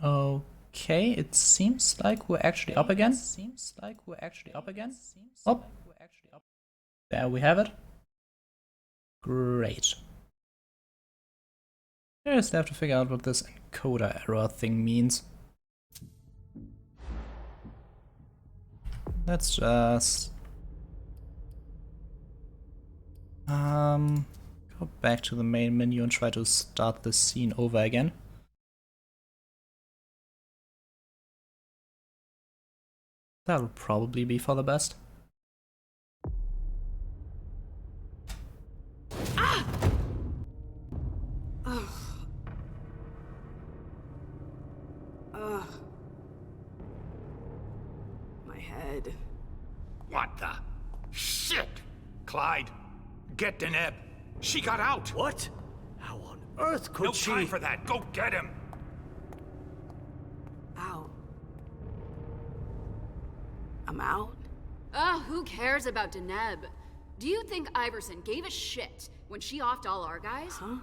Okay, it seems like we're actually up again. Oh, there we have it. Great. I just have to figure out what this encoder error thing means. Let's just go back to the main menu and try to start the scene over again. That'll probably be for the best. Ah! Ugh. Ugh. My head. What the? Shit! Clyde, get Deneb. She got out! What? How on earth could she? No time for that. Go get him! Out. I'm out? Who cares about Deneb? Do you think Iverson gave a shit when she offed all our guys? Huh?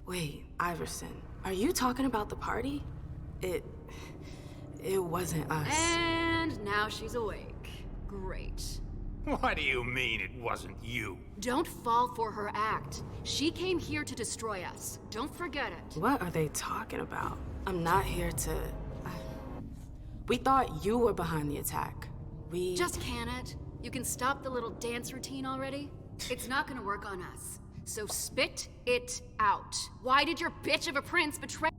Wait, Iverson, are you talking about the party? It wasn't us. And now she's awake. Great. What do you mean it wasn't you? Don't fall for her act. She came here to destroy us. Don't forget it. What are they talking about? I'm not here to... We thought you were behind the attack. We... Just can it? You can stop the little dance routine already? It's not gonna work on us. So spit it out. Why did your bitch of a prince betray...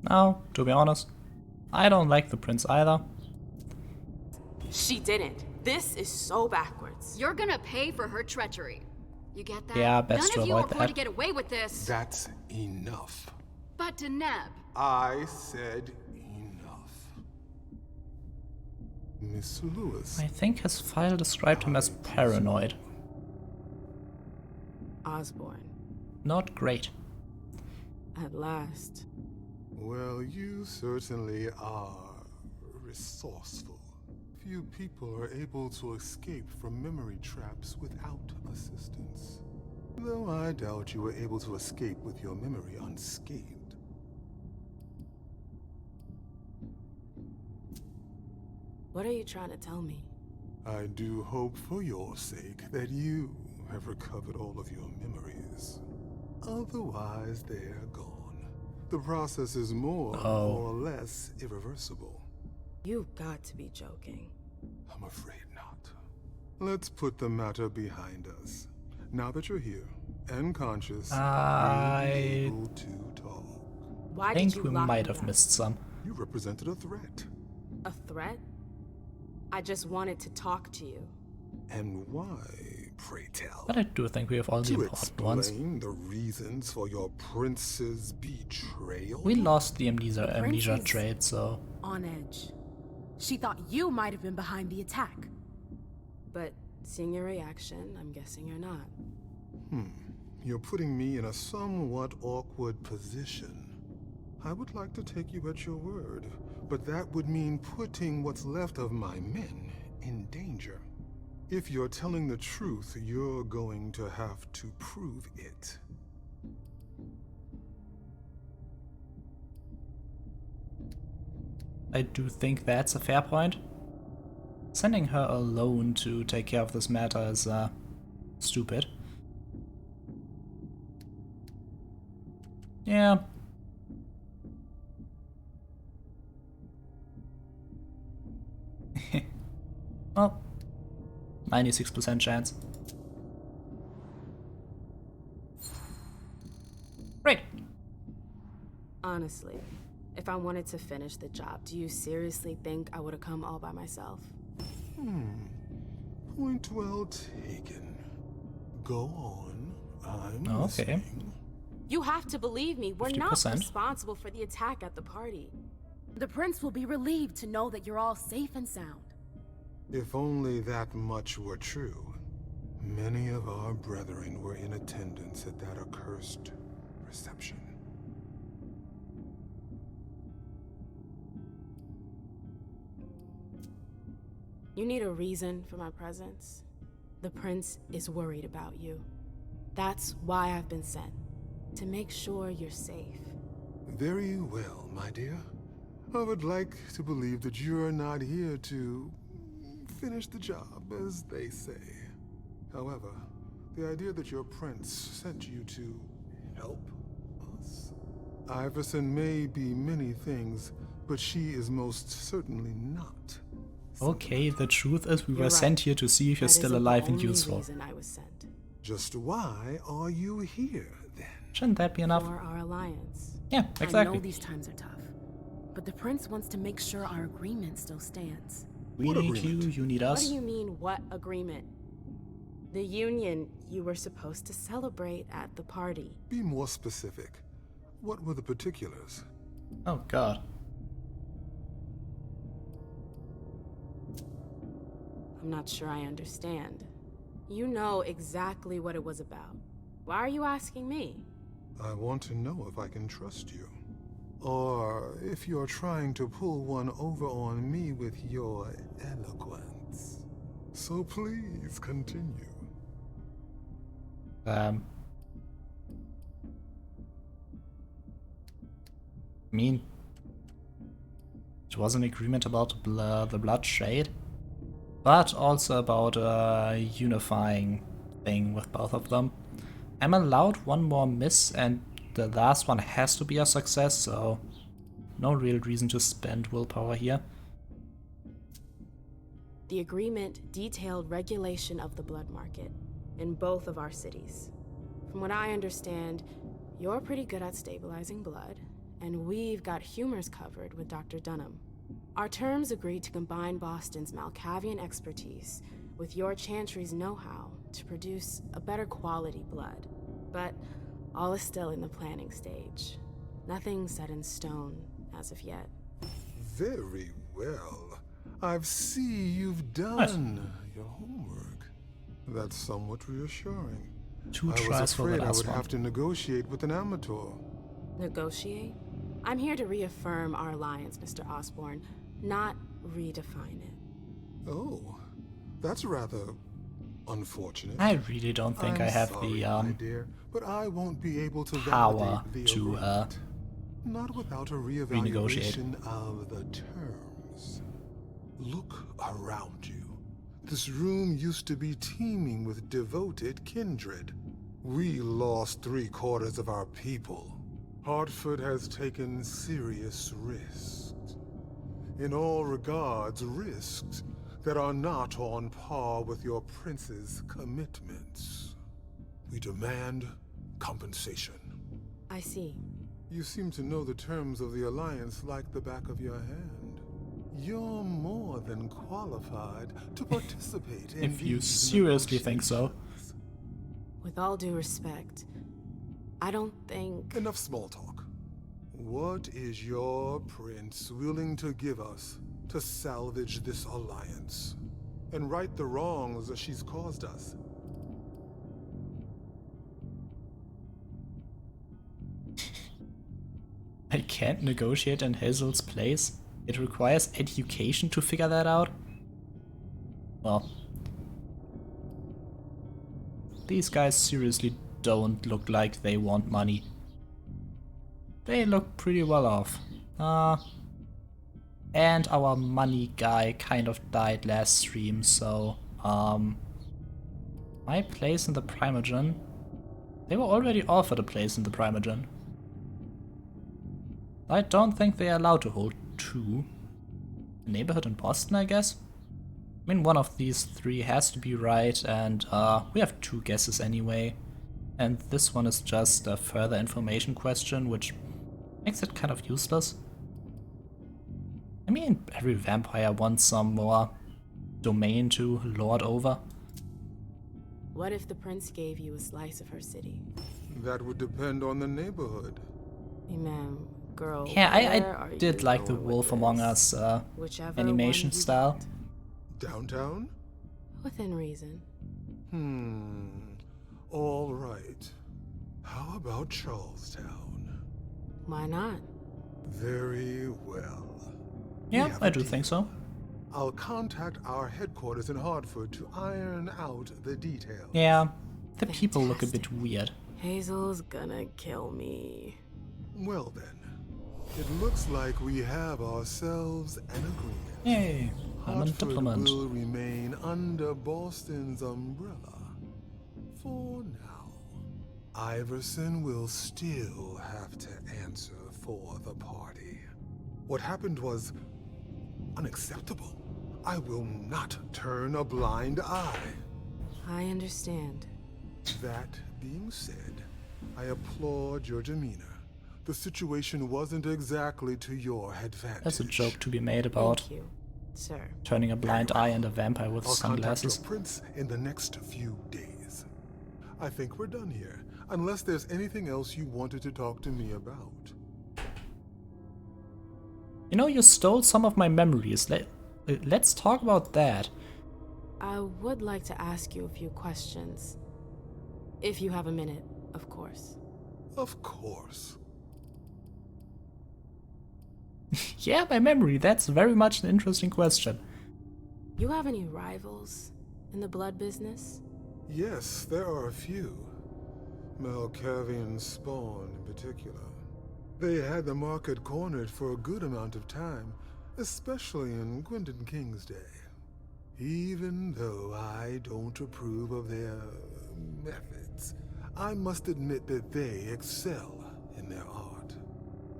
Now, to be honest, I don't like the prince either. She didn't. This is so backwards. You're gonna pay for her treachery. You get that? Yeah, best to None of you avoid are going to that. get away with this. That's enough. But Deneb, I said enough. Miss Lewis. I think his file described him as paranoid. Osborne. Not great. At last. Well, you certainly are resourceful. Few people are able to escape from memory traps without assistance. Though I doubt you were able to escape with your memory unscathed. What are you trying to tell me? I do hope for your sake that you have recovered all of your memories. Otherwise, they're gone. The process is more or less irreversible. You've got to be joking. I'm afraid not. Let's put the matter behind us. Now that you're here and conscious, you'll be able to talk. Why I did think you we lock might me have up? missed some. You represented a threat. A threat? I just wanted to talk to you. And why, pray tell? But I do think we have all the To important ones. explain the reasons for your prince's betrayal? We lost the amnesia Princess. trait, so... On edge. She thought you might have been behind the attack. But seeing your reaction, I'm guessing you're not. You're putting me in a somewhat awkward position. I would like to take you at your word, but that would mean putting what's left of my men in danger. If you're telling the truth, you're going to have to prove it. I do think that's a fair point. Sending her alone to take care of this matter is, stupid. Yeah. Well, 96% chance. Great. Honestly, if I wanted to finish the job, do you seriously think I would have come all by myself? Point well taken. Go on. I'm Okay. listening. You have to believe me. We're not 50%. responsible for the attack at the party. The prince will be relieved to know that you're all safe and sound. If only that much were true. Many of our brethren were in attendance at that accursed reception. You need a reason for my presence. The prince is worried about you. That's why I've been sent. To make sure you're safe. Very well, my dear. I would like to believe that you're not here to finish the job, as they say. However, the idea that your prince sent you to help us? Iverson may be many things, but she is most certainly not. Okay, the truth is we were You're sent right. here to see if you're That still isn't the alive and only useful. reason I was sent. Just why are you here, then? Shouldn't that be enough? For our alliance. Yeah, I exactly. know these times are tough, but the prince wants to make sure our agreement still stands. We What need agreement? you need What us. do you mean, what agreement? The union you were supposed to celebrate at the party. Be more specific. What were the particulars? Oh god. I'm not sure I understand. You know exactly what it was about. Why are you asking me? I want to know if I can trust you. Or if you're trying to pull one over on me with your eloquence. So please continue. I mean, it was an agreement about the bloodshed, but also about a unifying thing with both of them. I'm allowed one more miss, and the last one has to be a success, so no real reason to spend willpower here. The agreement detailed regulation of the blood market in both of our cities. From what I understand, you're pretty good at stabilizing blood, and we've got humors covered with Dr. Dunham. Our terms agreed to combine Boston's Malkavian expertise with your Chantry's know-how to produce a better quality blood. But all is still in the planning stage. Nothing set in stone as of yet. Very well. I see you've done your homework. That's somewhat reassuring. Two I was tries for the afraid I last would one. have to negotiate with an amateur. Negotiate? I'm here to reaffirm our alliance, Mr. Osborne, not redefine it. Oh, that's rather unfortunate. I really don't think I'm I have sorry, the my dear, but I won't be able to power validate the to agreement. Not without a reevaluation of the terms. Look around you. This room used to be teeming with devoted kindred. We lost 3/4 of our people. Hartford has taken serious risks. In all regards, risks that are not on par with your prince's commitments. We demand compensation. I see. You seem to know the terms of the Alliance like the back of your hand. You're more than qualified to participate in If you these seriously think so. negotiations. With all due respect, I don't think... Enough small talk. What is your prince willing to give us to salvage this alliance and right the wrongs that she's caused us? I can't negotiate in Hazel's place. It requires education to figure that out. Well, these guys seriously don't look like they want money. They look pretty well off. And our money guy kind of died last stream, so my place in the Primogen. They were already offered a place in the Primogen. I don't think they are allowed to hold two. A neighborhood in Boston, I guess? I mean, one of these three has to be right, and we have two guesses anyway. And this one is just a further information question, which makes it kind of useless. I mean, every vampire wants some more domain to lord over. What if the prince gave you a slice of her city? That would depend on the neighborhood. Hey, ma'am, girl, Yeah, where I are did you like the going with Wolf Among this? Us Whichever animation one you style. want. Downtown? Within reason. All right. How about Charlestown? Why not? Very well. We Yeah, have I a do deal. think so. I'll contact our headquarters in Hartford to iron out the details. Yeah, the people look a bit Fantastic. weird. Hazel's gonna kill me. Well then, It looks like we have ourselves an agreement. Yay, I'm a Hartford diplomat. will remain under Boston's umbrella for now. Iverson will still have to answer for the party. What happened was unacceptable. I will not turn a blind eye. I understand. That being said, I applaud your demeanor. The situation wasn't exactly to your advantage. There's a joke to be made about Thank you, sir. turning a blind eye and a vampire with I'll contact sunglasses. your prince in the next few days. I think we're done here, unless there's anything else you wanted to talk to me about. You know, you stole some of my memories. Let's talk about that. I would like to ask you a few questions. If you have a minute, of course. Of course. Yeah, my memory. That's very much an interesting question. You have any rivals in the blood business? Yes, there are a few. Malkavian Spawn in particular. They had the market cornered for a good amount of time, especially in Gwendon King's day. Even though I don't approve of their methods, I must admit that they excel in their art.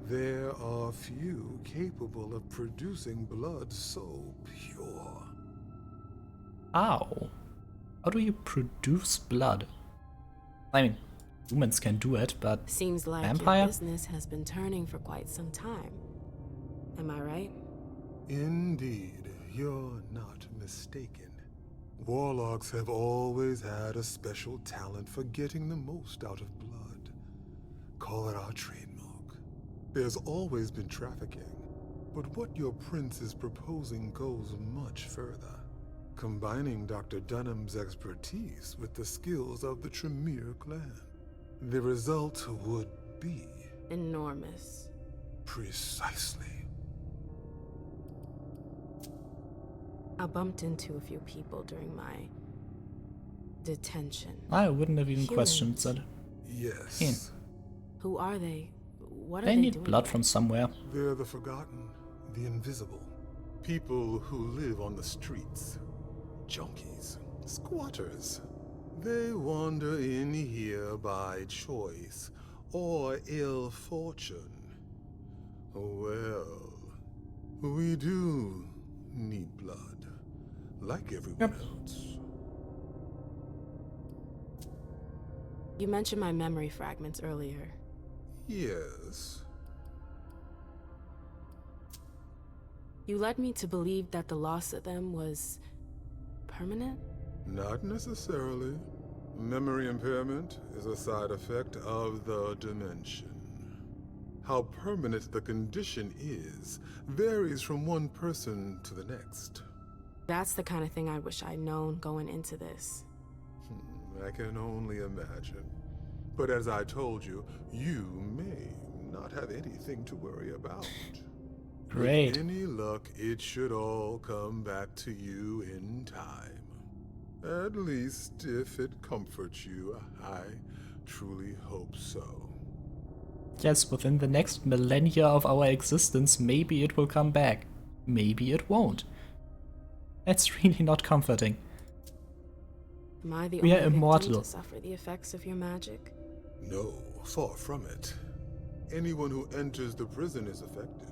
There are few capable of producing blood so pure. How? How do you produce blood? I mean, humans can do it, but Seems like vampire? your business has been turning for quite some time. Am I right? Indeed, you're not mistaken. Warlocks have always had a special talent for getting the most out of blood. Call it our trademark. There's always been trafficking, but what your prince is proposing goes much further, combining Dr. Dunham's expertise with the skills of the Tremere clan. The result would be... Enormous. precisely. I bumped into a few people during my detention. I wouldn't have even questioned Humans. that. Yes. Who are they? What are They they need doing? blood from somewhere. They're the forgotten, the invisible. People who live on the streets. Junkies. Squatters. They wander in here by choice or ill fortune. Well, we do need blood, like everyone else. You mentioned my memory fragments earlier. Yes. You led me to believe that the loss of them was permanent? Not necessarily. Memory impairment is a side effect of the dimension. How permanent the condition is varies from one person to the next. That's the kind of thing I wish I'd known going into this. I can only imagine. But as I told you, you may not have anything to worry about. Great. With any luck, it should all come back to you in time. At least, if it comforts you, I truly hope so. Yes, within the next millennia of our existence, maybe it will come back. Maybe it won't. That's really not comforting. Am I the We are only victim immortal. to suffer the effects of your magic? No, far from it. Anyone who enters the prison is affected.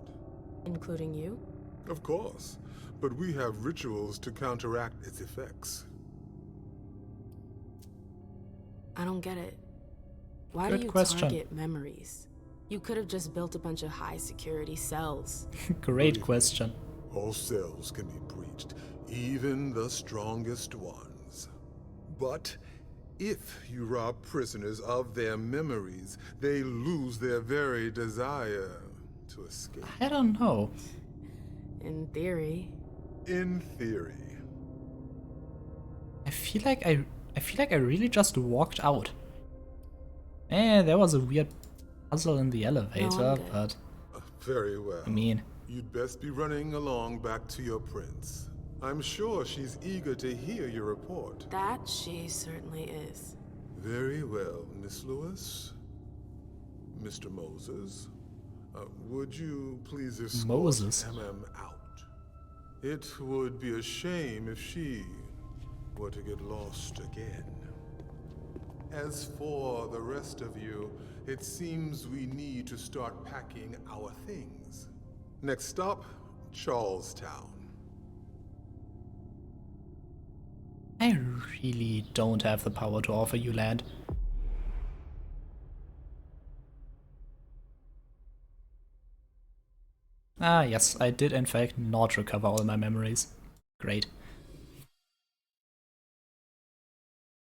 Including you? Of course, but we have rituals to counteract its effects. I don't get it. Why Good do you question. target memories? You could have just built a bunch of high-security cells. Great question. All cells can be breached, even the strongest ones. But if you rob prisoners of their memories, they lose their very desire to escape. I don't know. In theory. In theory. I feel like I really just walked out. There was a weird puzzle in the elevator, good. but Very well. I mean, You'd best be running along back to your prince. I'm sure she's eager to hear your report. That she certainly is. Very well, Miss Lewis. Mr. Moses. Would you please escort Moses. MM out? It would be a shame if she were to get lost again. As for the rest of you, it seems we need to start packing our things. Next stop, Charlestown. I really don't have the power to offer you land. Ah, yes, I did in fact not recover all my memories. Great.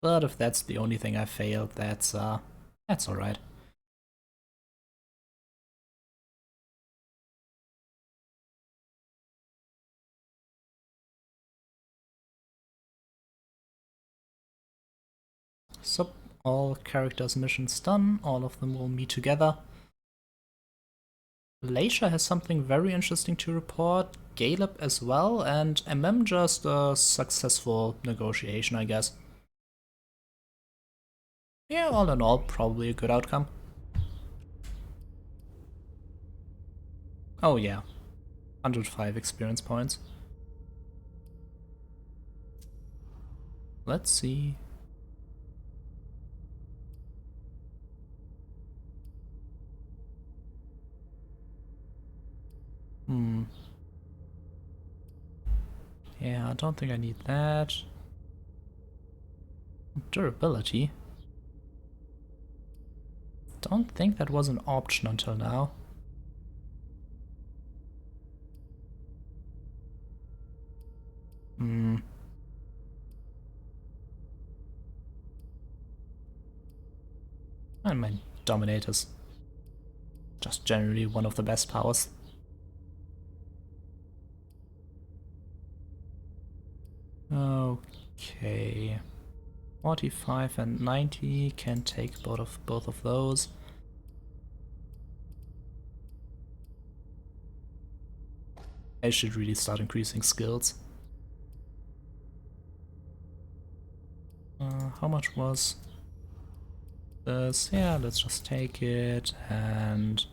But if that's the only thing I failed, that's alright. So, all characters' missions done, all of them will meet together. Leisha has something very interesting to report, Galeb as well, and MM just a successful negotiation, I guess. Yeah, all in all, probably a good outcome. Oh yeah, 105 experience points. Let's see. Yeah, I don't think I need that. Durability. Don't think that was an option until now. And my Dominator's just generally one of the best powers. Okay. 45 and 90 can take both of those. I should really start increasing skills. How much was this? Yeah, let's just take it and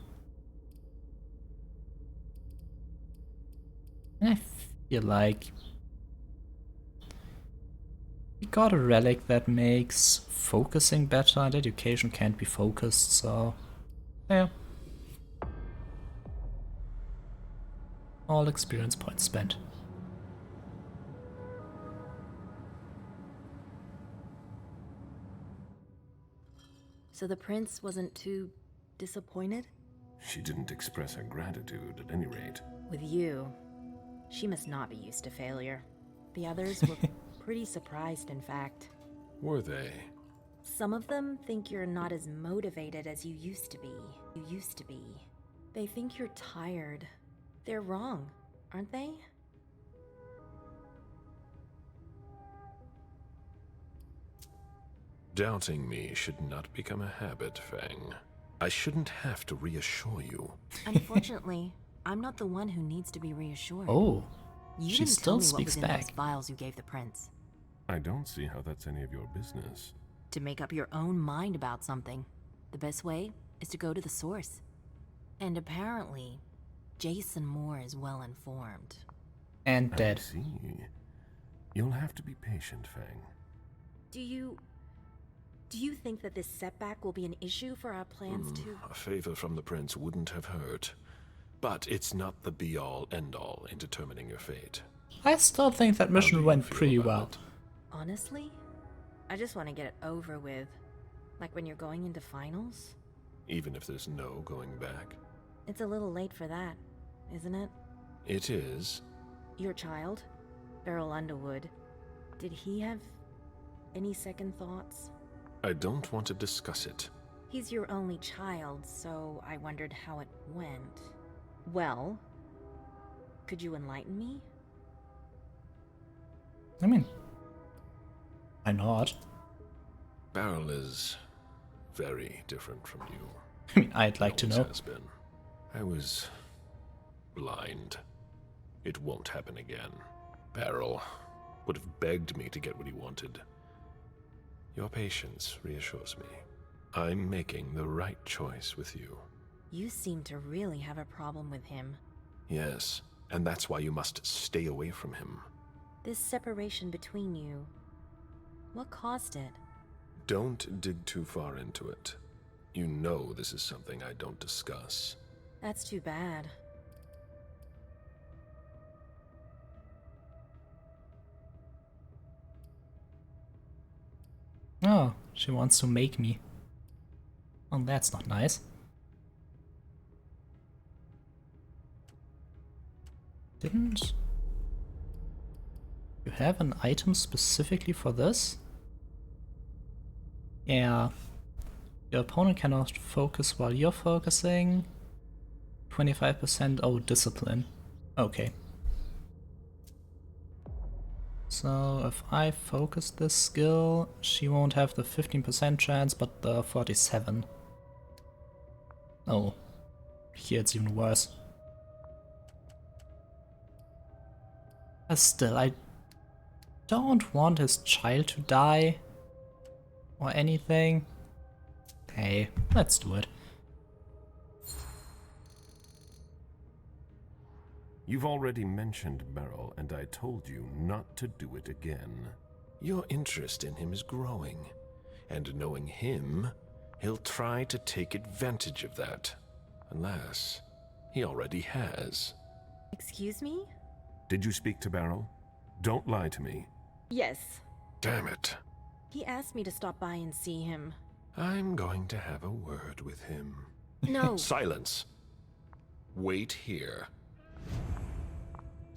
I feel like we got a relic that makes focusing better, and education can't be focused, so yeah. All experience points spent. So the prince wasn't too disappointed? She didn't express her gratitude, at any rate. With you, she must not be used to failure. The others were pretty surprised, in fact. Were they? Some of them think you're not as motivated as you used to be. They think you're tired. They're wrong, aren't they? Doubting me should not become a habit, Fang. I shouldn't have to reassure you. Unfortunately, I'm not the one who needs to be reassured. Oh, You she didn't still tell me what speaks was in back. those files you gave the prince. I don't see how that's any of your business. To make up your own mind about something, the best way is to go to the source. And apparently, Jason Moore is well informed. And dead. I see. You'll have to be patient, Fang. Do you think that this setback will be an issue for our plans to... A favor from the prince wouldn't have hurt. But it's not the be-all, end-all in determining your fate. I still think that How do mission you went feel pretty about well. it? Honestly, I just want to get it over with. Like when you're going into finals. Even if there's no going back? It's a little late for that, isn't it? It is. Your child, Beryl Underwood, did he have any second thoughts? I don't want to discuss it. He's your only child, so I wondered how it went. Well, could you enlighten me? I mean, why not? Beryl is very different from you. I mean, I'd like to Always know. has been. I was blind. It won't happen again. Beryl would have begged me to get what he wanted. Your patience reassures me. I'm making the right choice with you. You seem to really have a problem with him. Yes, and that's why you must stay away from him. This separation between you, what caused it? Don't dig too far into it. You know this is something I don't discuss. That's too bad. Oh, she wants to make me. Oh, that's not nice. Didn't you have an item specifically for this? Yeah. Your opponent cannot focus while you're focusing. 25%, oh, discipline. Okay. So if I focus this skill, she won't have the 15% chance, but the 47. Oh, here it's even worse. But still, I don't want his child to die or anything. Hey, let's do it. You've already mentioned Beryl, and I told you not to do it again. Your interest in him is growing, and knowing him, he'll try to take advantage of that. Unless he already has. Excuse me? Did you speak to Beryl? Don't lie to me. Yes. Damn it. He asked me to stop by and see him. I'm going to have a word with him. No. Silence. Wait here.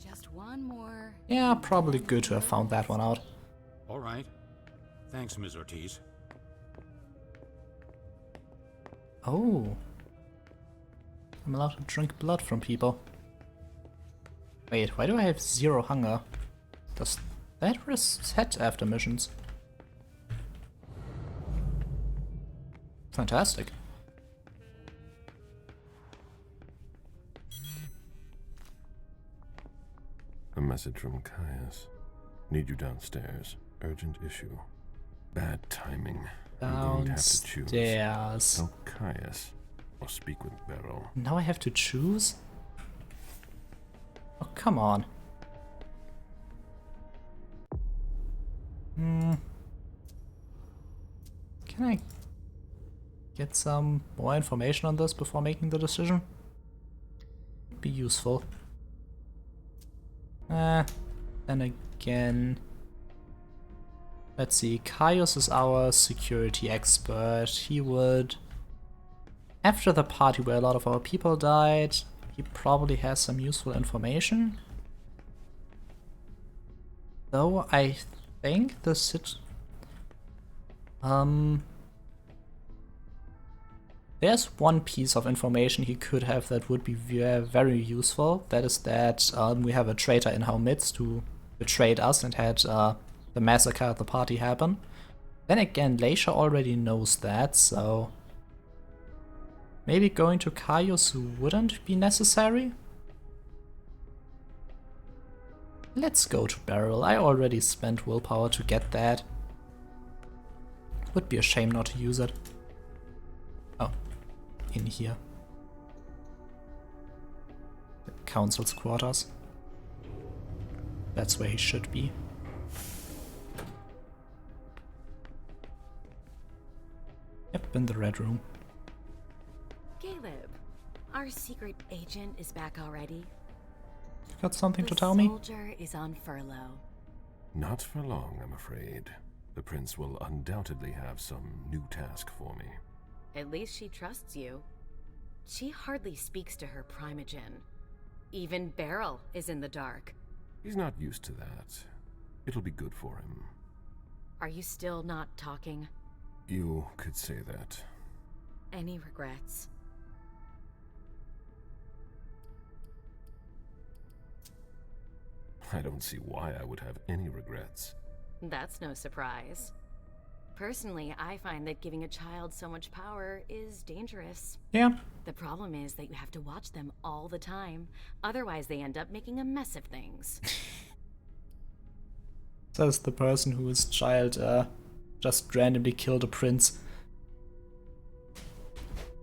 Just one more. Yeah, probably good to have found that one out. All right. Thanks, Ms. Ortiz. Oh. I'm allowed to drink blood from people. Wait, why do I have 0 hunger? Does that reset after missions? Fantastic. A message from Caius. Need you downstairs. Urgent issue. Bad timing. I'm going to have to choose. Downstairs. Tell Caius or speak with Beryl. Now I have to choose? Oh, come on. Can I get some more information on this before making the decision? Would be useful. Then again... Let's see, Caius is our security expert. He would... After the party where a lot of our people died, he probably has some useful information. Though I think the there's one piece of information he could have that would be very useful. That is that we have a traitor in our midst who betrayed us and had the massacre at the party happen. Then again, Leisha already knows that, so maybe going to Caius wouldn't be necessary? Let's go to Beryl. I already spent willpower to get that. Would be a shame not to use it. Oh, in here. The council's quarters. That's where he should be. Yep, in the red room. Caleb, our secret agent is back already. You got something to tell me? The soldier is on furlough. Not for long, I'm afraid. The prince will undoubtedly have some new task for me. At least she trusts you. She hardly speaks to her primogen. Even Beryl is in the dark. He's not used to that. It'll be good for him. Are you still not talking? You could say that. Any regrets? I don't see why I would have any regrets. That's no surprise. Personally, I find that giving a child so much power is dangerous. Yeah. The problem is that you have to watch them all the time. Otherwise, they end up making a mess of things. Says the person whose child just randomly killed a prince.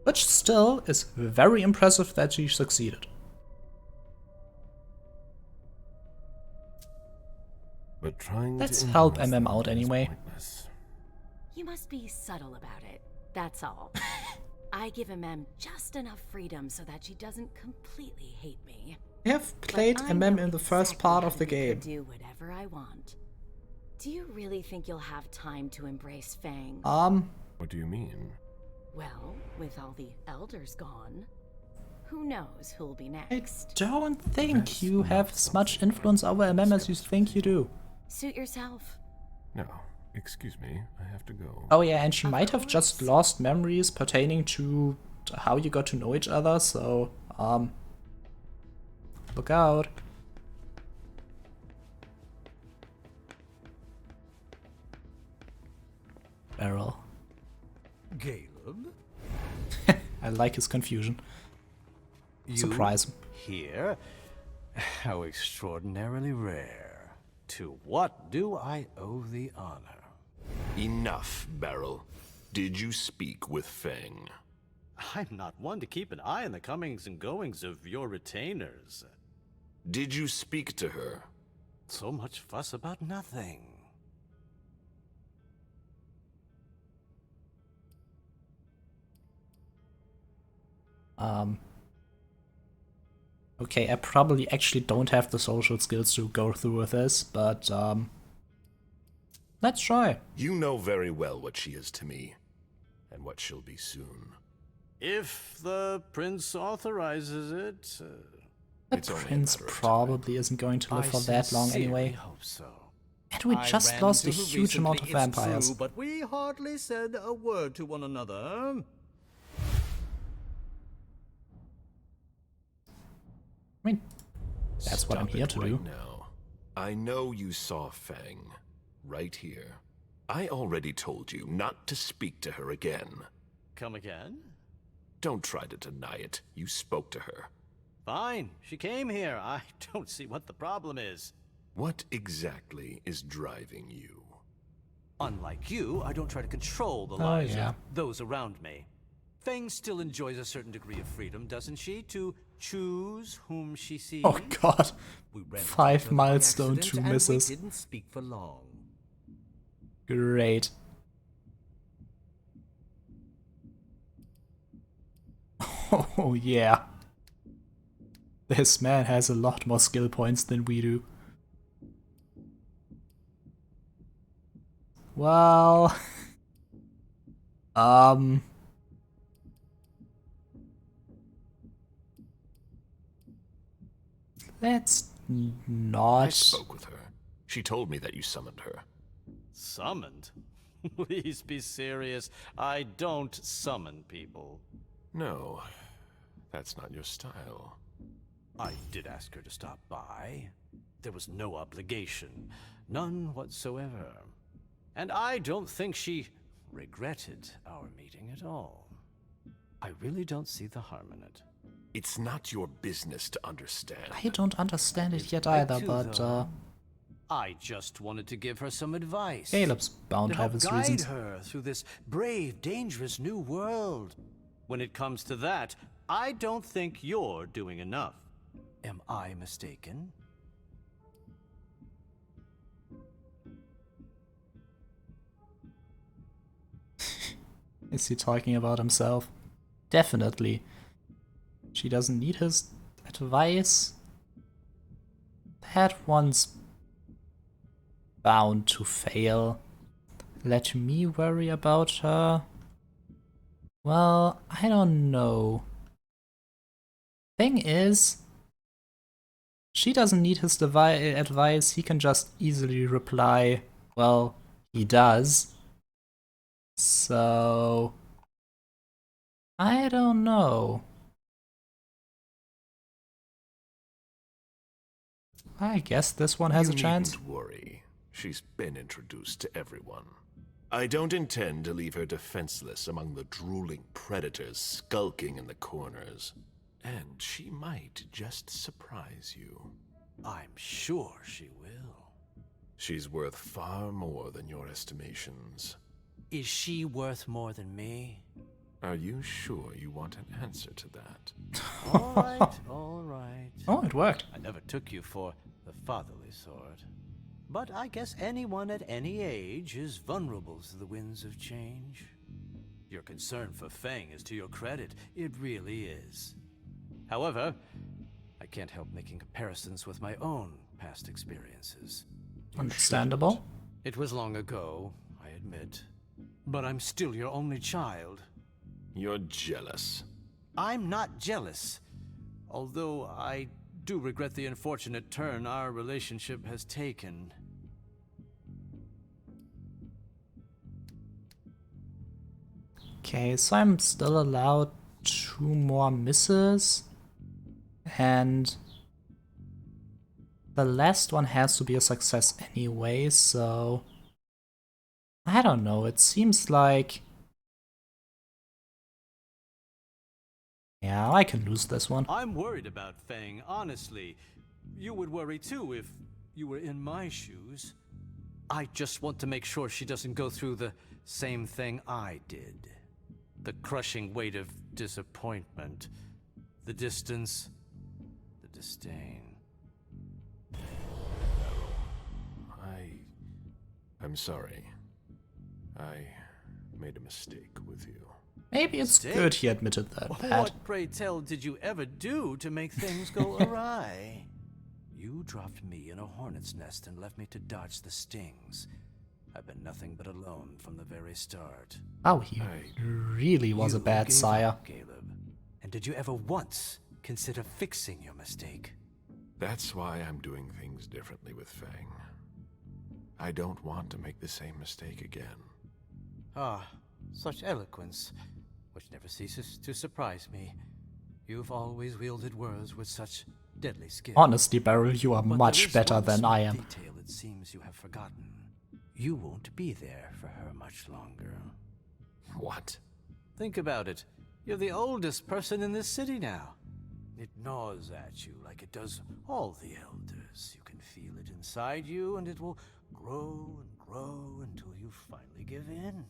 Which still is very impressive that she succeeded. But trying Let's to help influence MM them out is anyway. pointless. You must be subtle about it, that's all. I give MM just enough freedom so that she doesn't completely hate me. I have played But I MM know in the first exactly part how of to the make her game. do whatever I want. Do you really think you'll have time to embrace Fang? What do you mean? Well, with all the elders gone, who knows who'll be I next? don't think That's you have not as much something influence over I MM as you discussed think you do. Suit yourself. No, excuse me, I have to go. Oh yeah, and she Of might have just course. lost memories pertaining to how you got to know each other, so, look out. Beryl. Caleb? I like his confusion. You Surprise him. here? How extraordinarily rare. To what do I owe the honor? Enough, Beryl. Did you speak with Feng? I'm not one to keep an eye on the comings and goings of your retainers. Did you speak to her? So much fuss about nothing. Okay, I probably actually don't have the social skills to go through with this, but, let's try. You know very well what she is to me, and what she'll be soon. If the prince authorizes it, The It's only a prince matter of time. probably isn't going to live for that long anyway. hope so. And we I just ran lost a into her huge amount of recently, it's vampires. true, but we hardly said a word to one another. I mean, that's what I'm Stop here it to right do. now. I know you saw Feng. Right here. I already told you not to speak to her again. Come again? Don't try to deny it. You spoke to her. Fine, she came here. I don't see what the problem is. What exactly is driving you? Unlike you, I don't try to control the Oh, lives yeah. of those around me. Feng still enjoys a certain degree of freedom, doesn't she, to choose whom she sees? Oh god. We ran into 5 each other by milestone, accident, 2 and misses. We didn't speak for long. Great. Oh yeah. This man has a lot more skill points than we do. Well... Let's I not... spoke with her. She told me that you summoned her. Summoned? Please be serious. I don't summon people. No, that's not your style. I did ask her to stop by. There was no obligation. None whatsoever. And I don't think she regretted our meeting at all. I really don't see the harm in it. It's not your business to understand. I don't understand it yet I either, do, but though. I just wanted to give her some advice. Caleb's bound to to have help his guide reasons. her through this brave, dangerous new world. When it comes to that, I don't think you're doing enough. Am I mistaken? Is he talking about himself? Definitely. She doesn't need his advice. That one's bound to fail. Let me worry about her. Well, I don't know. Thing is, she doesn't need his advice. He can just easily reply, well, he does. So, I don't know. I guess this one has You a chance. needn't worry. She's been introduced to everyone. I don't intend to leave her defenseless among the drooling predators skulking in the corners. And she might just surprise you. I'm sure she will. She's worth far more than your estimations. Is she worth more than me? Are you sure you want an answer to that? All right, all right. Oh, it worked. I never took you for the fatherly sort. But I guess anyone at any age is vulnerable to the winds of change. Your concern for Feng is to your credit. It really is. However, I can't help making comparisons with my own past experiences. Understandable. It was long ago, I admit. But I'm still your only child. You're jealous. I'm not jealous. Although I do regret the unfortunate turn our relationship has taken. Okay, so I'm still allowed 2 more misses. And the last one has to be a success anyway, so I don't know, it seems like... Yeah, I can lose this one. I'm worried about Feng, honestly. You would worry too if you were in my shoes. I just want to make sure she doesn't go through the same thing I did. The crushing weight of disappointment. The distance. The disdain. I'm sorry. I made a mistake with you. Maybe it's good he admitted that. What, pray tell, did you ever do to make things go awry? You dropped me in a hornet's nest and left me to dodge the stings. I've been nothing but alone from the very start. Oh, he really was a bad sire. Caleb. And did you ever once consider fixing your mistake? That's why I'm doing things differently with Feng. I don't want to make the same mistake again. Ah, such eloquence, which never ceases to surprise me. You've always wielded words with such deadly skill. Honestly, Beryl, you are But much better than I am. Detail it seems you have forgotten. You won't be there for her much longer. What? Think about it. You're the oldest person in this city now. It gnaws at you like it does all the elders. You can feel it inside you, and it will grow and grow until you finally give in.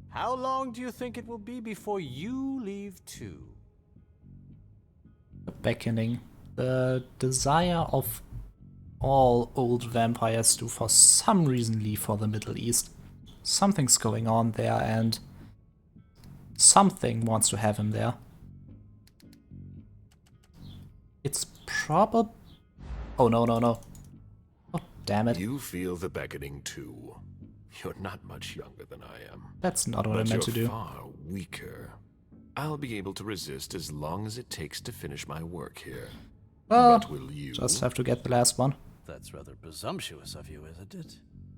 How long do you think it will be before you leave too? The beckoning. The desire of all old vampires to for some reason leave for the Middle East. Something's going on there and something wants to have him there. It's probably... Oh, no, no, no. Oh, damn it. You feel the beckoning too. You're not much younger than I am. That's not what I meant to do. You're far weaker. I'll be able to resist as long as it takes to finish my work here. But will you? Just have to get the last one. That's rather presumptuous of you, isn't it?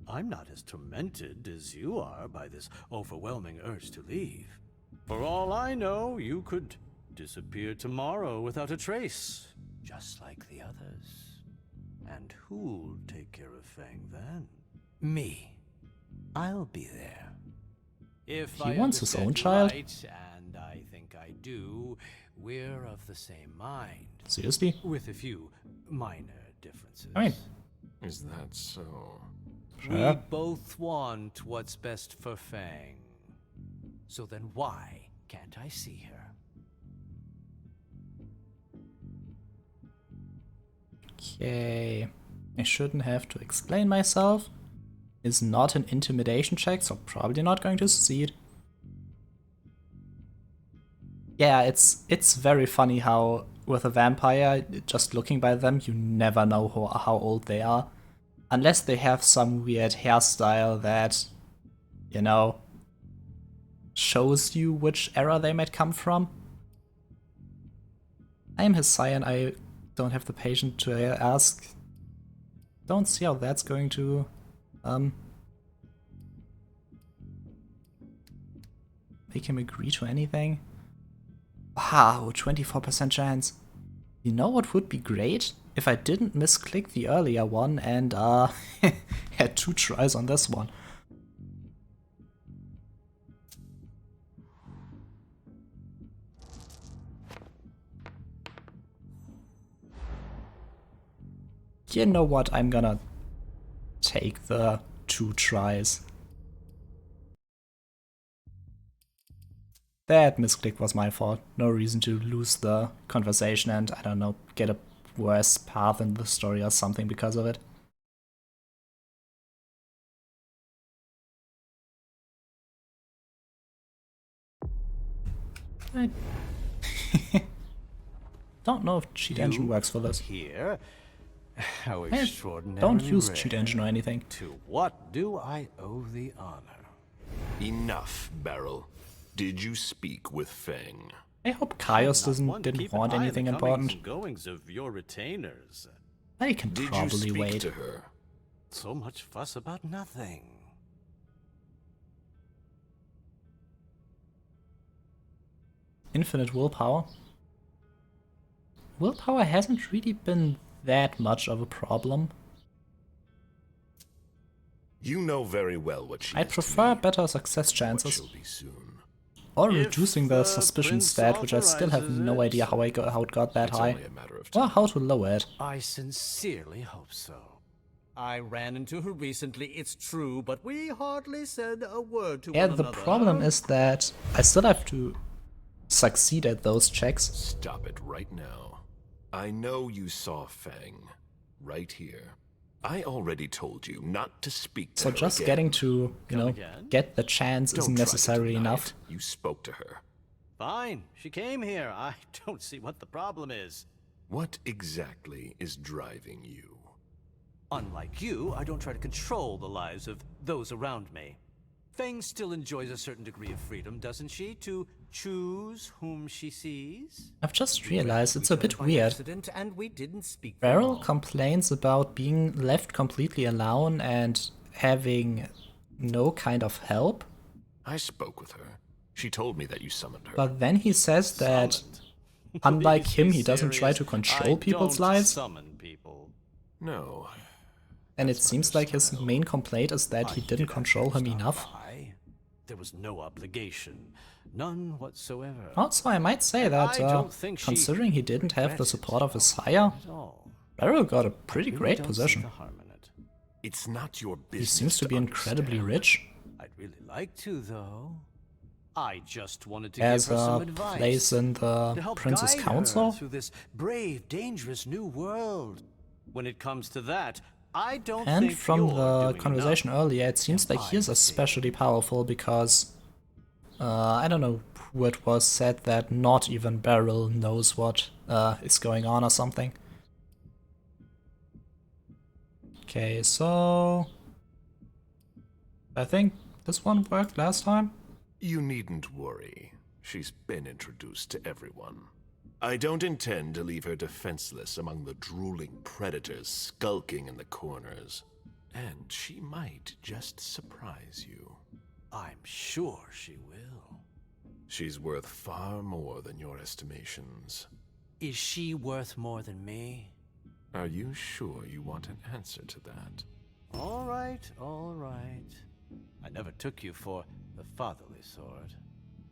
I'm not as tormented as you are by this overwhelming urge to leave. For all I know, you could disappear tomorrow without a trace, just like the others. And who'll take care of Feng then? Me. I'll be there. If He I wants his own understand child? right, and I think I do, we're of the same mind. Seriously? With a few minor differences. I mean, Is that so? sure. We both want what's best for Feng. So then why can't I see her? Okay. I shouldn't have to explain myself. Is not an intimidation check, so probably not going to succeed. Yeah, it's very funny how with a vampire, just looking by them, you never know how old they are. Unless they have some weird hairstyle that, you know, shows you which era they might come from. I am his scion, I don't have the patience to ask. Don't see how that's going to make him agree to anything. Wow, 24% chance. You know what would be great? If I didn't misclick the earlier one and had 2 tries on this one. You know what, I'm gonna take the 2 tries. that misclick was my fault. No reason to lose the conversation and, I don't know, get a worse path in the story or something because of it. I don't know if cheat engine works for this. Here? How I extraordinary. don't use cheat engine or anything. To what do I owe the honor? Enough, Beryl. Did you speak with Feng? I hope Kaios didn't Keep want an eye on anything the comings important. and goings of your retainers. I can Did you probably speak wait. to her? So much fuss about nothing. Infinite willpower. Willpower hasn't really been that much of a problem. You know very well what she I is to prefer me, better success what chances. she'll be soon. Or If reducing the the suspicion prince stat, which I still have authorizes no it, idea how it got that It's high. only a matter of time. Or how to lower it. I sincerely hope so. I ran into her recently, it's true, but we hardly said a word to Yeah, one the another. problem is that I still have to succeed at those checks. Stop it right now. I know you saw Feng. Right here. I already told you not to speak to So her just again. getting to, again? get the chance Don't isn't try to necessarily deny enough. it. You spoke to her. Fine, she came here. I don't see what the problem is. What exactly is driving you? Unlike you, I don't try to control the lives of those around me. Feng still enjoys a certain degree of freedom, doesn't she, to choose whom she sees? I've just realized it's We a bit turned by weird. accident, and we didn't speak for Beryl long. complains about being left completely alone and having no kind of help, I spoke with her. She told me that you summoned her. but then he says that, Summoned. unlike Please him, be he doesn't try serious. to control I people's don't lives. Summon people. No. And it That's seems not like her his style. main complaint is that he I didn't did control ask her him to stop enough. by. There was no obligation. None whatsoever. Also, I might say And that, I don't think she considering he didn't have the regretted support of his our sire, meeting at all. Beryl got a I pretty really great don't see position. the harm in it. It's not your He business. seems to be incredibly understand. rich, I'd really like to, though. I just wanted to has give her some a advice. place in to the help Prince's guide Council. her through this brave, dangerous new world. When it comes to that, I don't And think from you're the doing conversation enough. earlier, it seems like he is especially powerful because I don't know who it was said that not even Beryl knows what is going on or something. Okay, so I think this one worked last time. You needn't worry. She's been introduced to everyone. I don't intend to leave her defenseless among the drooling predators skulking in the corners. And she might just surprise you. I'm sure she will. She's worth far more than your estimations. Is she worth more than me? Are you sure you want an answer to that? All right, all right. I never took you for the fatherly sort.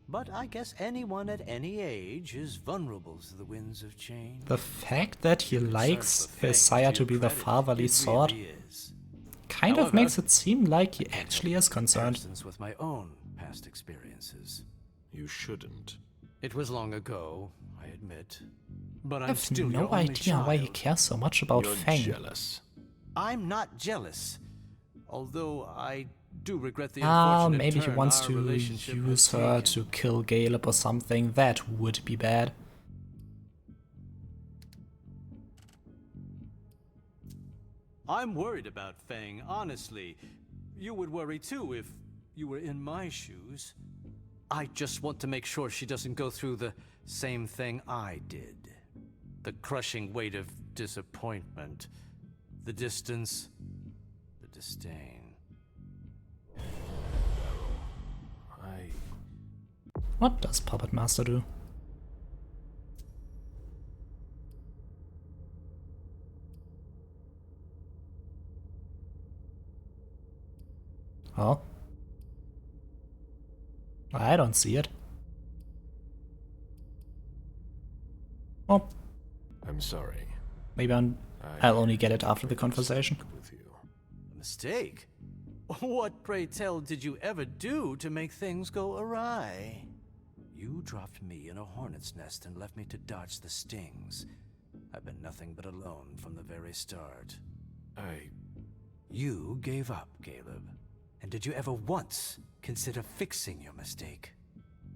But I guess anyone at any age is vulnerable to the winds of change. The fact that he Concern likes for his things sire to your be the credit, fatherly it sort really is. kind of However, makes it seem like he actually is concerned. Comparisons with my own past experiences. You shouldn't. It was long ago, I admit. But I I'm have still no your only idea why he child. cares so much about You're Feng. jealous. I'm not jealous. Although I do regret the Ah, unfortunate maybe he turn wants our to relationship has use her taken. to kill Caleb or something. That would be bad. I'm worried about Feng, honestly. You would worry too if you were in my shoes. I just want to make sure she doesn't go through the same thing I did. The crushing weight of disappointment. The distance. The disdain. What does Puppet Master do? Oh. I don't see it. Oh, I'm sorry. maybe I'll only get it after the conversation. With you. A mistake? What, pray tell, did you ever do to make things go awry? You dropped me in a hornet's nest and left me to dodge the stings. I've been nothing but alone from the very start. You gave up, Caleb. And did you ever once consider fixing your mistake?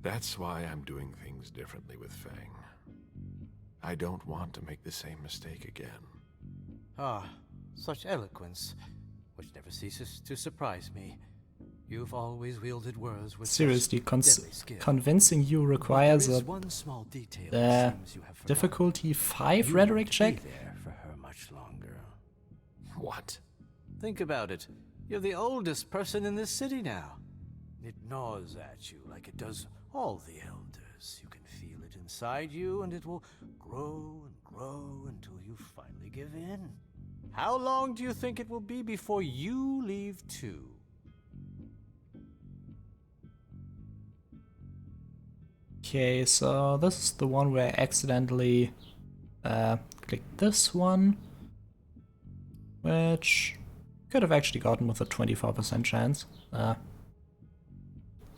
That's why I'm doing things differently with Fang. I don't want to make the same mistake again. Ah, such eloquence, which never ceases to surprise me. You've always wielded words with Seriously, deadly skill. convincing you requires There a is one small detail it seems you have forgotten. difficulty 5 You rhetoric won't be check? there for her much longer. What? Think about it. You're the oldest person in this city now. It gnaws at you like it does all the elders. You can feel it inside you, and it will grow and grow until you finally give in. How long do you think it will be before you leave too? Okay, so this is the one where I accidentally clicked this one, which could have actually gotten with a 24% chance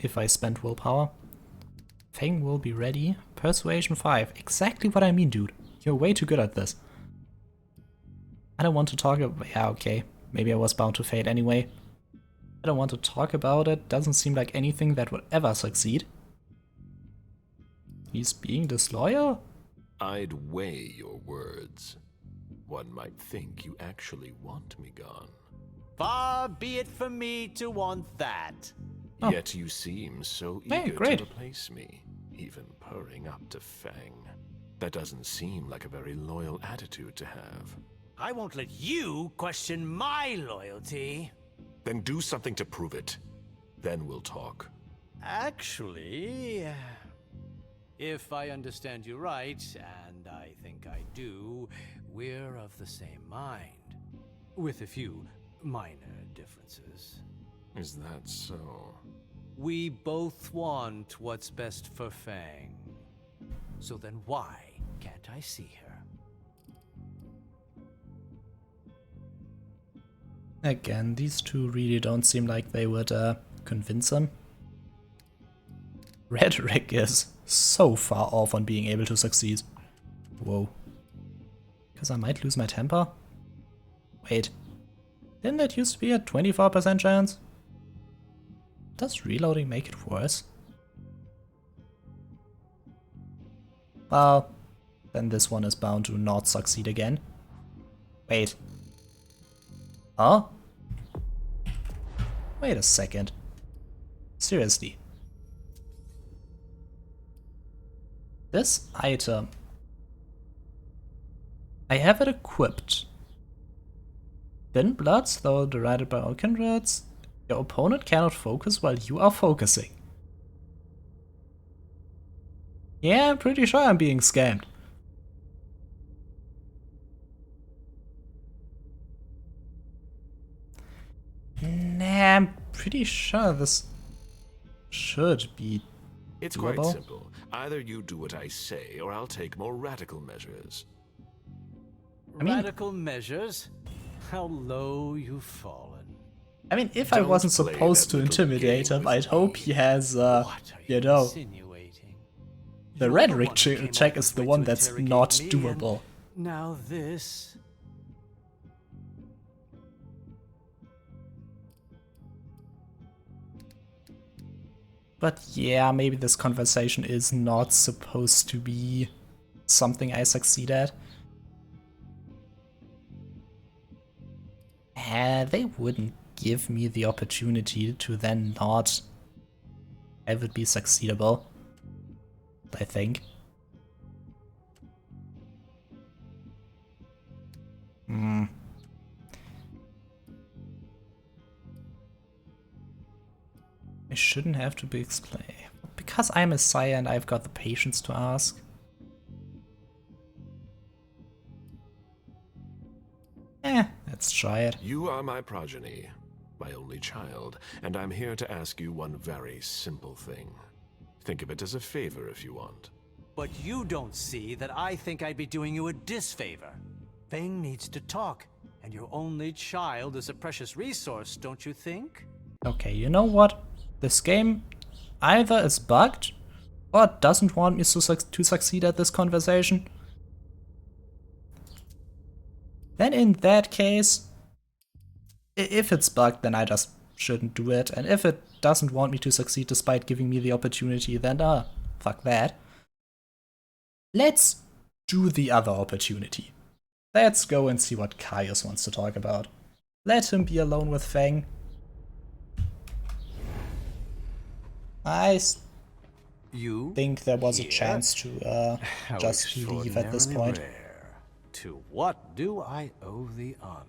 if I spent willpower. Fang will be ready. Persuasion 5. Exactly what I mean, dude. You're way too good at this. I don't want to talk about... Yeah, okay. Maybe I was bound to fade anyway. I don't want to talk about it. Doesn't seem like anything that would ever succeed. He's being disloyal? I'd weigh your words. One might think you actually want me gone. Far be it from me to want that. Oh. Yet you seem so Hey, eager great. to replace me, even purring up to Fang. That doesn't seem like a very loyal attitude to have. I won't let you question my loyalty. Then do something to prove it. Then we'll talk. Actually, if I understand you right, and I think I do, we're of the same mind. With a few minor differences. Is that so? We both want what's best for Fang. So then why can't I see her? Again, these two really don't seem like they would convince him. Rhetoric is so far off on being able to succeed. Whoa. Because I might lose my temper? Wait. Didn't it used to be a 24% chance? Does reloading make it worse? Well, then this one is bound to not succeed again. Wait. Huh? Wait a second. Seriously. This item. I have it equipped. Thin bloods, though derided by all kindreds. Your opponent cannot focus while you are focusing. Yeah, I'm pretty sure I'm being scammed. Nah, I'm pretty sure this should be It's doable. quite simple. Either you do what I say, or I'll take more radical measures. I mean- Radical measures? How low you've fallen. I mean, if I Don't wasn't play supposed that to little intimidate game him, with I'd hope me. he has, What are you know, insinuating? the You're rhetoric one who came check up is with the way one to that's interrogate not me, and doable. Now this. But yeah, maybe this conversation is not supposed to be something I succeed at. They wouldn't give me the opportunity to then not have it be succeedable, I think. I shouldn't have to be explained. Because I'm a sire and I've got the patience to ask. Let's try it. You are my progeny, my only child, and I'm here to ask you one very simple thing. Think of it as a favor if you want. But you don't see that I think I'd be doing you a disfavor. Fang needs to talk, and your only child is a precious resource, don't you think? Okay, you know what? This game either is bugged or doesn't want me to succeed at this conversation, then in that case, if it's bugged, then I just shouldn't do it. And if it doesn't want me to succeed despite giving me the opportunity, then fuck that. Let's do the other opportunity. Let's go and see what Caius wants to talk about. Let him be alone with Feng. I think there was a chance to just leave at this point. Rare. To what do I owe the honor?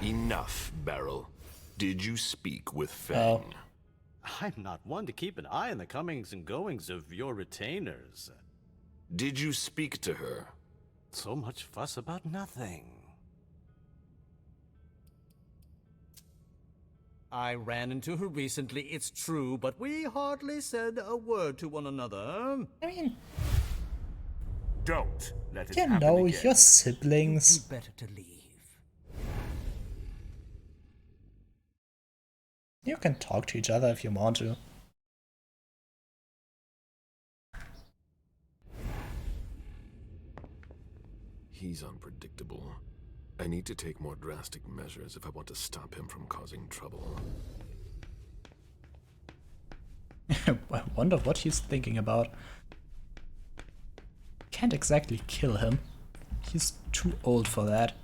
Enough, Beryl. Did you speak with Feng? Oh. I'm not one to keep an eye on the comings and goings of your retainers. Did you speak to her? So much fuss about nothing. I ran into her recently, it's true, but we hardly said a word to one another. I mean, Don't let it you happen know, again. your siblings. You'd better to leave. You can talk to each other if you want to. He's unpredictable. I need to take more drastic measures if I want to stop him from causing trouble. I wonder what he's thinking about. Can't exactly kill him. He's too old for that.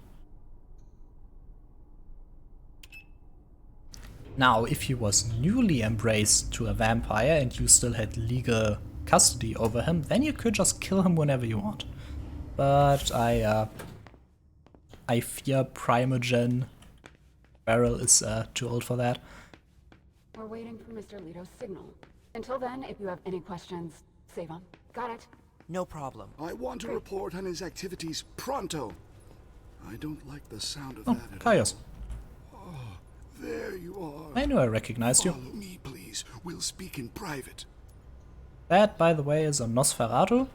Now, if he was newly embraced to a vampire and you still had legal custody over him, then you could just kill him whenever you want. But I fear Primogen Beryl is too old for that. We're waiting for Mr. Leto's signal. Until then, if you have any questions, save them. Got it? No problem. I want to report on his activities pronto. I don't like the sound of Oh, that at Caius. all. Oh, there you are. I knew I recognized you. Follow me, please. We'll speak in private. That, by the way, is a Nosferatu.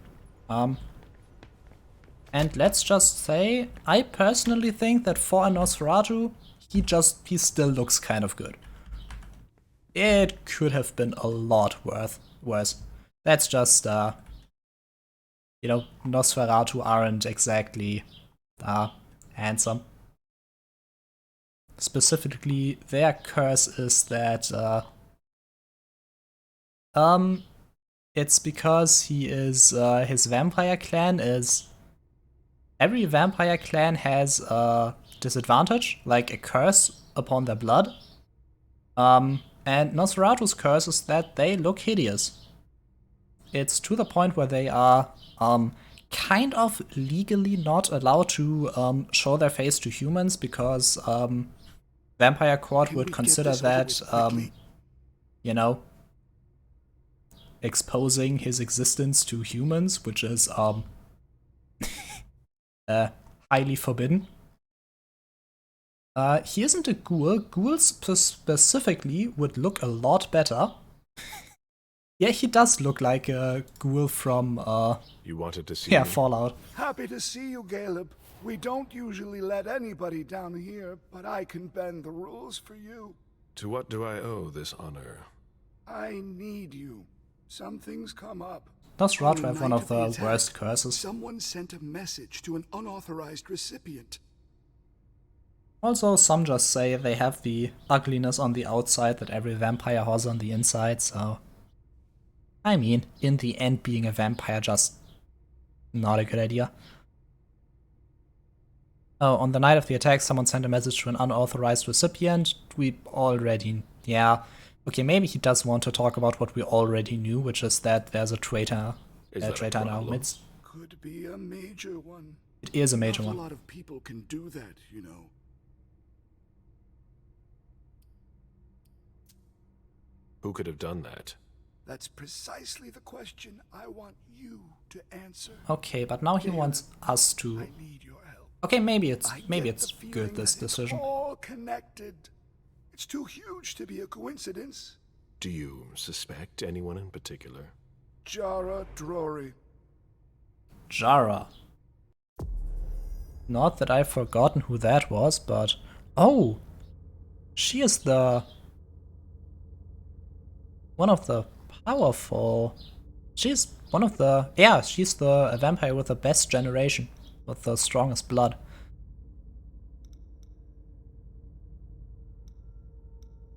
And let's just say, I personally think that for a Nosferatu, he still looks kind of good. It could have been a lot worse. That's just, you know, Nosferatu aren't exactly handsome. Specifically, their curse is that it's because he is his vampire clan is. Every vampire clan has a disadvantage, like a curse upon their blood. And Nosferatu's curse is that they look hideous. It's to the point where they are kind of legally not allowed to show their face to humans because Vampire Court would consider that, you know, exposing his existence to humans, which is highly forbidden. He isn't a ghoul. Ghouls specifically would look a lot better. Yeah, he does look like a ghoul from You wanted to see yeah, me? Fallout. Happy to see you, Caleb. We don't usually let anybody down here, but I can bend the rules for you. To what do I owe this honor? I need you. Something's come up. Nosferatu On have the one night of the attack, worst curses. Someone sent a message to an unauthorized recipient. Also, some just say they have the ugliness on the outside that every vampire has on the inside, so... I mean, in the end, being a vampire just not a good idea. Oh, on the night of the attack, someone sent a message to an unauthorized recipient. We already... yeah. Okay, maybe he does want to talk about what we already knew, which is that there's a traitor, in our midst. Could be a major one. It is a major Not one. A lot of people can do that, you know. Who could have done that? That's precisely the question I want you to answer. Okay, but now he wants us to... I need your help. Okay, maybe it's I get the good, feeling this that it's decision. all connected. It's too huge to be a coincidence. Do you suspect anyone in particular? Jara Drory. Jara. Not that I've forgotten who that was, but... Oh! She is the... one of the powerful She's one of the... Yeah, she's the vampire with the best generation. With the strongest blood.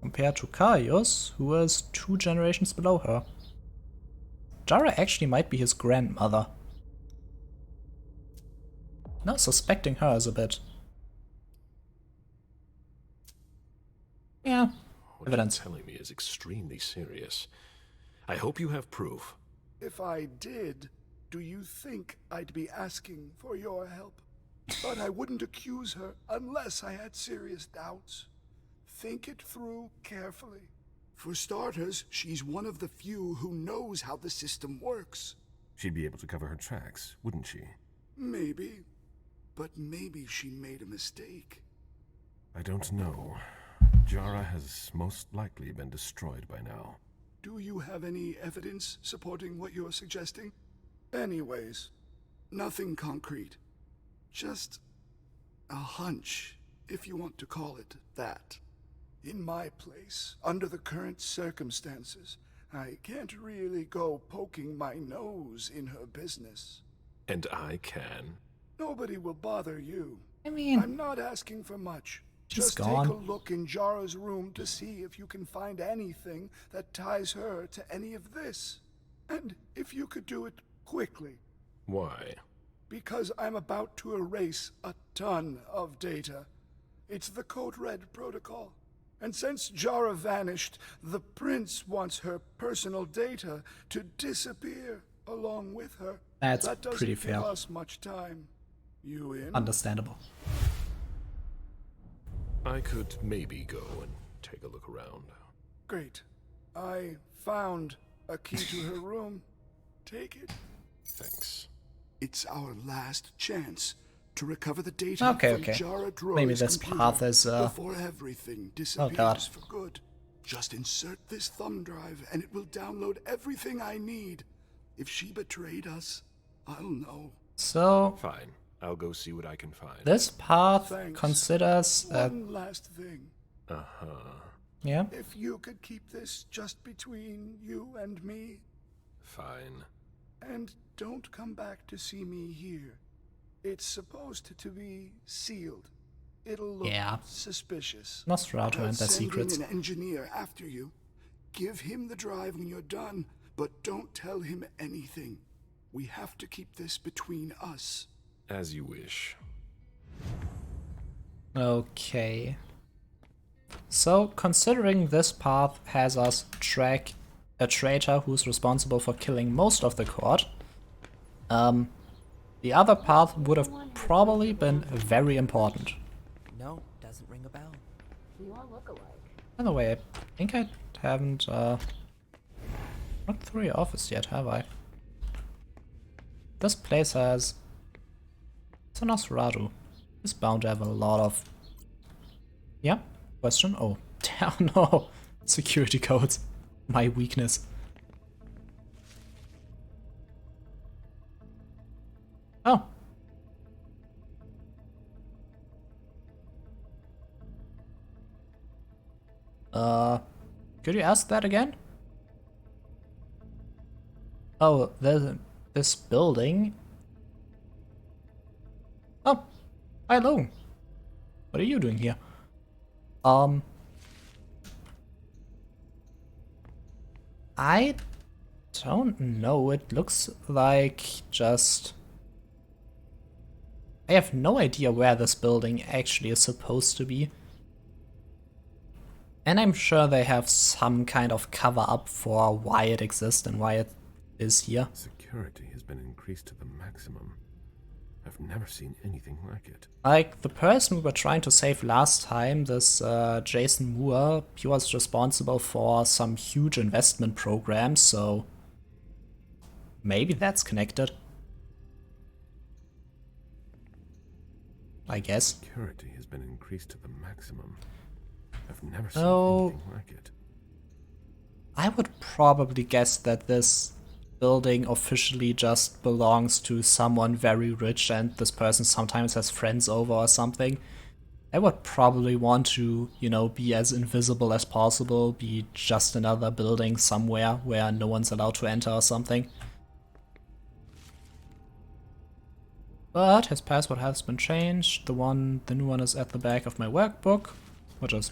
Compared to Caius, who is 2 generations below her. Jara actually might be his grandmother. Now suspecting her is a bit... Yeah, What evidence. you're telling me is extremely serious. I hope you have proof. If I did, do you think I'd be asking for your help? But I wouldn't accuse her unless I had serious doubts. Think it through carefully. For starters, she's one of the few who knows how the system works. She'd be able to cover her tracks, wouldn't she? Maybe. But maybe she made a mistake. I don't know. Jara has most likely been destroyed by now. Do you have any evidence supporting what you're suggesting? Anyways, nothing concrete. Just a hunch, if you want to call it that. In my place, under the current circumstances, I can't really go poking my nose in her business. And I can. Nobody will bother you. I mean... I'm not asking for much. She's Just gone. take a look in Jara's room to see if you can find anything that ties her to any of this. And if you could do it quickly. Why? Because I'm about to erase a ton of data. It's the Code Red protocol. And since Jara vanished, the Prince wants her personal data to disappear along with her. That's that doesn't pretty give fair. us much time. You in? Understandable. I could maybe go and take a look around. Great. I found a key to her room. Take it. Thanks. It's our last chance to recover the data Okay, from okay. Jara Droy's Maybe this computer path is, before everything disappears God. for good. Just insert this thumb drive and it will download everything I need. If she betrayed us, I'll know. So, Fine. I'll go see what I can find. this path Thanks. considers... One last thing. Uh-huh. yeah? If you could keep this just between you and me, Fine. and don't come back to see me here. It's supposed to be sealed. It'll look Yeah. suspicious. Nosferatu I'll and their send secrets. in an engineer after you. Give him the drive when you're done, but don't tell him anything. We have to keep this between us. As you wish. Okay. So, considering this path has us track a traitor who's responsible for killing most of the court, the other path would have probably been very important. No, doesn't ring a bell. You all look alike. By the way, I think I haven't looked through your office yet, have I? This place has... It's a Nosferatu. It's bound to have a lot of... Yeah? Question? Oh, no. Security codes. My weakness. Oh. Could you ask that again? Oh, there's this building. Oh, hi Logan. What are you doing here? I don't know. It looks like just... I have no idea where this building actually is supposed to be. And I'm sure they have some kind of cover up for why it exists and why it is here. Security has been increased to the maximum. I've never seen anything like it. Like, the person we were trying to save last time, this Jason Moore, he was responsible for some huge investment programs, so maybe that's connected. I guess. Security has been increased to the maximum. I've never seen anything like it. I would probably guess that this building officially just belongs to someone very rich and this person sometimes has friends over or something. I would probably want to, you know, be as invisible as possible, be just another building somewhere where no one's allowed to enter or something. But his password has been changed. The new one is at the back of my workbook, which is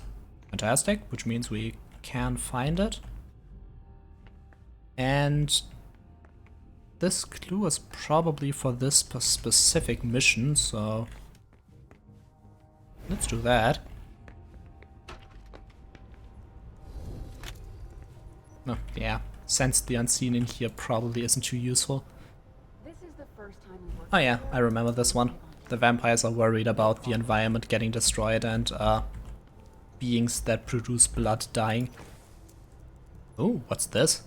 fantastic, which means we can find it. And this clue is probably for this specific mission, so let's do that. Oh, yeah, sense the unseen in here probably isn't too useful. Oh yeah, I remember this one. The vampires are worried about the environment getting destroyed and beings that produce blood dying. Oh, what's this?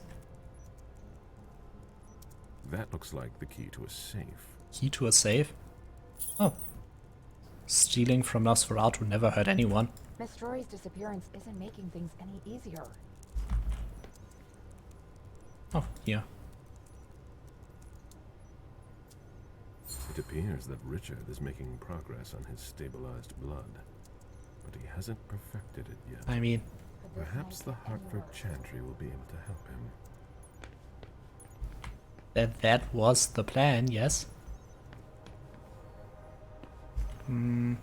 That looks like the key to a safe. Key to a safe? Oh. Stealing from Nosferatu never hurt anyone. Miss Jory's disappearance isn't making things any easier. Oh, here. It appears that Richard is making progress on his stabilized blood, but he hasn't perfected it yet. I mean, perhaps the Hartford Chantry will be able to help him. That was the plan, yes. Some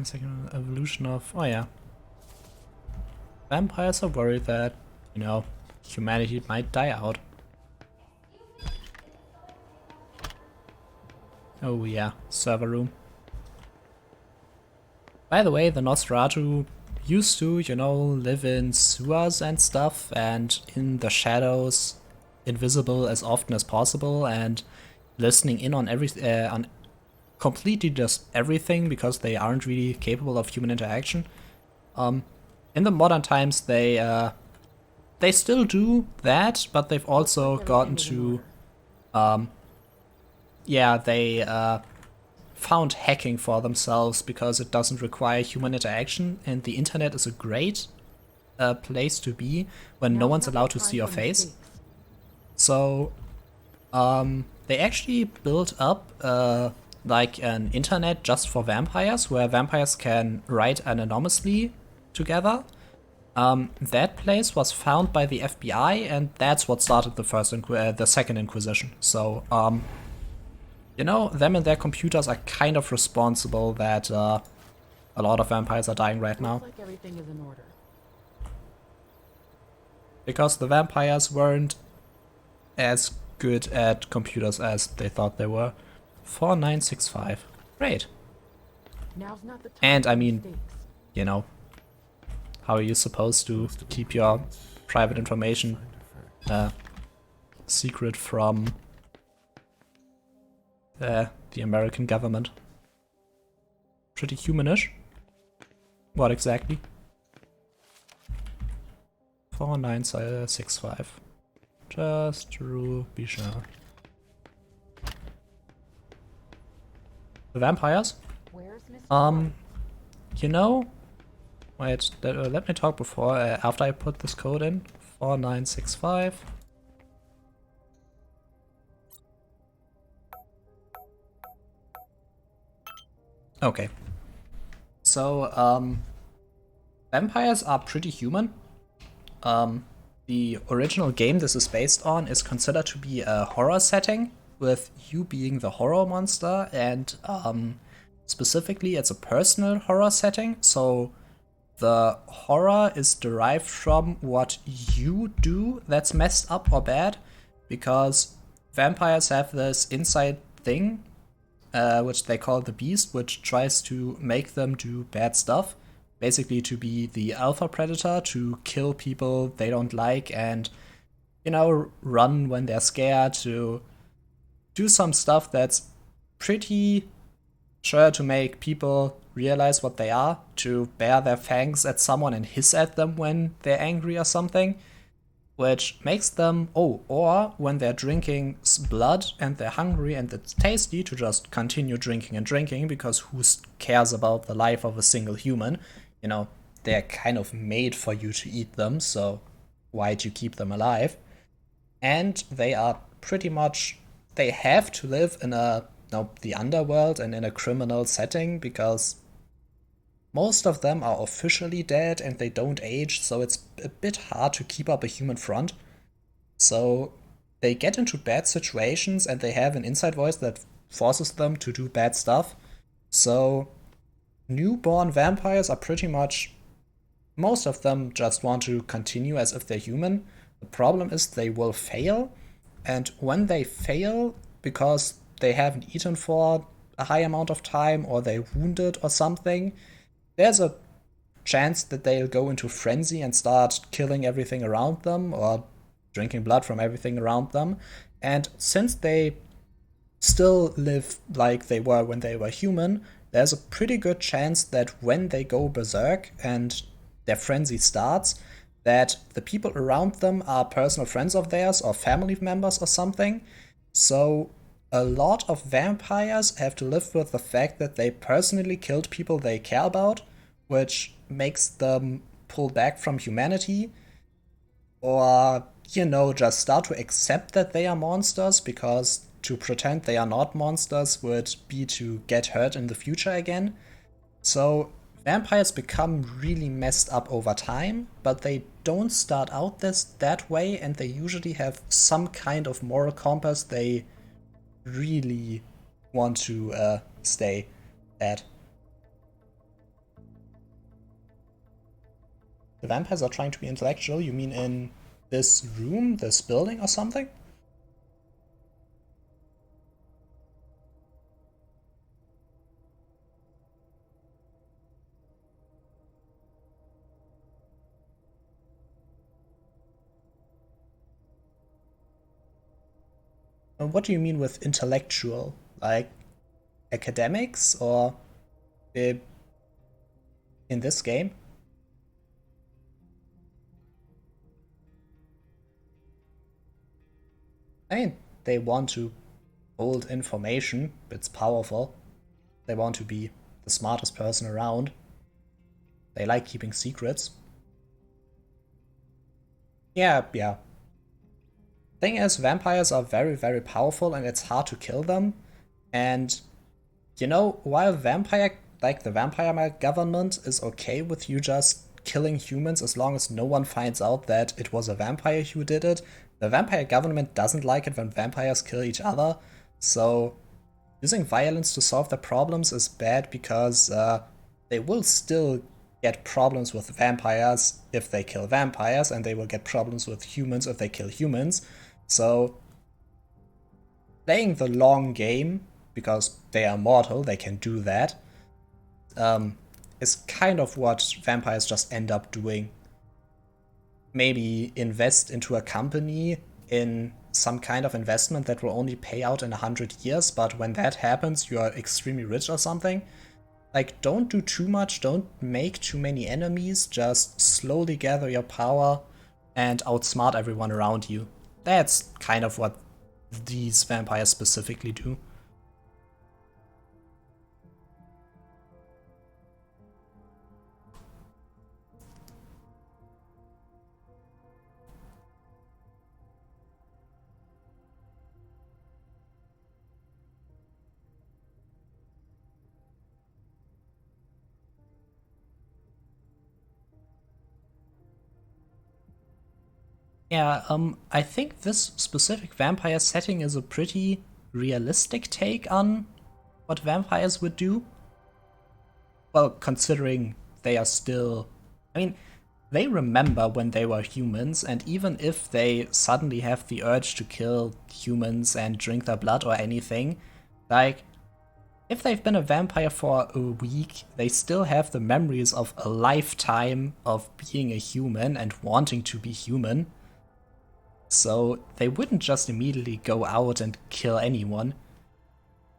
second evolution of... Oh yeah. Vampires are worried that, you know, humanity might die out. Oh yeah, server room. By the way, the Nosferatu used to, you know, live in sewers and stuff, and in the shadows, invisible as often as possible, and listening in on on completely just everything because they aren't really capable of human interaction. In the modern times, they still do that, but they've also gotten to, yeah, they found hacking for themselves because it doesn't require human interaction, and the internet is a great place to be when no one's allowed to see your face. So they actually built up like an internet just for vampires, where vampires can write anonymously together. That place was found by the FBI, and that's what started the Second Inquisition. So you know, them and their computers are kind of responsible that a lot of vampires are dying right now. Looks like everything is in order. Because the vampires weren't as good at computers as they thought they were. 4965. Great. Now's not the time And I for mean, mistakes. you know, how are you supposed to keep your private information secret from the American government? Pretty humanish. What exactly? 4965. Just to be sure. The vampires? Where's Miss You know, wait, let me talk before, after I put this code in. 4965. Okay. So, vampires are pretty human. The original game this is based on is considered to be a horror setting, with you being the horror monster, and specifically it's a personal horror setting, so the horror is derived from what you do that's messed up or bad, because vampires have this inside thing, which they call the beast, which tries to make them do bad stuff. Basically to be the alpha predator, to kill people they don't like and, you know, run when they're scared, to do some stuff that's pretty sure to make people realize what they are, to bare their fangs at someone and hiss at them when they're angry or something, which makes them, or when they're drinking blood and they're hungry and it's tasty, to just continue drinking and drinking, because who cares about the life of a single human? You know, they're kind of made for you to eat them, so why'd you keep them alive? And they are pretty much, they have to live in the underworld and in a criminal setting, because most of them are officially dead and they don't age, so it's a bit hard to keep up a human front. So they get into bad situations and they have an inside voice that forces them to do bad stuff. So newborn vampires are pretty much, most of them just want to continue as if they're human. The problem is they will fail, and when they fail because they haven't eaten for a high amount of time or they're wounded or something, there's a chance that they'll go into frenzy and start killing everything around them or drinking blood from everything around them. And since they still live like they were when they were human, there's a pretty good chance that when they go berserk and their frenzy starts, that the people around them are personal friends of theirs or family members or something. So a lot of vampires have to live with the fact that they personally killed people they care about, which makes them pull back from humanity, or, just start to accept that they are monsters, because to pretend they are not monsters would be to get hurt in the future again. So vampires become really messed up over time, but they don't start out that way, and they usually have some kind of moral compass they really want to stay at. The vampires are trying to be intellectual? You mean in this room, this building or something? What do you mean with intellectual? Like academics or in this game? I mean, they want to hold information, it's powerful. They want to be the smartest person around. They like keeping secrets. Yeah. Thing is, vampires are very, very powerful and it's hard to kill them. And, while the vampire government is okay with you just killing humans as long as no one finds out that it was a vampire who did it, the vampire government doesn't like it when vampires kill each other. So using violence to solve their problems is bad, because they will still get problems with vampires if they kill vampires, and they will get problems with humans if they kill humans. So playing the long game, because they are mortal, they can do that, is kind of what vampires just end up doing. Maybe invest into a company in some kind of investment that will only pay out in 100 years, but when that happens, you are extremely rich or something. Like, don't do too much, don't make too many enemies, just slowly gather your power and outsmart everyone around you. That's kind of what these vampires specifically do. Yeah, I think this specific vampire setting is a pretty realistic take on what vampires would do. Well, considering they are still... I mean, they remember when they were humans, and even if they suddenly have the urge to kill humans and drink their blood or anything, like, if they've been a vampire for a week, they still have the memories of a lifetime of being a human and wanting to be human. So they wouldn't just immediately go out and kill anyone.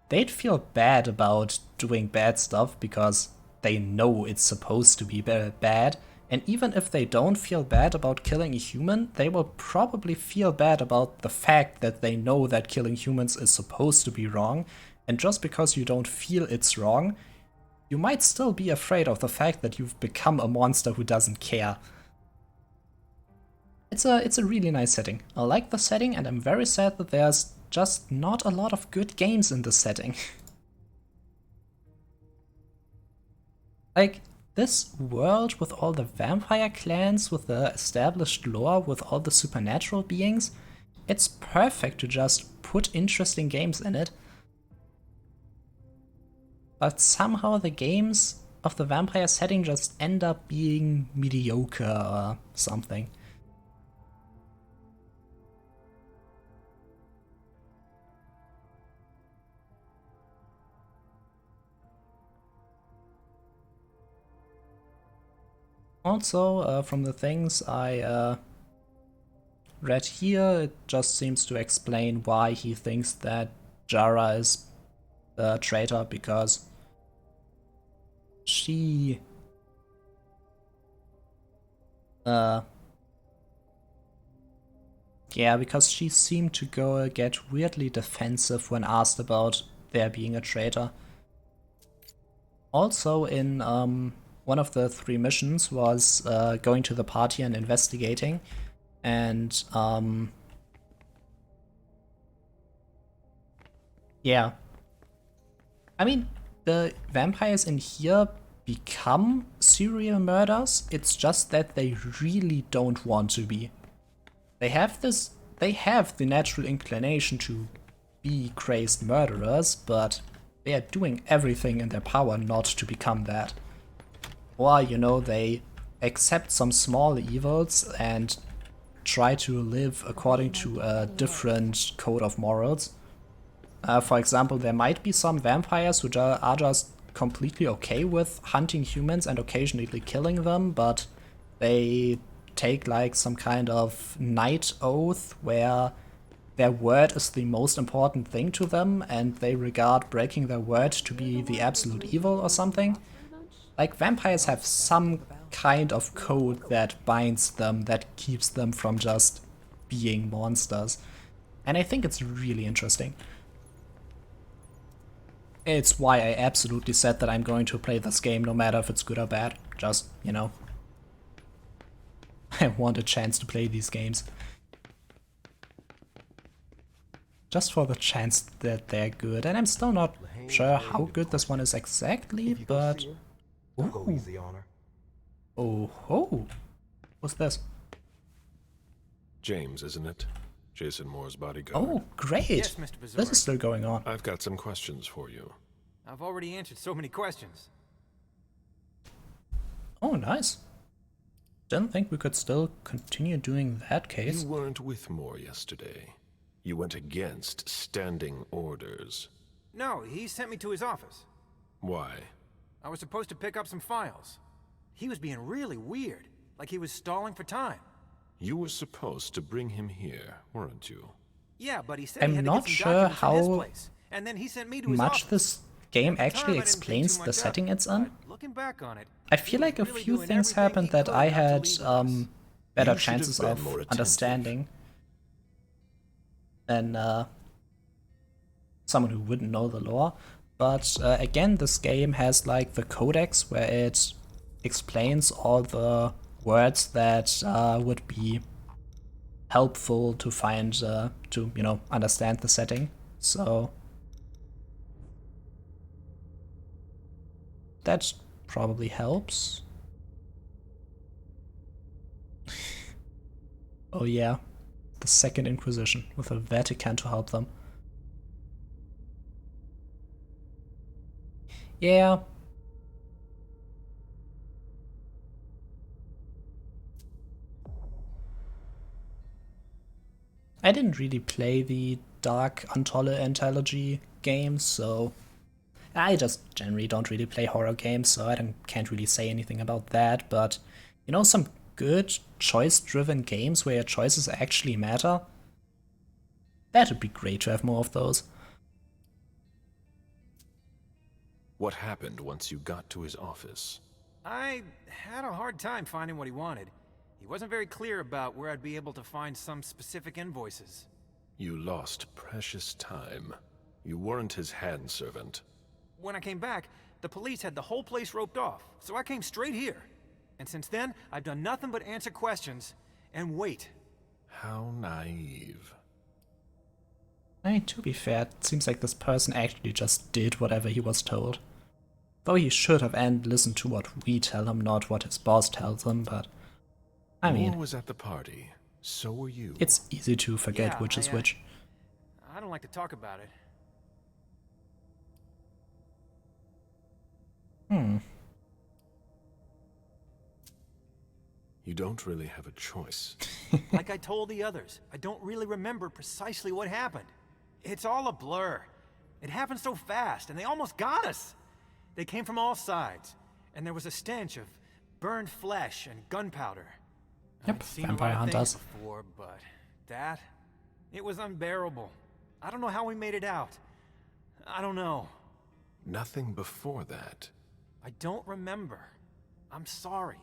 They'd feel bad about doing bad stuff because they know it's supposed to be bad, and even if they don't feel bad about killing a human, they will probably feel bad about the fact that they know that killing humans is supposed to be wrong, and just because you don't feel it's wrong, you might still be afraid of the fact that you've become a monster who doesn't care. It's a really nice setting. I like the setting, and I'm very sad that there's just not a lot of good games in this setting. Like, this world with all the vampire clans, with the established lore, with all the supernatural beings, it's perfect to just put interesting games in it. But somehow the games of the vampire setting just end up being mediocre or something. Also, from the things I read here, it just seems to explain why he thinks that Jara is the traitor, because she yeah, because she seemed to get weirdly defensive when asked about there being a traitor. Also, in one of the 3 missions was going to the party and investigating, and yeah. I mean, the vampires in here become serial murderers, it's just that they really don't want to be. They have the natural inclination to be crazed murderers, but they are doing everything in their power not to become that. Or, you know, they accept some small evils and try to live according to a different code of morals. For example, there might be some vampires who are just completely okay with hunting humans and occasionally killing them, but they take like some kind of night oath where their word is the most important thing to them and they regard breaking their word to be the absolute evil or something. Like, vampires have some kind of code that binds them, that keeps them from just being monsters. And I think it's really interesting. It's why I absolutely said that I'm going to play this game no matter if it's good or bad. Just, you know, I want a chance to play these games. Just for the chance that they're good. And I'm still not sure how good this one is exactly, but... Ooh. Oh ho! What's this? James, isn't it? Jason Moore's bodyguard. Oh, great! Yes, Mr. Berserk. This is still going on. I've got some questions for you. I've already answered so many questions. Oh, nice. Didn't think we could still continue doing that case. You weren't with Moore yesterday. You went against standing orders. No, he sent me to his office. Why? I was supposed to pick up some files. He was being really weird, like he was stalling for time. You were supposed to bring him here, weren't you? Yeah, but he said I'm he had to not get some sure documents from his how place, and then he sent me to his much office. this game At the actually time, I didn't think explains too the much of setting it, it's in. but looking back on it, I feel like a really few doing things everything happened he that could I not to had leave us. better You should have chances been of more attentive. understanding than someone who wouldn't know the lore. But again, this game has like the codex where it explains all the words that would be helpful to find, to, you know, understand the setting. So that probably helps. Oh yeah, the Second Inquisition with the Vatican to help them. Yeah. I didn't really play the Dark Anthology games, so I just generally don't really play horror games, so can't really say anything about that. But, you know, some good choice-driven games where your choices actually matter, that would be great to have more of those. What happened once you got to his office? I had a hard time finding what he wanted. He wasn't very clear about where I'd be able to find some specific invoices. You lost precious time. You weren't his handservant. When I came back, the police had the whole place roped off, so I came straight here. And since then, I've done nothing but answer questions and wait. How naive. I mean, to be fair, it seems like this person actually just did whatever he was told. Though he should have listened to what we tell him, not what his boss tells him, but... I mean... Moore was at the party. So were you. It's easy to forget Yeah, which is which. I don't like to talk about it. You don't really have a choice. Like I told the others, I don't really remember precisely what happened. It's all a blur. It happened so fast, and they almost got us. They came from all sides, and there was a stench of burned flesh and gunpowder. Yep, I'd seen vampire a lot of hunters. things before, but that, it was unbearable. I don't know how we made it out. I don't know. Nothing before that. I don't remember. I'm sorry.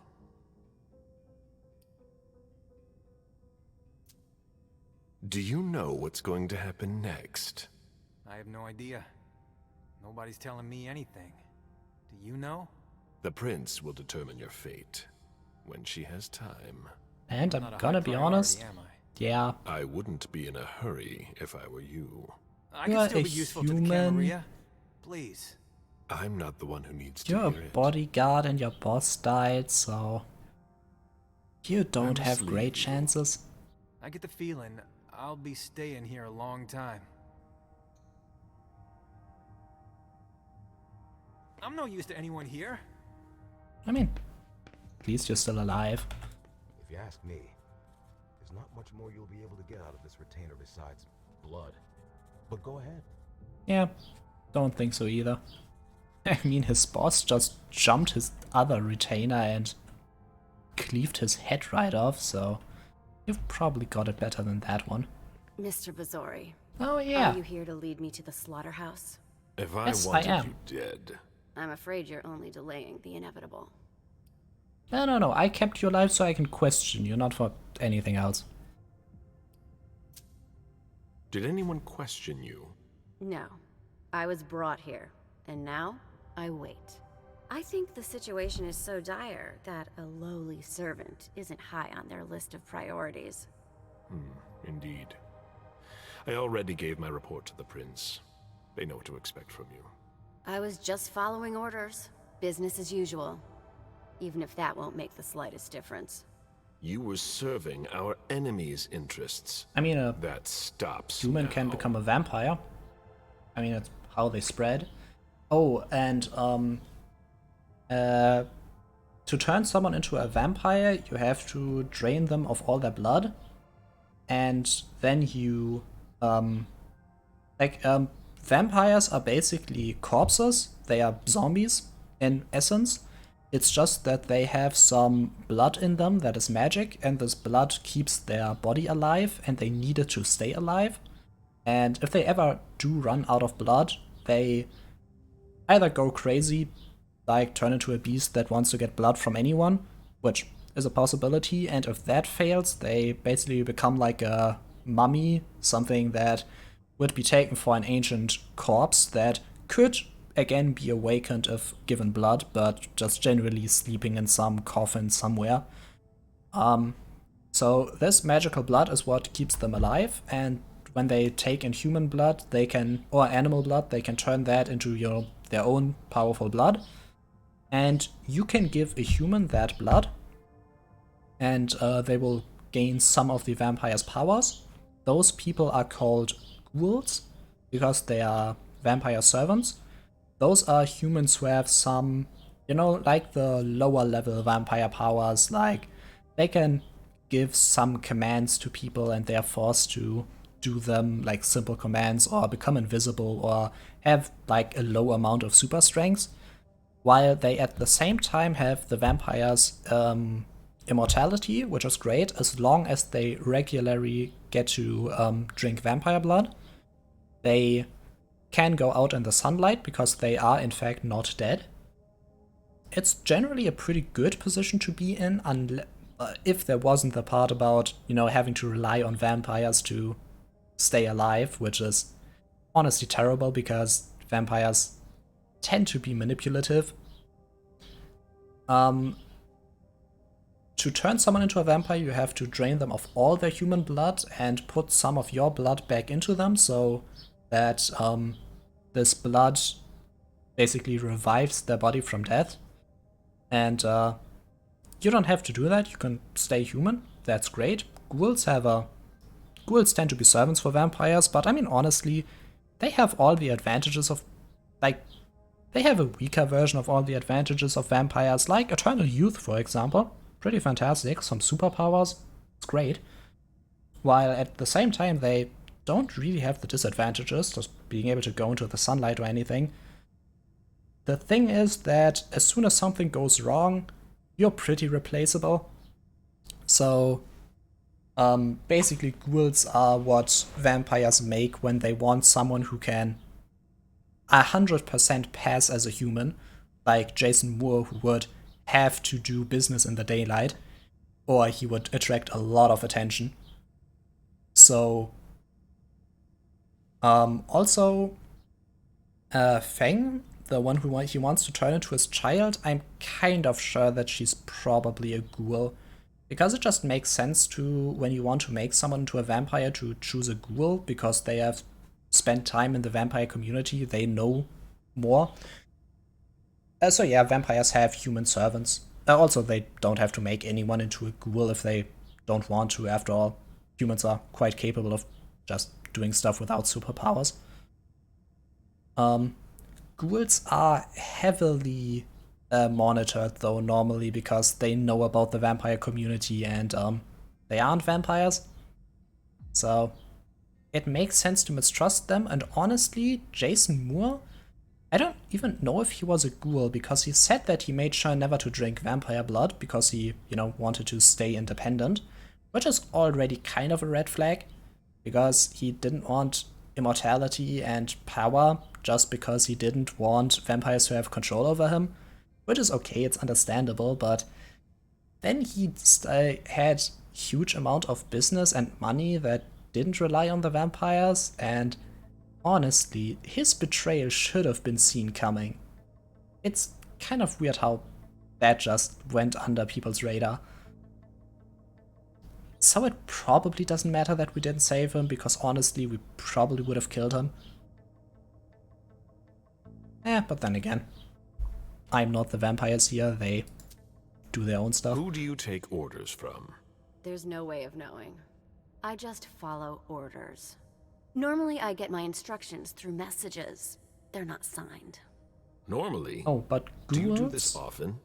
Do you know what's going to happen next? I have no idea. Nobody's telling me anything. Do you know? The prince will determine your fate when she has time. And I'm Not a gonna high be priority, honest, am I? yeah, I wouldn't be in a hurry if I were you. I You're can still a be useful to the human. Camarilla. Please. I'm not the one who needs to you're a hear it. bodyguard and your boss died, so you don't must have leave great you. chances. I get the feeling I'll be staying here a long time. I'm no use to anyone here. I mean, at least you're still alive. If you ask me, there's not much more you'll be able to get out of this retainer besides blood. But go ahead. Yeah, don't think so either. I mean, his boss just jumped his other retainer and cleaved his head right off, so you've probably got it better than that one. Mr. Bazori. Oh yeah. Are you here to lead me to the slaughterhouse? If I Yes, I wanted am. you dead, I'm afraid you're only delaying the inevitable. No, I kept you alive so I can question you, not for anything else. did anyone question you? No. I was brought here, and now I wait. I think the situation is so dire that a lowly servant isn't high on their list of priorities. Indeed. I already gave my report to the prince. They know what to expect from you. I was just following orders. Business as usual. Even if that won't make the slightest difference. You were serving our enemy's interests. I mean, a That stops human now. can become a vampire. I mean, it's how they spread. Oh, and to turn someone into a vampire, you have to drain them of all their blood, and then you vampires are basically corpses. They are zombies in essence. It's just that they have some blood in them that is magic, and this blood keeps their body alive, and they need it to stay alive. And if they ever do run out of blood, they either go crazy, like turn into a beast that wants to get blood from anyone, which is a possibility, and if that fails, they basically become like a mummy, something that would be taken for an ancient corpse that could again be awakened if given blood, but just generally sleeping in some coffin somewhere. So this magical blood is what keeps them alive, and when they take in human blood, they can, or animal blood, they can turn that into their own powerful blood. And you can give a human that blood, and they will gain some of the vampire's powers. Those people are called ghouls, because they are vampire servants. Those are humans who have some, like the lower level vampire powers, like they can give some commands to people and they are forced to do them, like simple commands, or become invisible, or have like a low amount of super strength, while they at the same time have the vampire's immortality, which is great as long as they regularly get to drink vampire blood. They can go out in the sunlight because they are in fact not dead. It's generally a pretty good position to be in, if there wasn't the part about, having to rely on vampires to stay alive, which is honestly terrible because vampires tend to be manipulative. To turn someone into a vampire, you have to drain them of all their human blood and put some of your blood back into them, so that this blood basically revives their body from death. And you don't have to do that, you can stay human, that's great. ghouls tend to be servants for vampires, but I mean, honestly, they have all the advantages of, like, they have a weaker version of all the advantages of vampires, like eternal youth, for example. Pretty fantastic, some superpowers, it's great. While at the same time, they don't really have the disadvantages, just being able to go into the sunlight or anything. The thing is that as soon as something goes wrong, you're pretty replaceable. So, basically ghouls are what vampires make when they want someone who can 100% pass as a human, like Jason Moore, who would have to do business in the daylight, or he would attract a lot of attention. So, also, Feng, the one who he wants to turn into his child, I'm kind of sure that she's probably a ghoul. Because it just makes sense to, when you want to make someone into a vampire, to choose a ghoul, because they have spent time in the vampire community, they know more. So yeah, vampires have human servants. Also, they don't have to make anyone into a ghoul if they don't want to. After all, humans are quite capable of just doing stuff without superpowers. Ghouls are heavily monitored, though, normally, because they know about the vampire community and they aren't vampires. So it makes sense to mistrust them, and honestly, Jason Moore, I don't even know if he was a ghoul, because he said that he made sure never to drink vampire blood because he, wanted to stay independent, which is already kind of a red flag, because he didn't want immortality and power just because he didn't want vampires to have control over him, which is okay, it's understandable, but then he had huge amount of business and money that didn't rely on the vampires, and honestly, his betrayal should have been seen coming. It's kind of weird how that just went under people's radar. So it probably doesn't matter that we didn't save him, because honestly, we probably would have killed him. But then again, I'm not the vampires here, they do their own stuff. Who do you take orders from? There's no way of knowing. I just follow orders. Normally, I get my instructions through messages. They're not signed. Normally? Oh, but do you do ghouls? this often?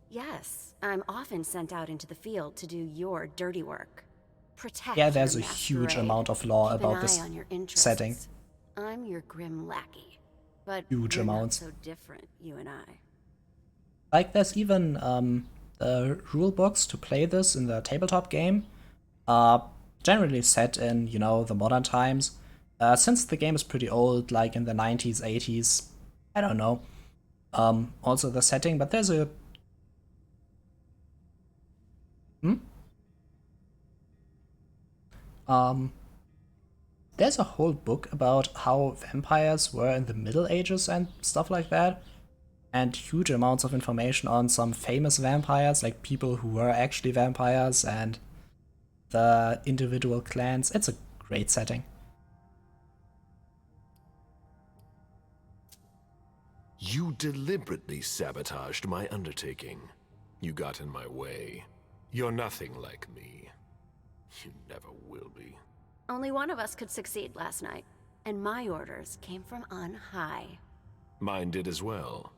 Yes, I'm often sent out into the field to do your dirty work. Protect Yeah, there's a your huge Masquerade. amount of law Keep about an this eye on your interests. setting. I'm your grim lackey, but Huge we're amounts. not so different, you and I. Like, there's even the rule books to play this in the tabletop game are generally set in, the modern times. Since the game is pretty old, like in the 90s, 80s, I don't know. Also the setting, but there's a... There's a whole book about how vampires were in the Middle Ages and stuff like that. And huge amounts of information on some famous vampires, like people who were actually vampires and the individual clans. It's a great setting. You deliberately sabotaged my undertaking. You got in my way. You're nothing like me. You never will be. Only one of us could succeed last night, and my orders came from on high. Mine did as well.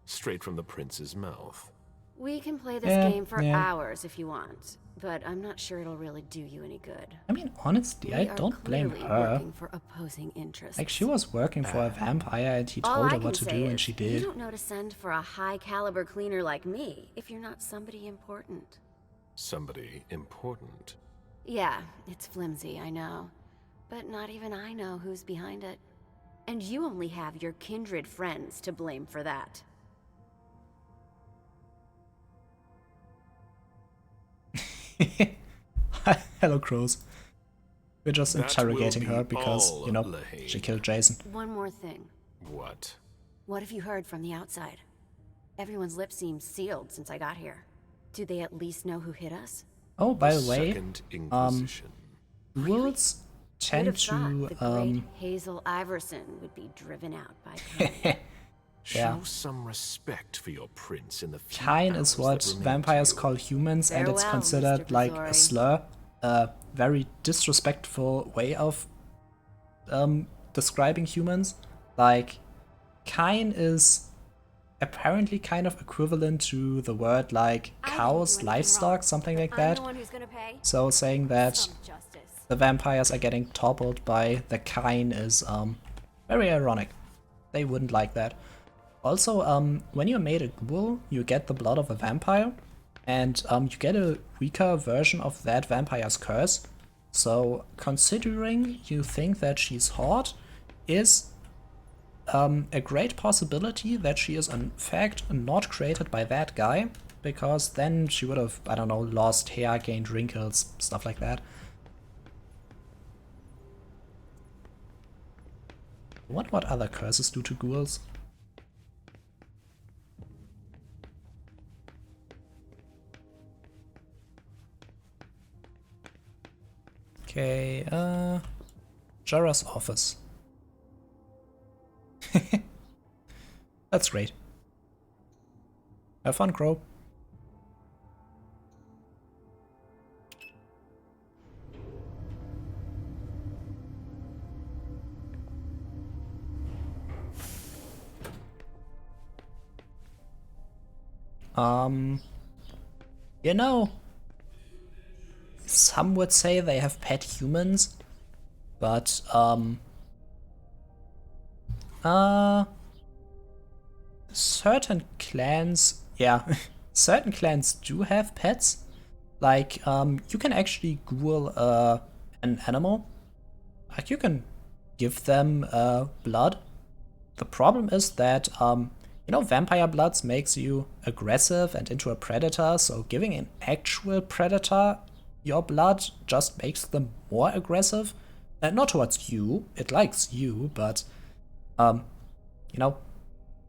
Straight from the prince's mouth. We can play this game for hours if you want, but I'm not sure it'll really do you any good. I mean, honestly, I don't blame her. Working for opposing interests. Like, she was working for a vampire and he told her what to do and she did. You don't know to send for a high-caliber cleaner like me if you're not somebody important. Somebody important? Yeah, it's flimsy, I know. But not even I know who's behind it. And you only have your kindred friends to blame for that. Hello, Crows. We're just That interrogating will be her because, all, Lahane. she killed Jason. One more thing. What? What have you heard from the outside? Everyone's lips seem sealed since I got here. Do they at least know who hit us? Oh, by the way, Second Inquisition. ghouls tend to, the great Hazel Iverson would be driven out by Cain. Show some respect for your prince in the few Cain is hours what that remain vampires to you. call humans, and it's Farewell, considered Mr. like a Pizori. slur a very disrespectful way of describing humans. Like, kine is apparently kind of equivalent to the word like cows, livestock, something like that. So saying that the vampires are getting toppled by the kine is very ironic. They wouldn't like that. Also, when you're made a ghoul, you get the blood of a vampire, and you get a weaker version of that vampire's curse. So considering you think that she's hot, is a great possibility that she is in fact not created by that guy, because then she would have, I don't know, lost hair, gained wrinkles, stuff like that. What other curses do to ghouls? Okay, Jorah's office. That's great. Have fun, Crow. You know, some would say they have pet humans, but certain clans, yeah, certain clans do have pets. Like, you can actually ghoul an animal. Like, you can give them blood. The problem is that, you know, vampire bloods makes you aggressive and into a predator, so giving an actual predator your blood just makes them more aggressive. Not towards you, it likes you, but, you know,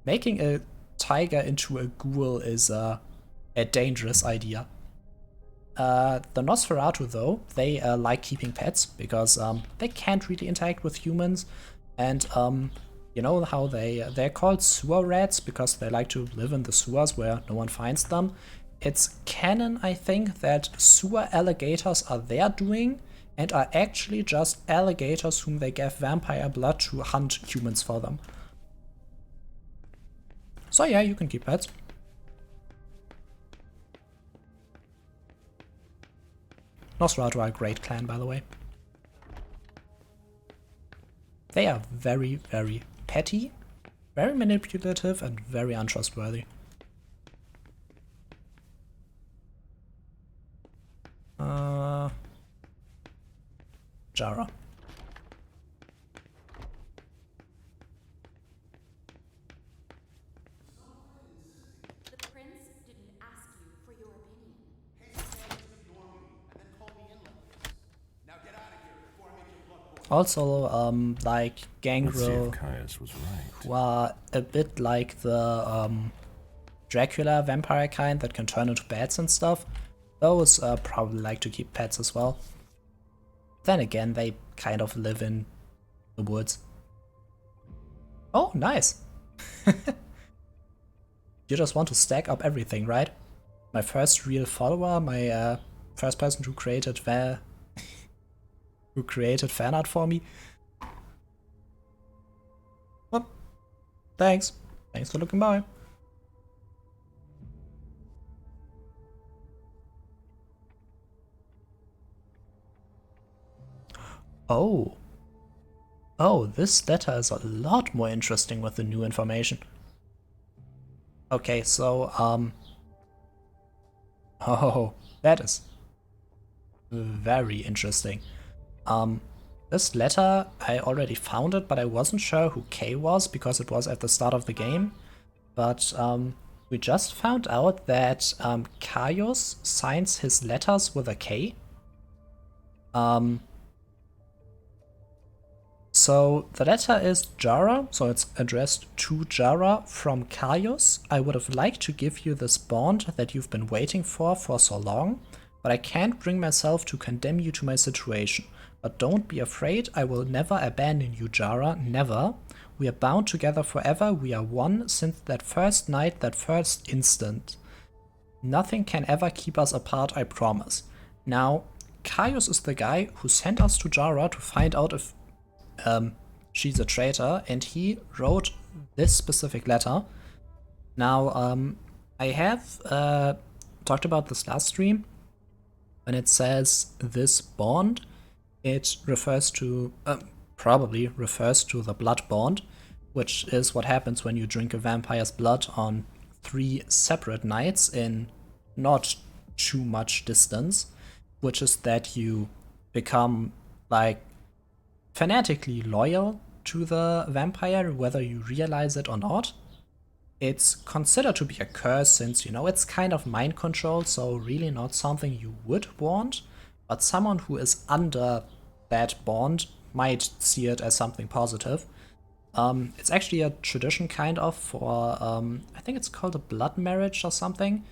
making a tiger into a ghoul is a dangerous idea. The Nosferatu, though, they like keeping pets because they can't really interact with humans, and you know how they're called sewer rats because they like to live in the sewers where no one finds them. It's canon, I think, that sewer alligators are their doing and are actually just alligators whom they gave vampire blood to hunt humans for them. So yeah, you can keep pets. Nosferatu are a great clan, by the way. They are very, very petty, very manipulative, and very untrustworthy. Jorah. The prince didn't ask you for your opinion. Also, like Gangrel, Caius was right. were a bit like the Dracula vampire kind that can turn into bats and stuff. Those probably like to keep pets as well. Then again, they kind of live in the woods. Oh, nice! You just want to stack up everything, right? My first real follower, my first person who created fan art for me. Well, thanks. Thanks for looking by. Oh. Oh, this letter is a lot more interesting with the new information. Okay, so, oh, that is very interesting. This letter, I already found it, but I wasn't sure who K was because it was at the start of the game. But we just found out that Caius signs his letters with a K. So the letter is Jorah, so it's addressed to Jorah from Caius. I would have liked to give you this bond that you've been waiting for so long, but I can't bring myself to condemn you to my situation. But don't be afraid, I will never abandon you, Jorah, never. We are bound together forever, we are one since that first night, that first instant. Nothing can ever keep us apart, I promise. Now, Caius is the guy who sent us to Jara to find out if she's a traitor, and he wrote this specific letter. Now, I have talked about this last stream. When it says this bond, it refers to, probably refers to the blood bond, which is what happens when you drink a vampire's blood on 3 separate nights in not too much distance, which is that you become like fanatically loyal to the vampire, whether you realize it or not. It's considered to be a curse since, you know, it's kind of mind control, so really not something you would want, but someone who is under that bond might see it as something positive. It's actually a tradition kind of for, I think it's called a blood marriage or something.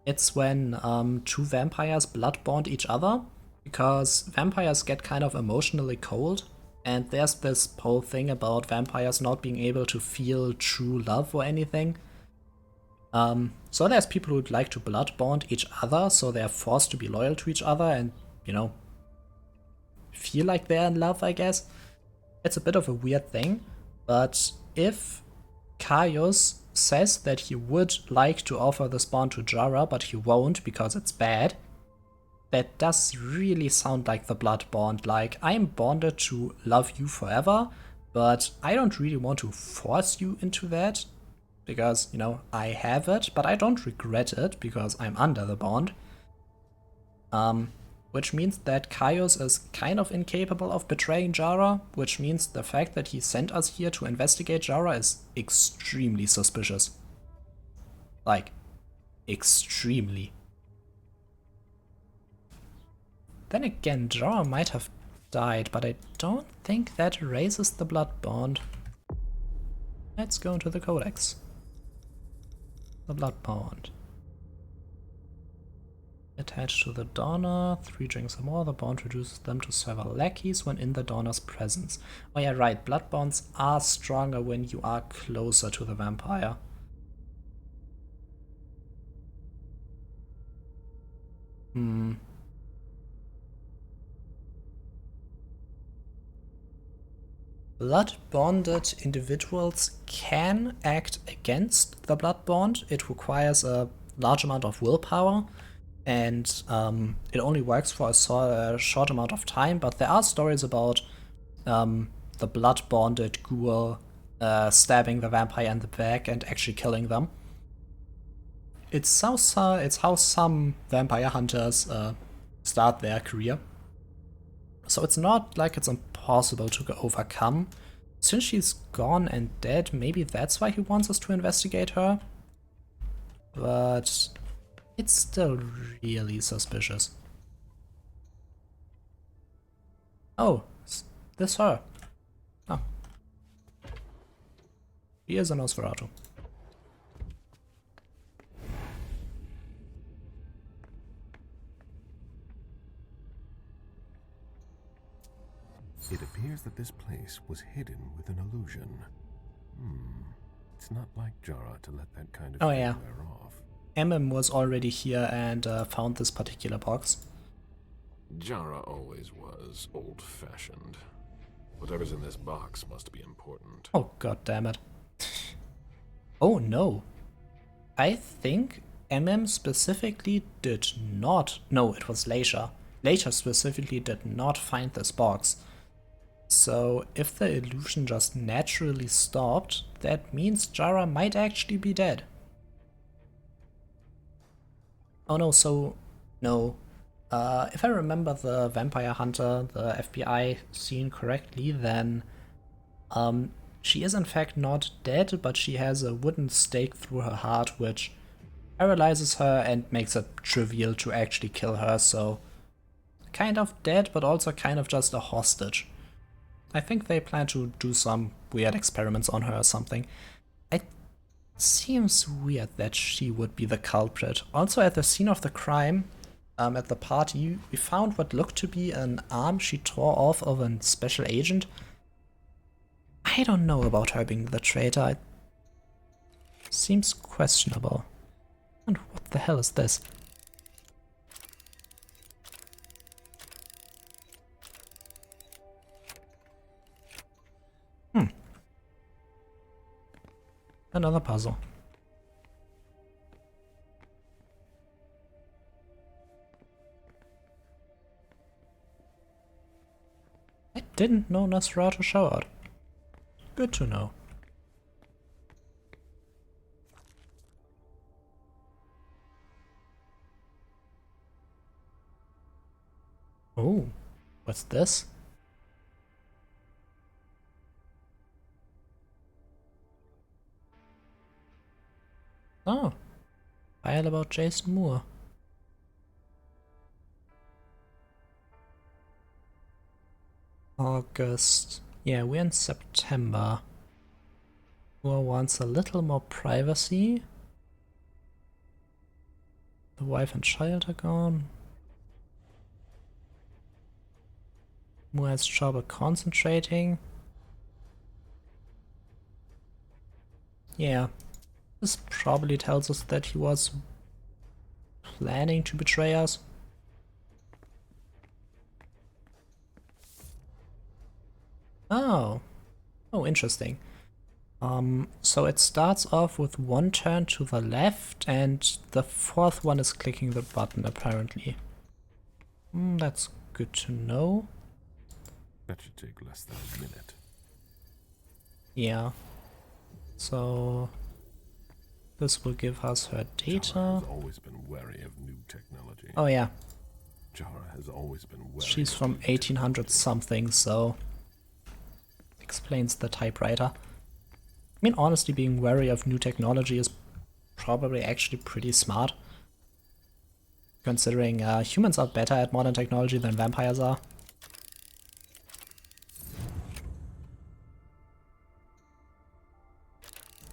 It's when 2 vampires blood bond each other, because vampires get kind of emotionally cold, and there's this whole thing about vampires not being able to feel true love or anything. So there's people who'd like to blood bond each other, so they're forced to be loyal to each other and, you know, feel like they're in love, I guess. It's a bit of a weird thing, but if Caius says that he would like to offer this bond to Jara, but he won't because it's bad, that does really sound like the blood bond. Like, I'm bonded to love you forever, but I don't really want to force you into that, because, you know, I have it, but I don't regret it because I'm under the bond. Which means that Caius is kind of incapable of betraying Jara, which means the fact that he sent us here to investigate Jara is extremely suspicious. Like, extremely. Then again, Jara might have died, but I don't think that raises the blood bond. Let's go into the codex. The blood bond. Attached to the donor, 3 drinks or more, the bond reduces them to several lackeys when in the donor's presence. Oh yeah, right, blood bonds are stronger when you are closer to the vampire. Blood-bonded individuals can act against the blood bond. It requires a large amount of willpower, and it only works for a short amount of time, but there are stories about the blood-bonded ghoul stabbing the vampire in the back and actually killing them. It's how some vampire hunters start their career. So it's not like it's impossible to overcome. Since she's gone and dead, maybe that's why he wants us to investigate her. But it's still really suspicious. Oh, is this her? Oh. She is a Nosferatu. It appears that this place was hidden with an illusion. It's not like Jara to let that kind of thing wear off. Emmem was already here and found this particular box. Jara always was old-fashioned. Whatever's in this box must be important. Oh, god damn it. Oh no. I think Emmem specifically did not... No, it was Leisha. Leisha specifically did not find this box. So if the illusion just naturally stopped, that means Jara might actually be dead. Oh no, so... No. If I remember the Vampire Hunter, the FBI scene correctly, then she is in fact not dead, but she has a wooden stake through her heart which paralyzes her and makes it trivial to actually kill her, so kind of dead, but also kind of just a hostage. I think they plan to do some weird experiments on her or something. It seems weird that she would be the culprit. Also, at the scene of the crime, at the party, we found what looked to be an arm she tore off of a special agent. I don't know about her being the traitor. It seems questionable. And what the hell is this? Another puzzle. I didn't know Nosferatu showered. Good to know. Oh, what's this? Oh, file about Jason Moore. August. Yeah, we're in September. Moore wants a little more privacy. The wife and child are gone. Moore has trouble concentrating. Yeah, this probably tells us that he was planning to betray us. Oh, interesting. So it starts off with one turn to the left, and the fourth one is clicking the button, apparently. That's good to know. That should take less than a minute. Yeah. So this will give us her data. Jara has always been wary of new technology. Oh yeah. Jara has always been wary. She's from 1800 something, so explains the typewriter. I mean, honestly, being wary of new technology is probably actually pretty smart, considering humans are better at modern technology than vampires are.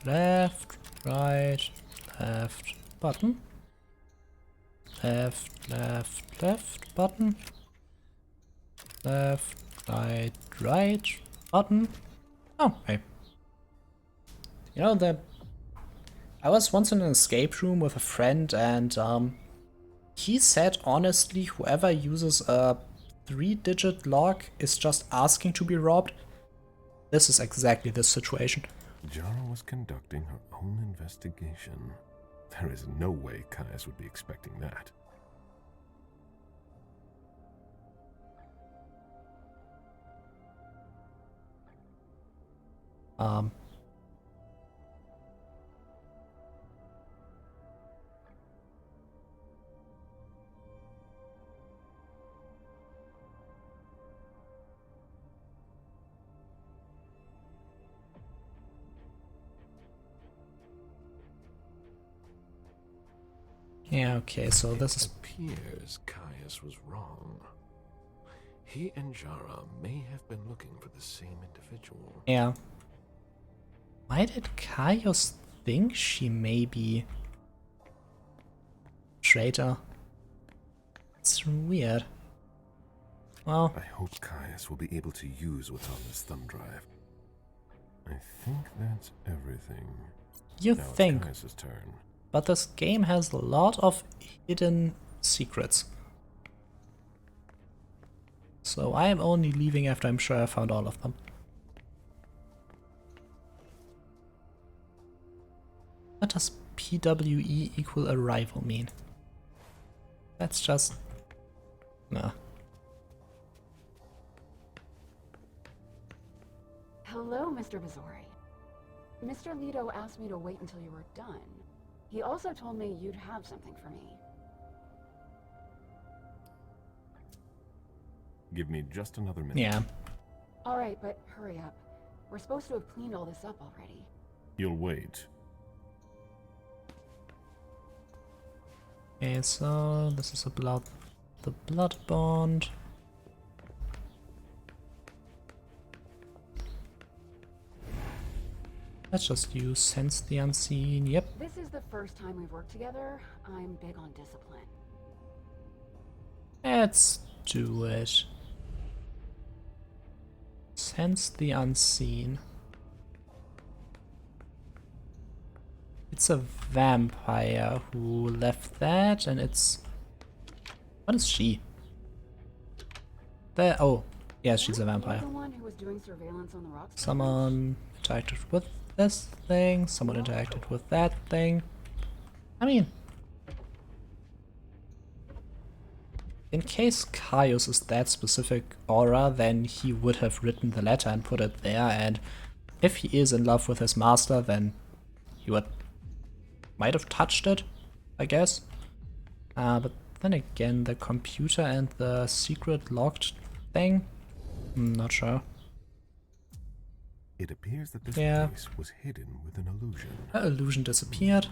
Left, right, left, button. Left, left, left, button. Left, right, right, button. Oh, hey. You know, I was once in an escape room with a friend, and he said honestly, whoever uses a 3-digit lock is just asking to be robbed. This is exactly this situation. Jara was conducting her own investigation. There is no way Caius would be expecting that. Yeah, okay, so this is... It appears Caius was wrong. He and Jara may have been looking for the same individual. Yeah. Why did Caius think she may be traitor? It's weird. Well, I hope Caius will be able to use what's on this thumb drive. I think that's everything. You now think? It's Caius's turn. But this game has a lot of hidden secrets. So I am only leaving after I'm sure I found all of them. What does PWE equal arrival mean? That's just... nah. Hello, Mr. Vizori. Mr. Leto asked me to wait until you were done. He also told me you'd have something for me. Give me just another minute. Yeah. All right, but hurry up. We're supposed to have cleaned all this up already. You'll wait. Okay, so this is about the blood bond. Let's just use Sense the Unseen. Yep. This is the first time we've worked together. I'm big on discipline. Let's do it. Sense the Unseen. It's a vampire who left that, and it's... what is she? Oh, yeah, she's a vampire. The one who was doing surveillance on the rocks. Someone interacted with this thing, someone interacted with that thing. I mean, in case Caius is that specific aura, then he would have written the letter and put it there, and if he is in love with his master, then he might have touched it, I guess. But then again, the computer and the secret locked thing, I'm not sure. It appears that this place was hidden with an illusion. The illusion disappeared.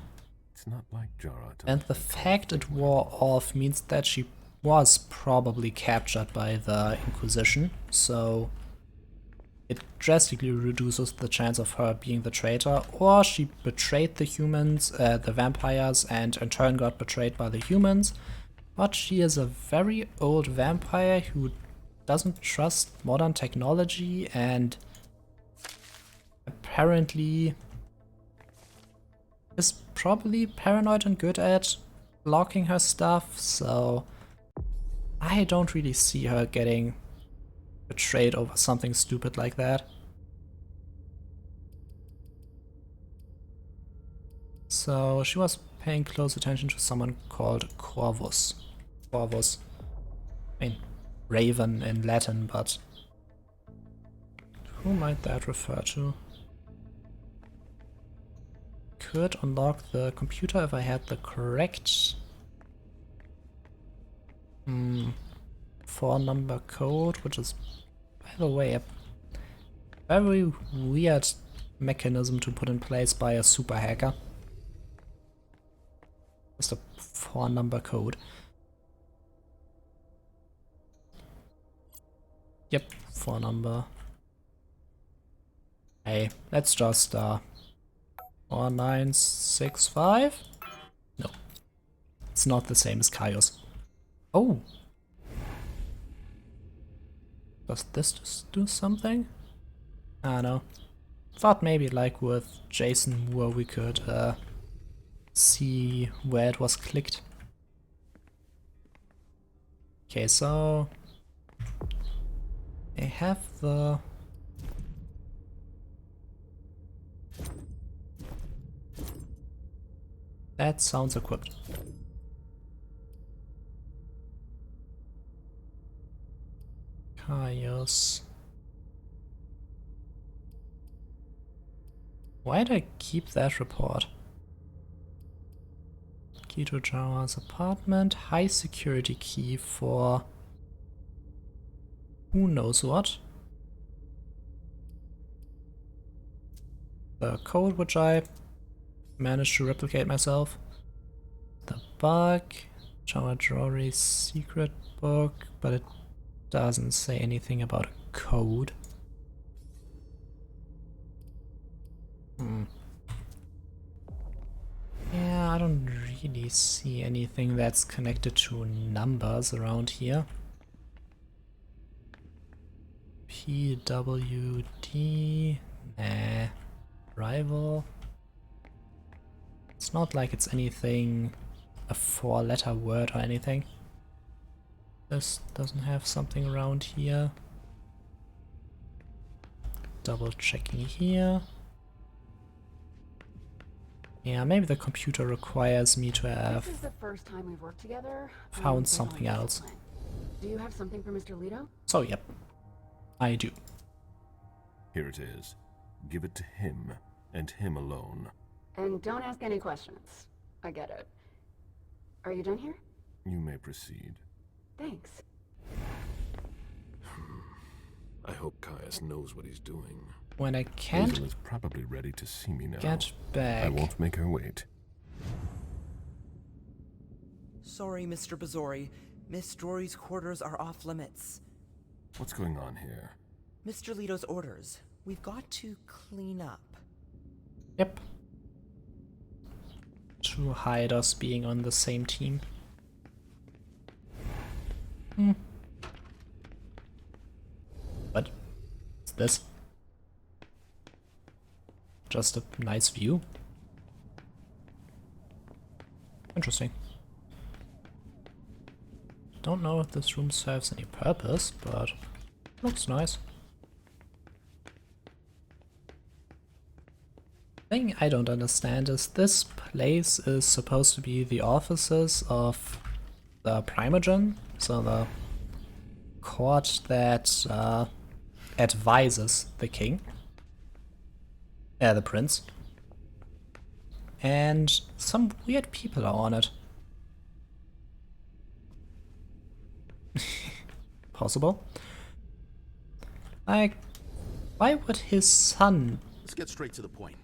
It's not like Jara to And the fact it wore off means that she was probably captured by the Inquisition, so it drastically reduces the chance of her being the traitor, or she betrayed the humans, the vampires, and in turn got betrayed by the humans. But she is a very old vampire who doesn't trust modern technology and apparently is probably paranoid and good at locking her stuff, so I don't really see her getting betrayed over something stupid like that. So she was paying close attention to someone called Corvus. Corvus. I mean, raven in Latin, but who might that refer to? Could unlock the computer if I had the correct 4-number code, which is, by the way, a very weird mechanism to put in place by a super hacker. Just a 4-number code. Yep, 4-number. Hey, let's just 4965? No. It's not the same as Caius. Oh! Does this just do something? I don't know. Thought maybe like with Jason Moore we could see where it was clicked. Okay, so I have the that sounds equipped. Caius. Why'd I keep that report? Key to Jara's apartment, high security key for who knows what. The code which I managed to replicate myself. The bug, Jara Jory's secret book, but it doesn't say anything about a code. Yeah, I don't really see anything that's connected to numbers around here. PWD, nah. Rival. It's not like it's anything, a 4-letter word or anything. This doesn't have something around here. Double checking here. Yeah, maybe the computer requires me to have This is the first time we've worked together. found something else. Do you have something for Mr. Leto? So yep, I do. Here it is. Give it to him, and him alone. And don't ask any questions. I get it. Are you done here? You may proceed. Thanks. I hope Caius knows what he's doing. When I can't Hazel is probably ready to see me now. get back. I won't make her wait. Sorry, Mr. Bazori. Miss Drory's quarters are off limits. What's going on here? Mr. Leto's orders. We've got to clean up. Yep. To hide us being on the same team. What? What's this? Just a nice view? Interesting. Don't know if this room serves any purpose, but looks nice. thing I don't understand is this place is supposed to be the offices of the Primogen, so the court that advises the king, the prince, and some weird people are on it. Possible? Like, why would his son Let's get straight to the point.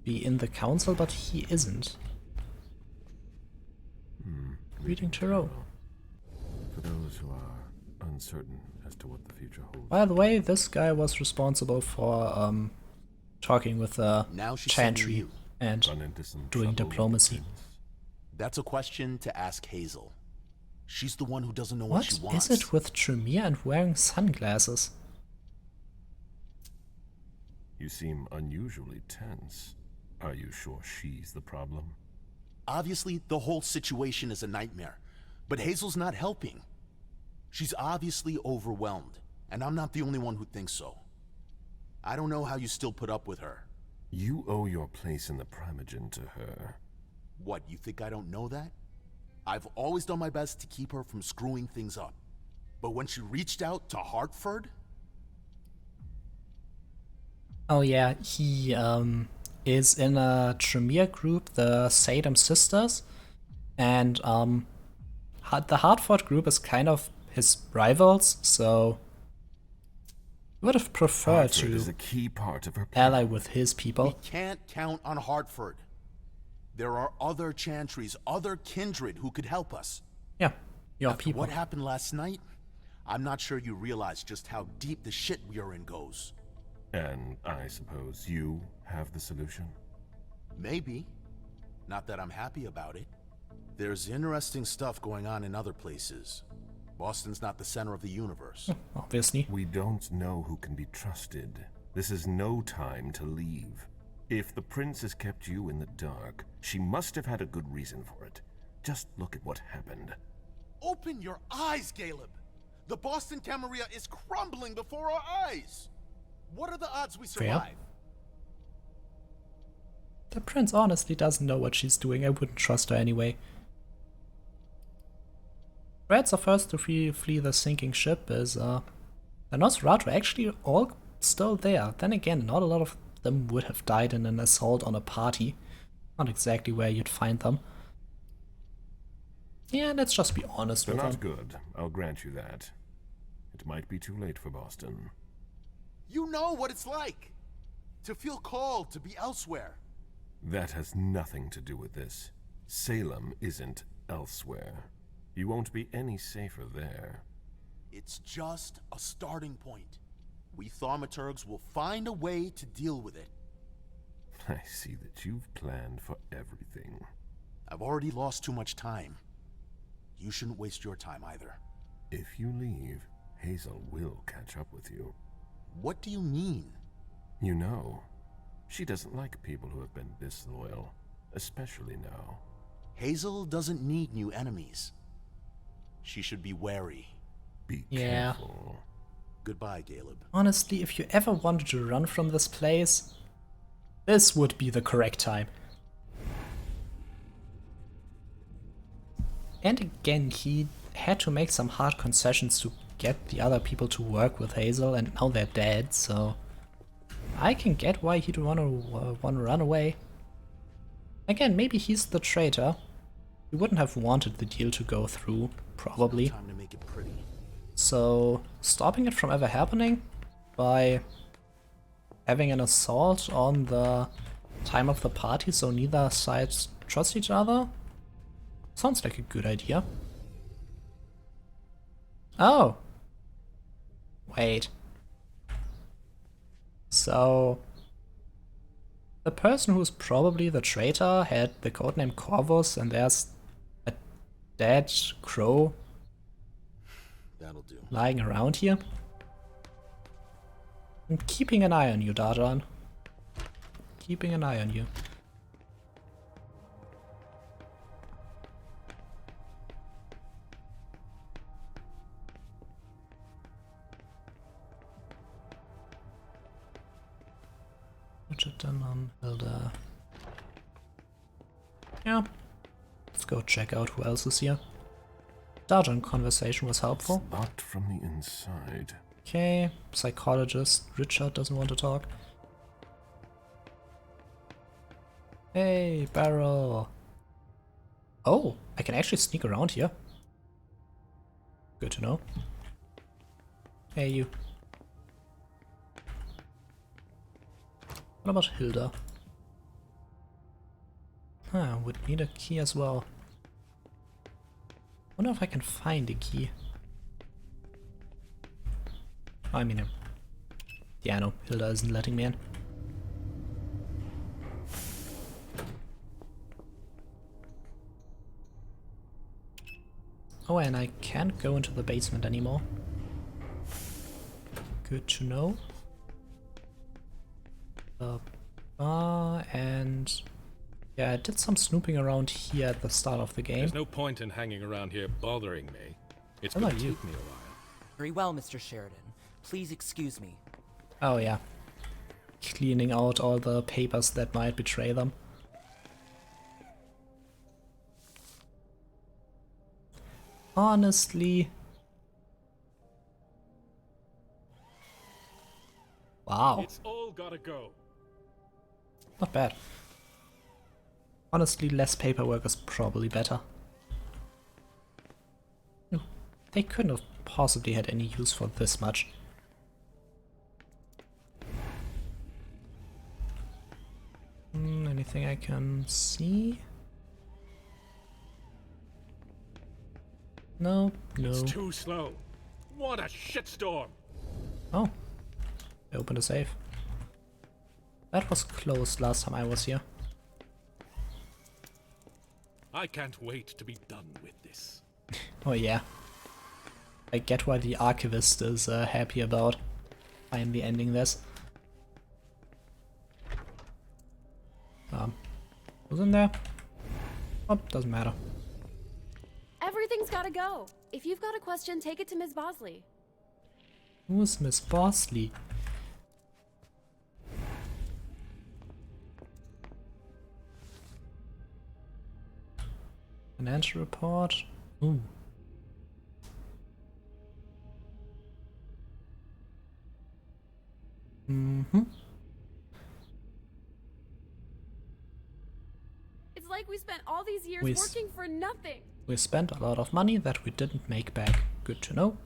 be in the council, but he isn't? Reading tarot. For those who are uncertain as to what the future holds. By the way, this guy was responsible for talking with the Now she's Chantry sending you. and doing diplomacy. That's a question to ask Hazel. She's the one who doesn't know what she What wants. is it with Tremere and wearing sunglasses? You seem unusually tense. Are you sure she's the problem? Obviously, the whole situation is a nightmare, but Hazel's not helping. She's obviously overwhelmed, and I'm not the only one who thinks so. I don't know how you still put up with her. You owe your place in the Primogen to her. What, you think I don't know that? I've always done my best to keep her from screwing things up. But when she reached out to Hartford... Oh yeah, he is in a Tremere group, the Sadam Sisters, and the Hartford group is kind of his rivals, so he would have preferred Hartford is to a key part of her ally with his people. We can't count on Hartford. There are other Chantries, other kindred who could help us. Yeah, your After people. what happened last night, I'm not sure you realize just how deep the shit we are in goes. And I suppose you have the solution? Maybe. Not that I'm happy about it. There's interesting stuff going on in other places. Boston's not the center of the universe. Obviously. We don't know who can be trusted. This is no time to leave. If the prince has kept you in the dark, she must have had a good reason for it. Just look at what happened. Open your eyes, Caleb! The Boston Camarilla is crumbling before our eyes! What are the odds we survive? Fair. The prince honestly doesn't know what she's doing. I wouldn't trust her anyway. Reds are first to flee the sinking ship is the Nosferatu actually all still there. Then again, not a lot of them would have died in an assault on a party. Not exactly where you'd find them. Yeah, let's just be honest They're with not them. good, I'll grant you that. It might be too late for Boston. You know what it's like to feel called to be elsewhere. That has nothing to do with this. Salem isn't elsewhere. You won't be any safer there. It's just a starting point. We thaumaturgs will find a way to deal with it. I see that you've planned for everything. I've already lost too much time. You shouldn't waste your time either. If you leave, Hazel will catch up with you. What do you mean? You know, she doesn't like people who have been disloyal, especially now. Hazel doesn't need new enemies. She should be wary. Be Yeah. careful. Goodbye, Caleb. Honestly, if you ever wanted to run from this place, this would be the correct time. And again, he had to make some hard concessions to get the other people to work with Hazel, and now they're dead, so I can get why he'd want to run away. Again, maybe he's the traitor. He wouldn't have wanted the deal to go through, probably. Time to make it pretty. So, stopping it from ever happening by having an assault on the time of the party so neither sides trust each other? Sounds like a good idea. Oh. Wait. So, the person who's probably the traitor had the codename Corvus, and there's a dead crow That'll do. lying around here. I'm keeping an eye on you, Darjan. Keeping an eye on you. Bridgerton on Hilda. Yeah. Let's go check out who else is here. Sergeant conversation was helpful. Locked from the inside. Okay, psychologist Richard doesn't want to talk. Hey, Barrel. Oh, I can actually sneak around here. Good to know. Hey, you. What about Hilda? Huh, would need a key as well. Wonder if I can find a key. I mean, yeah, no, Hilda isn't letting me in. Oh, and I can't go into the basement anymore. Good to know. And yeah, I did some snooping around here at the start of the game. There's no point in hanging around here bothering me. It's How gonna about you? take me a while. Very well, Mr. Sheridan. Please excuse me. Oh yeah. Cleaning out all the papers that might betray them. Honestly. Wow. It's all gotta go. Not bad. Honestly, less paperwork is probably better. No, they couldn't have possibly had any use for this much. Anything I can see? No, no. It's too slow. What a shitstorm. Oh, they opened a safe. That was closed last time I was here. I can't wait to be done with this. Oh yeah. I get why the archivist is happy about finally ending this. Who's in there? Oh, doesn't matter. Everything's gotta go. If you've got a question, take it to Ms. Bosley. Who's Miss Bosley? Financial report. Ooh. Mm-hmm. It's like we spent all these years We working for nothing. We spent a lot of money that we didn't make back. Good to know.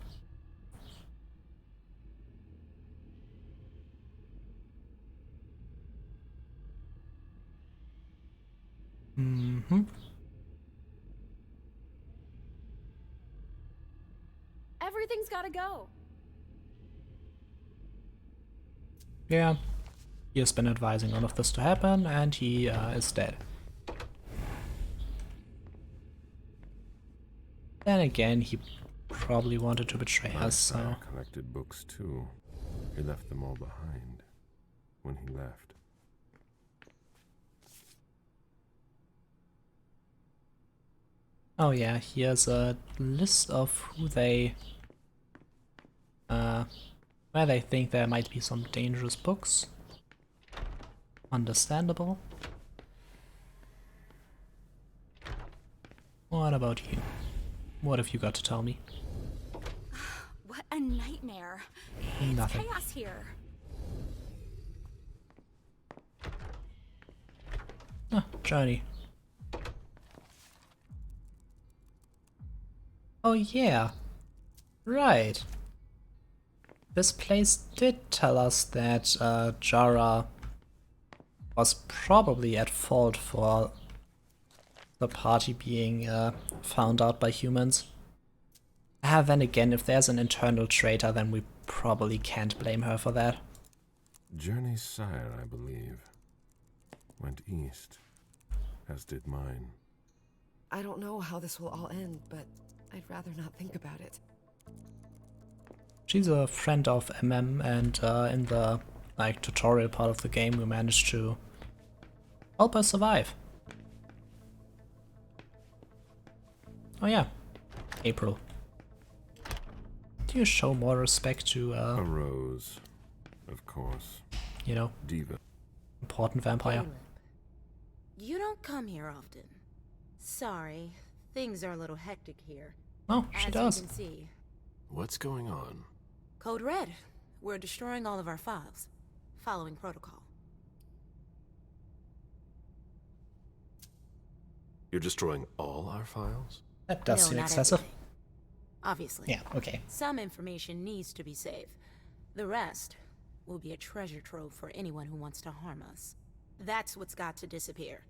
Mm-hmm. Everything's gotta go. Yeah. He has been advising all of this to happen, and he is dead. Then again, he probably wanted to betray us, so... collected books too. He left them all behind when he left. Oh yeah, here's a list of who they... where they think there might be some dangerous books. Understandable. What about you? What have you got to tell me? What a nightmare. Nothing. It's chaos here. Ah, Johnny. Oh yeah. Right. This place did tell us that Jara was probably at fault for the party being found out by humans. Then again, if there's an internal traitor, then we probably can't blame her for that. Journey's sire, I believe, went east, as did mine. I don't know how this will all end, but I'd rather not think about it. She's a friend of MM, and in the tutorial part of the game, we managed to help her survive. Oh yeah, April. Do you show more respect to A rose, of course. you know, Diva. important vampire. Caleb, you don't come here often. Sorry, things are a little hectic here. Oh, she does. As you can see. What's going on? Code Red. We're destroying all of our files, following protocol. You're destroying all our files? That does No, seem not excessive. everything. Obviously. Yeah, okay. Some information needs to be saved. The rest will be a treasure trove for anyone who wants to harm us. That's what's got to disappear.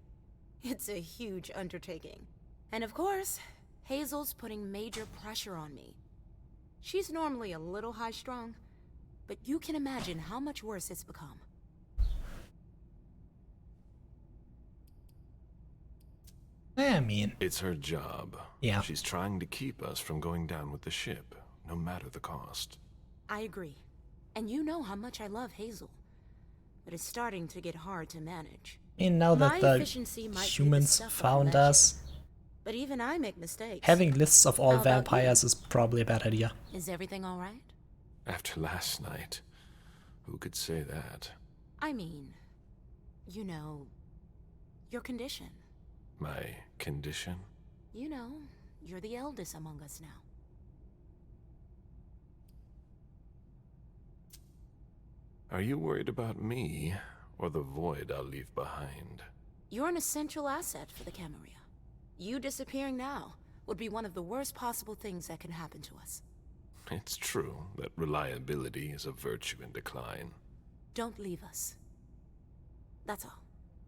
It's a huge undertaking. And of course, Hazel's putting major pressure on me. She's normally a little high-strung, but you can imagine how much worse it's become. I mean... It's her job. Yeah. She's trying to keep us from going down with the ship, no matter the cost. I agree. And you know how much I love Hazel. But it's starting to get hard to manage. I mean, now that My the efficiency might be the humans stuff I found mentioned, us, but even I make mistakes. having lists of all How about you? vampires is probably a bad idea. Is everything all right? After last night, who could say that? I mean, you know, your condition. My condition? You know, you're the eldest among us now. Are you worried about me, or the void I'll leave behind? You're an essential asset for the Camarilla. You disappearing now would be one of the worst possible things that can happen to us. It's true that reliability is a virtue in decline. Don't leave us. That's all.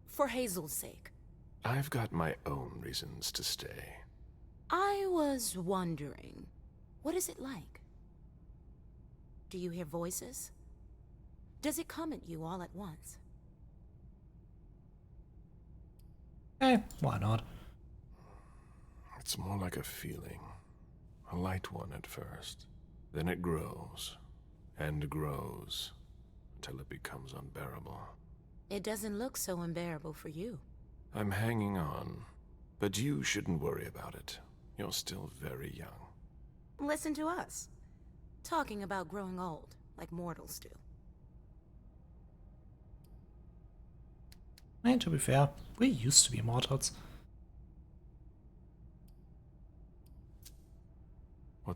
For Hazel's sake. I've got my own reasons to stay. I was wondering, what is it like? Do you hear voices? Does it come at you all at once? Why not? It's more like a feeling. A light one at first. Then it grows, and grows, until it becomes unbearable. It doesn't look so unbearable for you. I'm hanging on, but you shouldn't worry about it. You're still very young. Listen to us. Talking about growing old, like mortals do. And to be fair, we used to be mortals.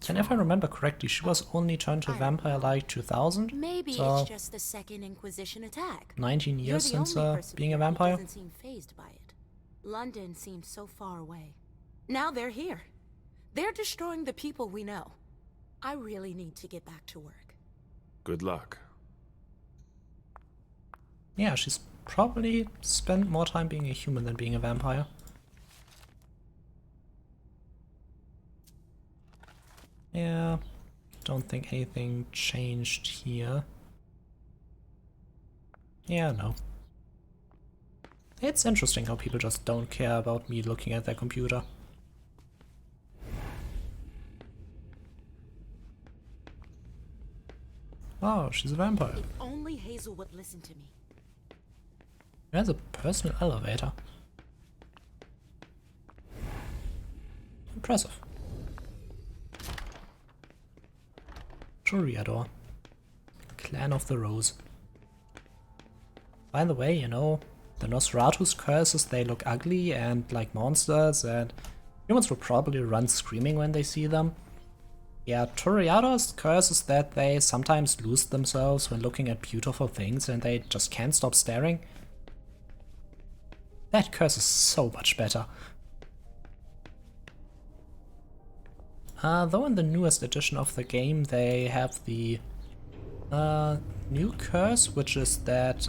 And if I remember correctly, she was only turned to vampire like 2000. Maybe so it's just the second Inquisition attack. 19 You're years the since only person being a here who vampire. doesn't seem fazed by it. London seems so far away. Now they're here. They're destroying the people we know. I really need to get back to work. Good luck. Yeah, she's probably spent more time being a human than being a vampire. Yeah, don't think anything changed here. Yeah, no. It's interesting how people just don't care about me looking at their computer. Oh, she's a vampire. If only Hazel would listen to me. There's a personal elevator. Impressive. Toreador. Clan of the Rose. By the way, you know, the Nosferatu's curses, they look ugly and like monsters, and humans will probably run screaming when they see them. Yeah, Toreador's curse is that they sometimes lose themselves when looking at beautiful things and they just can't stop staring. That curse is so much better. Though in the newest edition of the game they have the new curse, which is that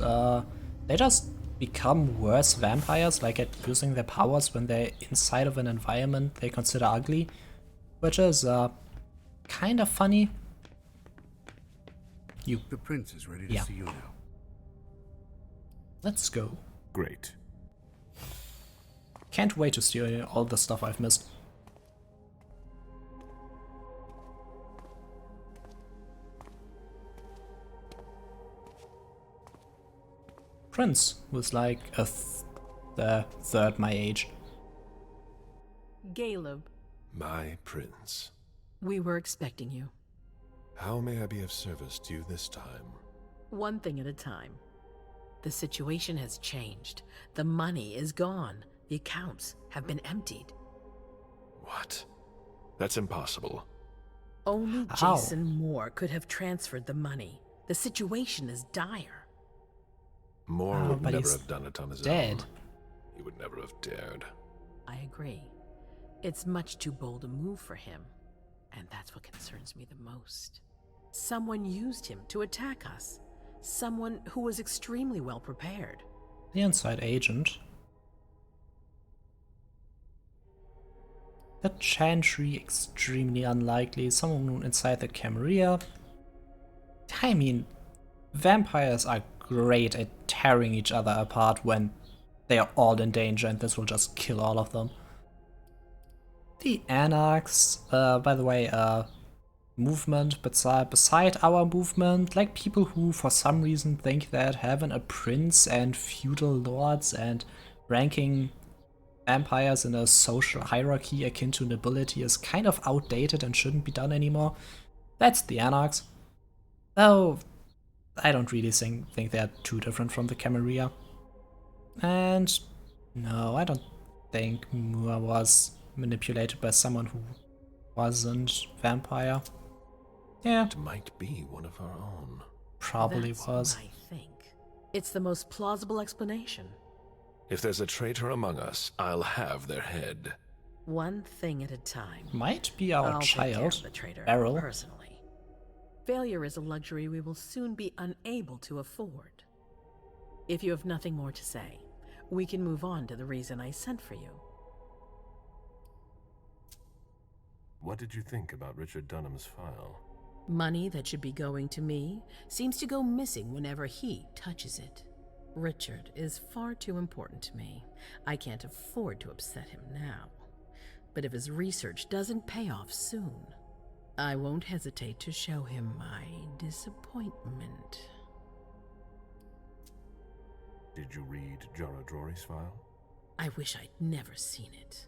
they just become worse vampires, like at using their powers when they're inside of an environment they consider ugly, which is kind of funny. The prince is ready to see you now. Let's go. Great. Can't wait to see all the stuff I've missed. Prince was like the third my age. Caleb, My prince. we were expecting you. How may I be of service to you this time? One thing at a time. The situation has changed. The money is gone. The accounts have been emptied. What? That's impossible. Only How? Jason Moore could have transferred the money. The situation is dire. Moore Oh, would but never he's have done it on his dead. own. He would never have dared. I agree. It's much too bold a move for him. And that's what concerns me the most. Someone used him to attack us. Someone who was extremely well prepared. The inside agent. The Chantry, extremely unlikely. Someone inside the Camarilla. I mean, vampires are great at tearing each other apart when they are all in danger, and this will just kill all of them. The Anarchs, by the way, movement beside our movement, like people who for some reason think that having a prince and feudal lords and ranking vampires in a social hierarchy akin to nobility is kind of outdated and shouldn't be done anymore. That's the Anarchs. Though, I don't really think they're too different from the Camarilla. And no, I don't think Moore was manipulated by someone who wasn't vampire. Yeah. It might be one of our own. Probably That's was. what I think. It's the most plausible explanation. If there's a traitor among us, I'll have their head. One thing at a time. Might be our I'll take care child, of the traitor, Beryl. personally. Failure is a luxury we will soon be unable to afford. If you have nothing more to say, we can move on to the reason I sent for you. What did you think about Richard Dunham's file? Money that should be going to me seems to go missing whenever he touches it. Richard is far too important to me. I can't afford to upset him now. But if his research doesn't pay off soon, I won't hesitate to show him my disappointment. Did you read Jara Drory's file? I wish I'd never seen it.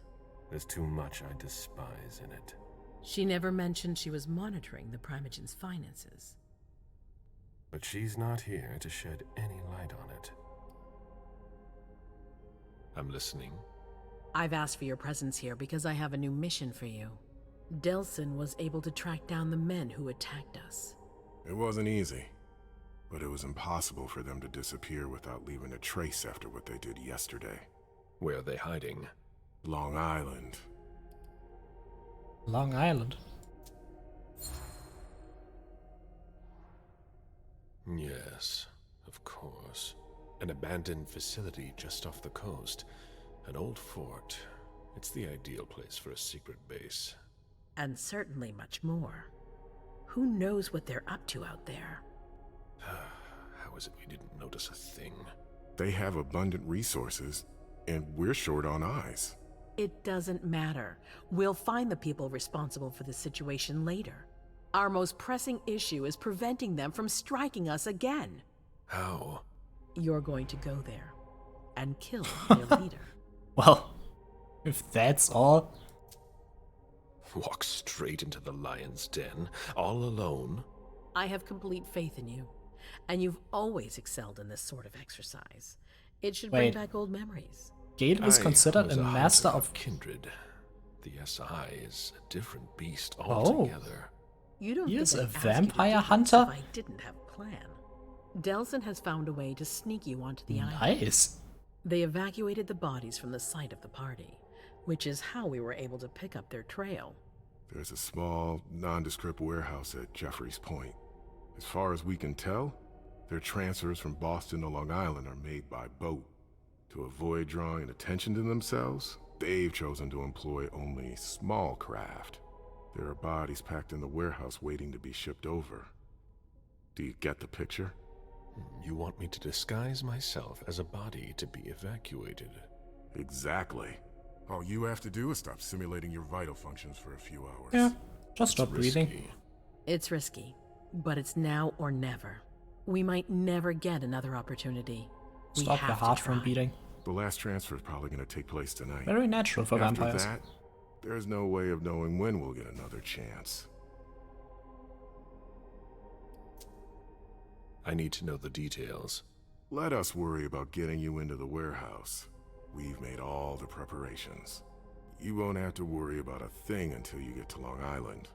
There's too much I despise in it. She never mentioned she was monitoring the Primogen's finances. But she's not here to shed any light on it. I'm listening. I've asked for your presence here because I have a new mission for you. Delsin was able to track down the men who attacked us. It wasn't easy, but it was impossible for them to disappear without leaving a trace after what they did yesterday. Where are they hiding? Long Island. Long Island? Yes, of course. An abandoned facility just off the coast. An old fort. It's the ideal place for a secret base. And certainly much more. Who knows what they're up to out there? How is it we didn't notice a thing? They have abundant resources, and we're short on eyes. It doesn't matter. We'll find the people responsible for the situation later. Our most pressing issue is preventing them from striking us again. How? You're going to go there and kill their leader. Well, if that's all. Walk straight into the lion's den, all alone? I have complete faith in you, and you've always excelled in this sort of exercise. It should bring back old memories. Gale was considered a master of kindred. The SI is a different beast altogether. You don't He think is I'd a ask you to vampire do this hunter? if I didn't have a plan. Delsin has found a way to sneak you onto the island. Nice. They evacuated the bodies from the site of the party, which is how we were able to pick up their trail. There's a small, nondescript warehouse at Jeffrey's Point. As far as we can tell, their transfers from Boston to Long Island are made by boat. To avoid drawing attention to themselves, they've chosen to employ only small craft. There are bodies packed in the warehouse waiting to be shipped over. Do you get the picture? You want me to disguise myself as a body to be evacuated? Exactly. All you have to do is stop simulating your vital functions for a few hours. Yeah, just stop breathing. It's risky, but it's now or never. We might never get another opportunity. Stop your heart from beating. The last transfer is probably going to take place tonight. Very natural for After vampires. that, there's no way of knowing when we'll get another chance. I need to know the details. Let us worry about getting you into the warehouse. We've made all the preparations. You won't have to worry about a thing until you get to Long Island.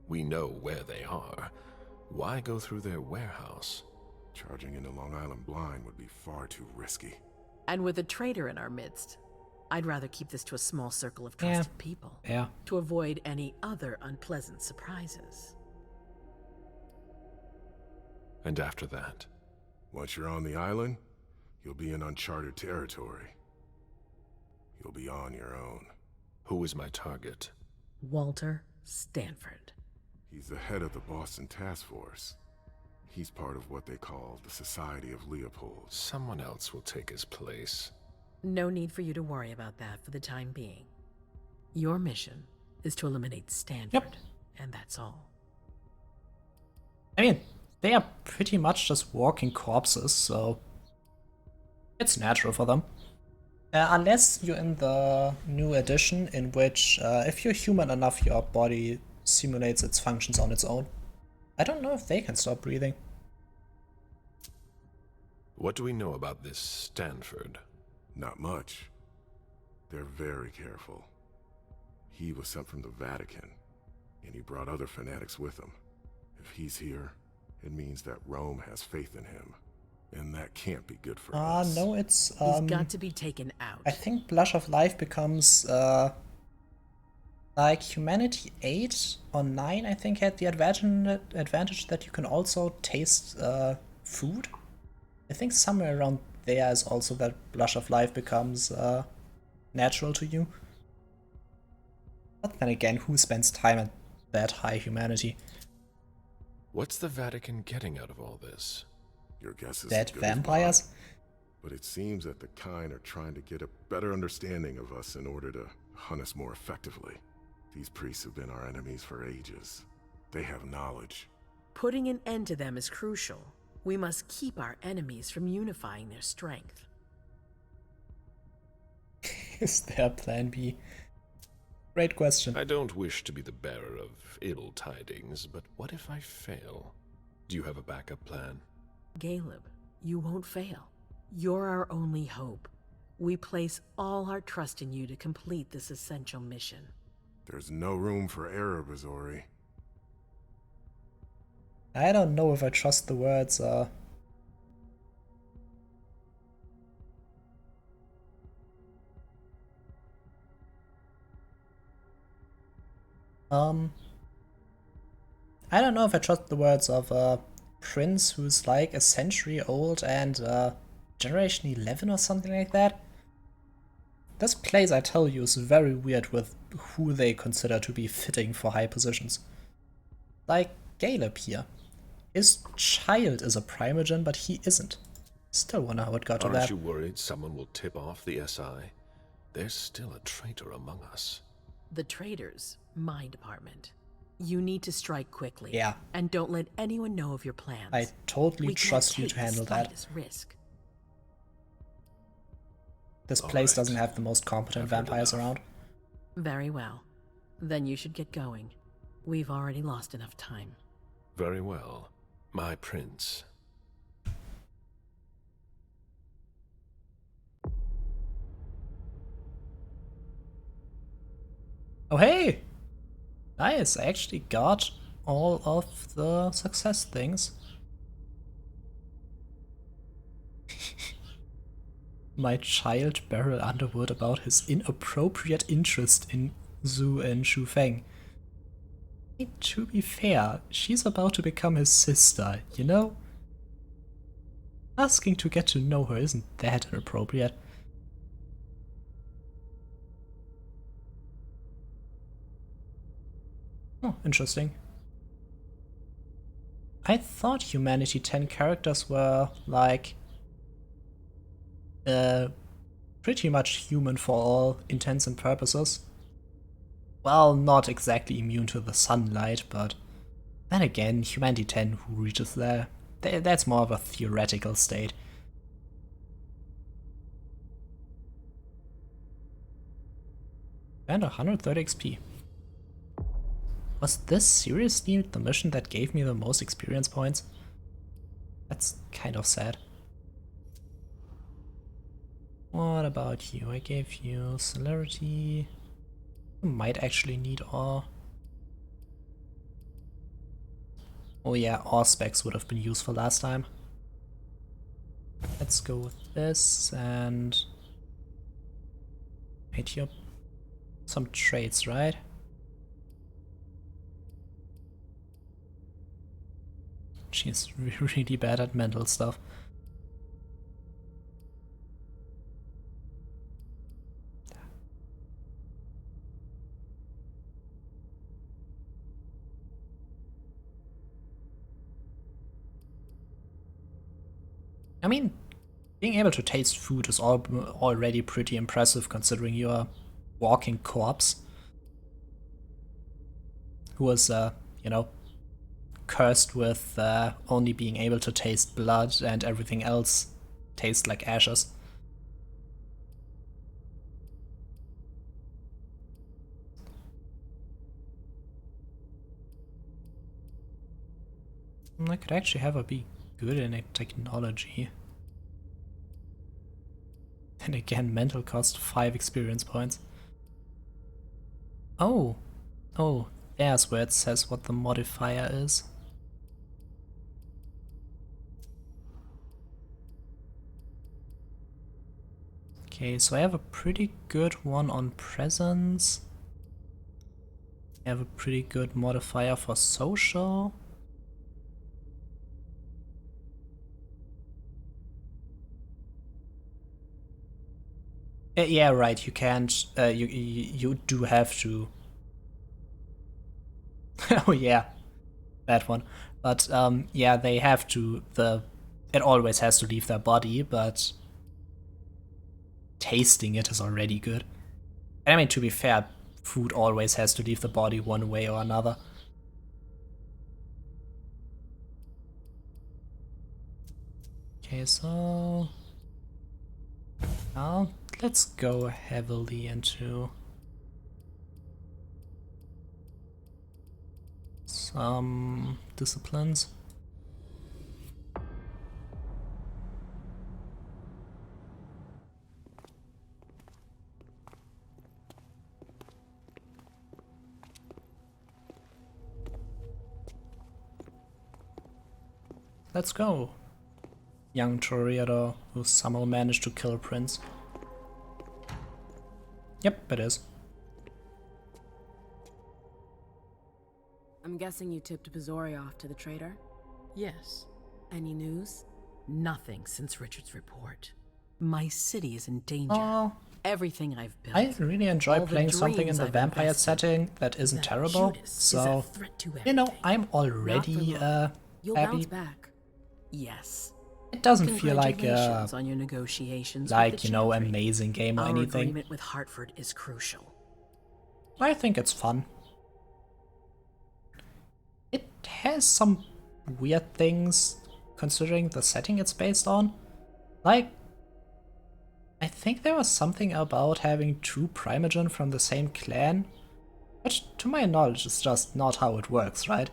We know where they are. Why go through their warehouse? Charging into Long Island blind would be far too risky. And with a traitor in our midst, I'd rather keep this to a small circle of trusted people. Yeah. To avoid any other unpleasant surprises. And after that? Once you're on the island, you'll be in uncharted territory. You'll be on your own. Who is my target? Walter Stanford. He's the head of the Boston Task Force. He's part of what they call the Society of Leopold. Someone else will take his place. No need for you to worry about that for the time being. Your mission is to eliminate Stanford, and that's all. I mean, they are pretty much just walking corpses, so it's natural for them. Unless you're in the new edition, in which if you're human enough, your body simulates its functions on its own. I don't know if they can stop breathing. What do we know about this Stanford? Not much. They're very careful. He was sent from the Vatican, and he brought other fanatics with him. If he's here, it means that Rome has faith in him. And that can't be good for us. No, it's He's got to be taken out. I think Blush of Life becomes like Humanity 8 or 9, I think, had the advantage that you can also taste food. I think somewhere around there is also that Blush of Life becomes natural to you. But then again, who spends time at that high humanity? What's the Vatican getting out of all this? Your guess is Dead as good as vampires? mine. But it seems that the kind are trying to get a better understanding of us in order to hunt us more effectively. These priests have been our enemies for ages. They have knowledge. Putting an end to them is crucial. We must keep our enemies from unifying their strength. Is there a plan B? Great question. I don't wish to be the bearer of ill tidings, but what if I fail? Do you have a backup plan? Caleb, you won't fail. You're our only hope. We place all our trust in you to complete this essential mission. There's no room for error, Bazori. I don't know if I trust the words, I don't know if I trust the words of a prince who's like a century old and generation 11 or something like that. This place, I tell you, is very weird with who they consider to be fitting for high positions. Like Caleb here. His child is a primogen, but he isn't. Still wonder how it got to that. Aren't you worried someone will tip off the SI? There's still a traitor among us. The traitors, my department. You need to strike quickly. Yeah. And don't let anyone know of your plans. I totally trust you to handle that. Risk. This place doesn't have the most competent vampires around. Very well. Then you should get going. We've already lost enough time. Very well, my prince. Oh hey! Nice, I actually got all of the success things. My child Beryl Underwood about his inappropriate interest in Zhu and Shu Feng. To be fair, she's about to become his sister, you know? Asking to get to know her isn't that inappropriate. Oh, interesting. I thought Humanity 10 characters were, like, pretty much human for all intents and purposes. Well, not exactly immune to the sunlight, but then again, Humanity 10 who reaches there, that's more of a theoretical state. And 130 XP. Was this seriously the mission that gave me the most experience points? That's kind of sad. What about you? I gave you celerity. You might actually need ore. Oh yeah, ore specs would have been useful last time. Let's go with this and hit you some traits, right? She's really bad at mental stuff. I mean, being able to taste food is already pretty impressive considering you're a walking corpse who was, you know, cursed with only being able to taste blood and everything else tastes like ashes. I could actually have her be good in technology. And again, mental cost 5 experience points. Oh, there's where it says what the modifier is. Okay, so I have a pretty good one on presence. I have a pretty good modifier for social. Yeah, right, you can't, you do have to. Oh yeah, that one. But yeah, they have to, it always has to leave their body, but tasting it is already good. And I mean, to be fair, food always has to leave the body one way or another. Okay, so now let's go heavily into some disciplines. Let's go, young Toreador who somehow managed to kill a prince. Yep, it is. I'm guessing you tipped Bazori off to the traitor? Yes. Any news? Nothing since Richard's report. My city is in danger. Oh, everything I've built. I really enjoy playing something in the vampire setting that isn't terrible. So, you know, I'm already You'll happy. bounce back. Yes. It doesn't feel like Congratulations on your negotiations like, with the you know, Chantry. amazing game or Our anything. agreement with Hartford is crucial. I think it's fun. It has some weird things considering the setting it's based on. Like, I think there was something about having 2 Primogen from the same clan, which to my knowledge is just not how it works, right?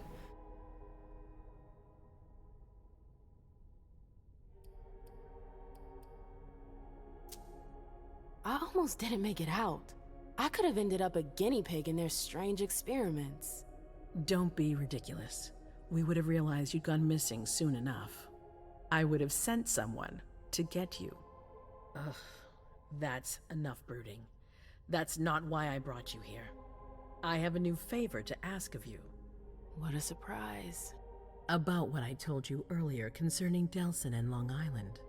I almost didn't make it out. I could have ended up a guinea pig in their strange experiments. Don't be ridiculous. We would have realized you'd gone missing soon enough. I would have sent someone to get you. Ugh, that's enough brooding. That's not why I brought you here. I have a new favor to ask of you. What a surprise. About what I told you earlier concerning Delsin and Long Island.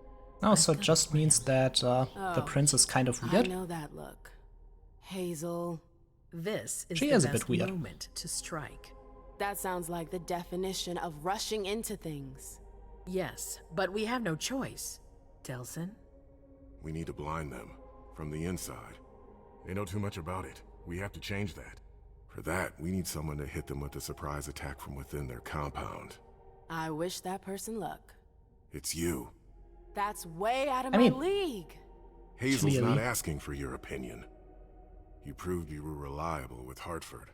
Oh, so it just means that the prince is kind of weird? I know that look. Hazel. This is She the is a best bit weird. moment to strike. That sounds like the definition of rushing into things. Yes, but we have no choice. Delsin? We need to blind them from the inside. They know too much about it. We have to change that. For that, we need someone to hit them with a surprise attack from within their compound. I wish that person luck. It's you. That's way out of I my mean, league. Hazel's Clearly. not asking for your opinion. You proved you were reliable with Hartford.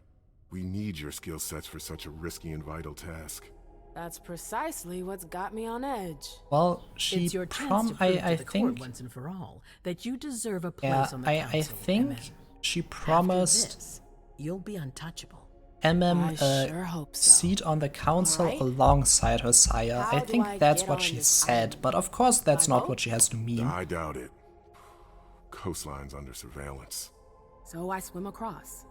We need your skill sets for such a risky and vital task. That's precisely what's got me on edge. Well, she It's your chance to prove to I the court think once and for all that you deserve a place yeah, on the I council. think MM. she After promised this, you'll be untouchable. MM I a sure hope so. seat on the council Alright. alongside her sire. How I do think I that's get what on she this said, island? but of course that's By not boat? what she has to mean. I doubt it. Coastline's under surveillance. So I swim across.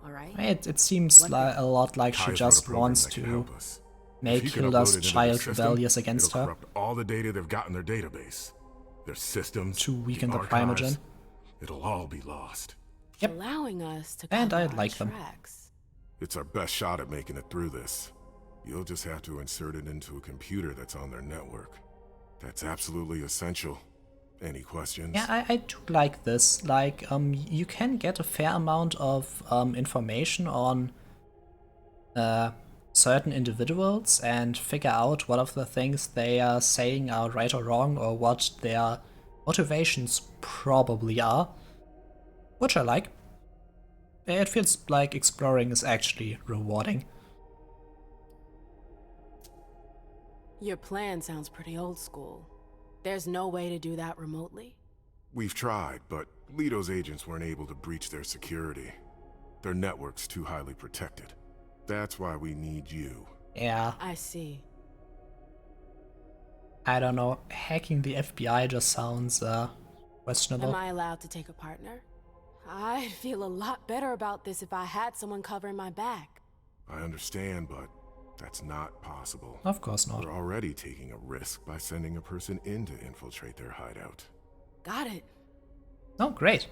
Alright? It seems a lot like she Kai's just wrote a program wants that can to help us. If make he can upload Hilda's it into the child system, rebellious against it'll her corrupt all the data they've got in their database. Their systems, to weaken the archives, Primogen. It'll all be lost. Yep. Allowing us to And cover I our like them. tracks. It's our best shot at making it through this. You'll just have to insert it into a computer that's on their network. That's absolutely essential. Any questions? Yeah, I do like this. Like, you can get a fair amount of information on certain individuals and figure out what of the things they are saying are right or wrong, or what their motivations probably are, which I like. It feels like exploring is actually rewarding. Your plan sounds pretty old school. There's no way to do that remotely? We've tried, but Leto's agents weren't able to breach their security. Their network's too highly protected. That's why we need you. Yeah. I see. I don't know. Hacking the FBI just sounds questionable. Am I allowed to take a partner? I'd feel a lot better about this if I had someone covering my back. I understand, but that's not possible. Of course not. We're already taking a risk by sending a person in to infiltrate their hideout. Got it. Oh, great.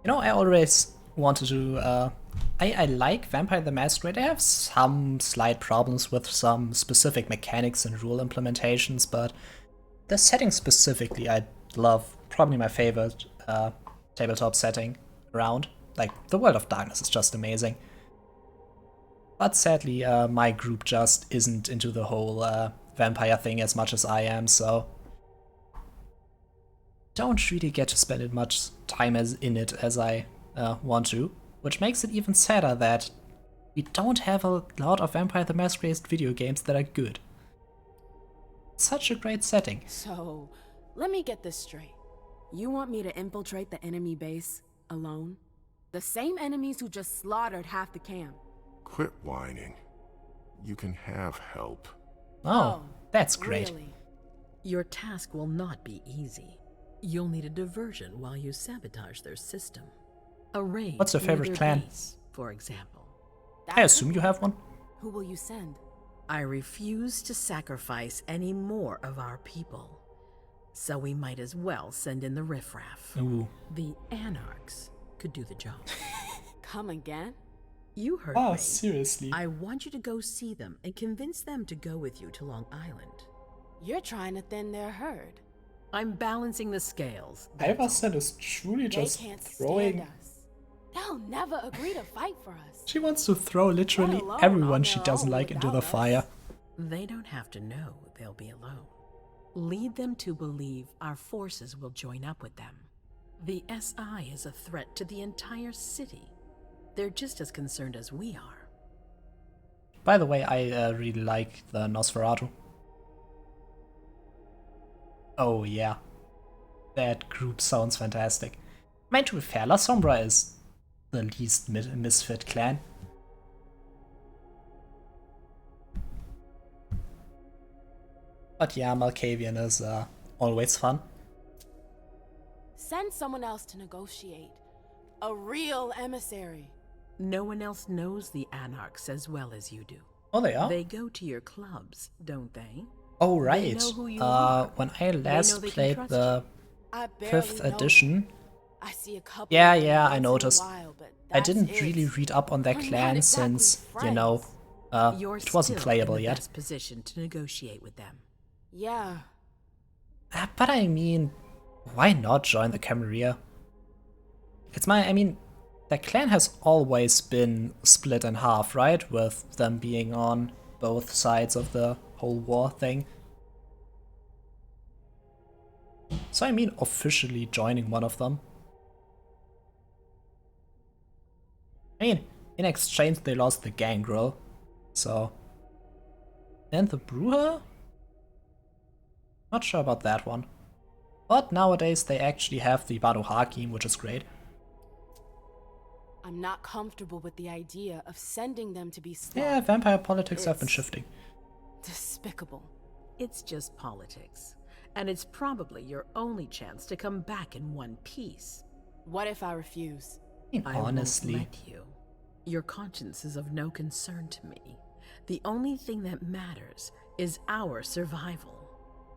You know, I always wanted to, I like Vampire the Masquerade. I have some slight problems with some specific mechanics and rule implementations, but the setting specifically I love. Probably my favorite tabletop setting around. Like, the World of Darkness is just amazing. But sadly, my group just isn't into the whole vampire thing as much as I am, so don't really get to spend as much time in it as I want to, which makes it even sadder that we don't have a lot of Vampire the Masquerade video games that are good. Such a great setting. So, let me get this straight. You want me to infiltrate the enemy base alone? The same enemies who just slaughtered half the camp. Quit whining. You can have help. Oh, that's great. Really? Your task will not be easy. You'll need a diversion while you sabotage their system. A raid. What's your favorite near clan? their base, for example. I assume you have one. Who will you send? I refuse to sacrifice any more of our people. So we might as well send in the riffraff. Ooh. The Anarchs could do the job. Come again? You heard Oh, me. seriously? I want you to go see them and convince them to go with you to Long Island. You're trying to thin their herd. I'm balancing the scales. Iverson is truly They just can't throwing. stand us. They'll never agree to fight for us. She wants to throw literally Let alone everyone on she their doesn't own like into the without us. fire. They don't have to know they'll be alone. Lead them to believe our forces will join up with them. The SI is a threat to the entire city. They're just as concerned as we are. By the way, I really like the Nosferatu. Oh yeah. That group sounds fantastic. I mean, to be fair, La Sombra is the least misfit clan. But yeah, Malkavian is always fun. Send someone else to negotiate. A real emissary. No one else knows the Anarchs as well as you do. Oh, they are? They go to your clubs, don't they? Oh, They right. know who you are. When I last they can played trust the I barely 5th know edition, I see a couple yeah, of them I once in a noticed. while, but I that's didn't it. really read up on their We're not clan exactly since, you know, You're it wasn't still playable in the yet. best position to negotiate with them. Yeah. But I mean, why not join the Camarilla? I mean, the clan has always been split in half, right? With them being on both sides of the whole war thing. So I mean, officially joining one of them. I mean, in exchange they lost the gangrel, so And the brewer? Not sure about that one. But nowadays they actually have the Bado Hakim, which is great. I'm not comfortable with the idea of sending them to be slaughtered. Yeah, vampire politics have been shifting. Despicable. It's just politics. And it's probably your only chance to come back in one piece. What if I refuse? Honestly. I won't let you. Your conscience is of no concern to me. The only thing that matters is our survival.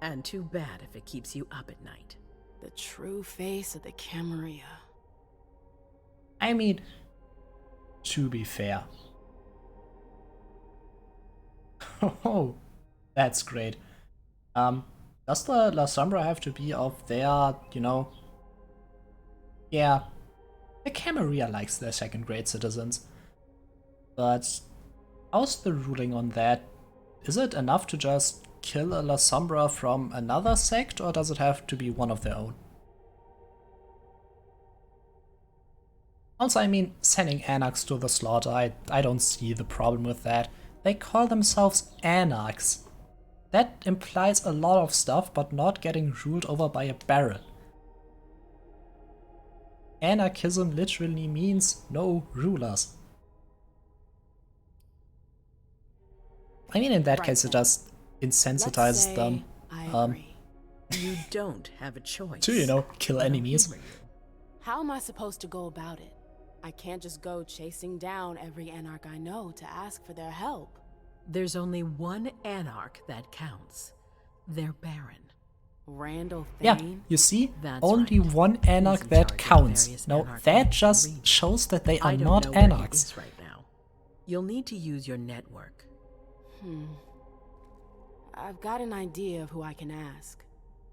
And too bad if it keeps you up at night. The true face of the Camarilla. I mean, to be fair. Oh, that's great. Does the La Sombra have to be of their, you know... Yeah, the Camarilla likes their second-grade citizens. But how's the ruling on that? Is it enough to just kill a La Sombra from another sect, or does it have to be one of their own? Also, I mean, sending Anarchs to the slaughter, I don't see the problem with that. They call themselves Anarchs. That implies a lot of stuff, but not getting ruled over by a baron. Anarchism literally means no rulers. I mean, in that case, it just insensitizes them. You don't have a choice. To, you know, kill enemies. How am I supposed to go about it? I can't just go chasing down every Anarch I know to ask for their help. There's only one Anarch that counts. Their Baron. Randall Yeah, Thane? you see? That's only right. one Anarch that counts. No, that just shows that they are not Anarchs. Right now. You'll need to use your network. I've got an idea of who I can ask.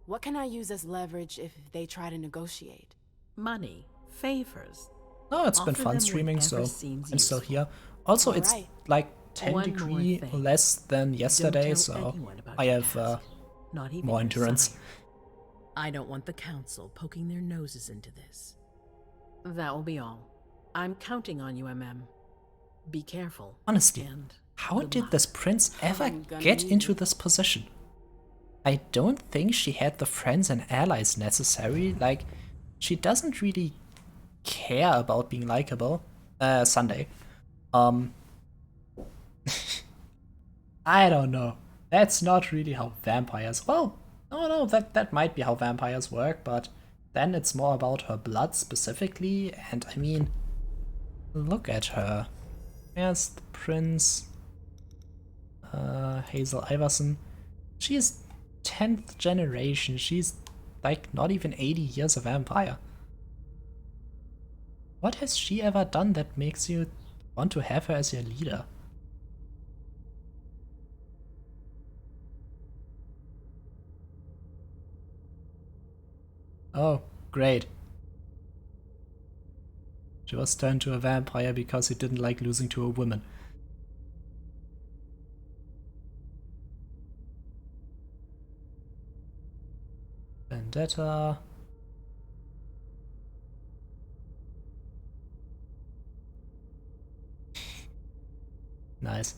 What can I use as leverage if they try to negotiate? Money. Favors. No, it's been Offer fun them streaming, whatever so seems I'm still useful. here. Also, it's Alright. like 10 One more degree thing. less than yesterday, tell so anyone about I your have task. Not even more your endurance. sire. I don't want the council poking their noses into this. That will be all. I'm counting on you, MM. Be careful. Honestly, and how good did luck. this prince ever I'm gonna get need into it. this position? I don't think she had the friends and allies necessary. Like, she doesn't really care about being likable. Sunday. I don't know. That's not really how vampires... Well, no, that might be how vampires work, but then it's more about her blood specifically, and I mean, look at her. There's the prince, Hazel Iverson. She is 10th generation. She's like not even 80 years a vampire. What has she ever done that makes you want to have her as your leader? Oh, great. She was turned to a vampire because he didn't like losing to a woman. Vendetta. Nice.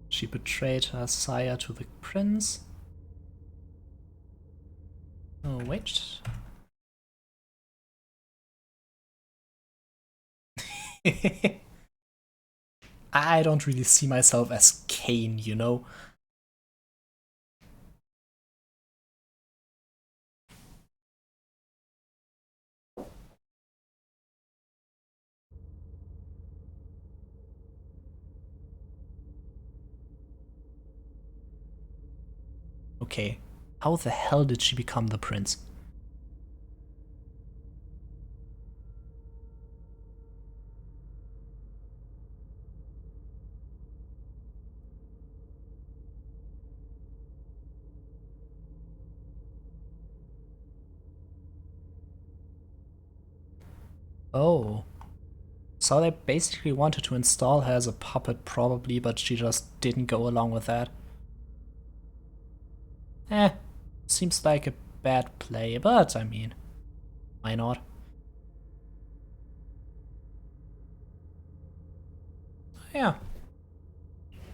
She betrayed her sire to the prince. Oh, wait. I don't really see myself as Cain, you know? Okay, how the hell did she become the prince? Oh. So they basically wanted to install her as a puppet probably, but she just didn't go along with that. Seems like a bad play, but I mean, why not? Yeah.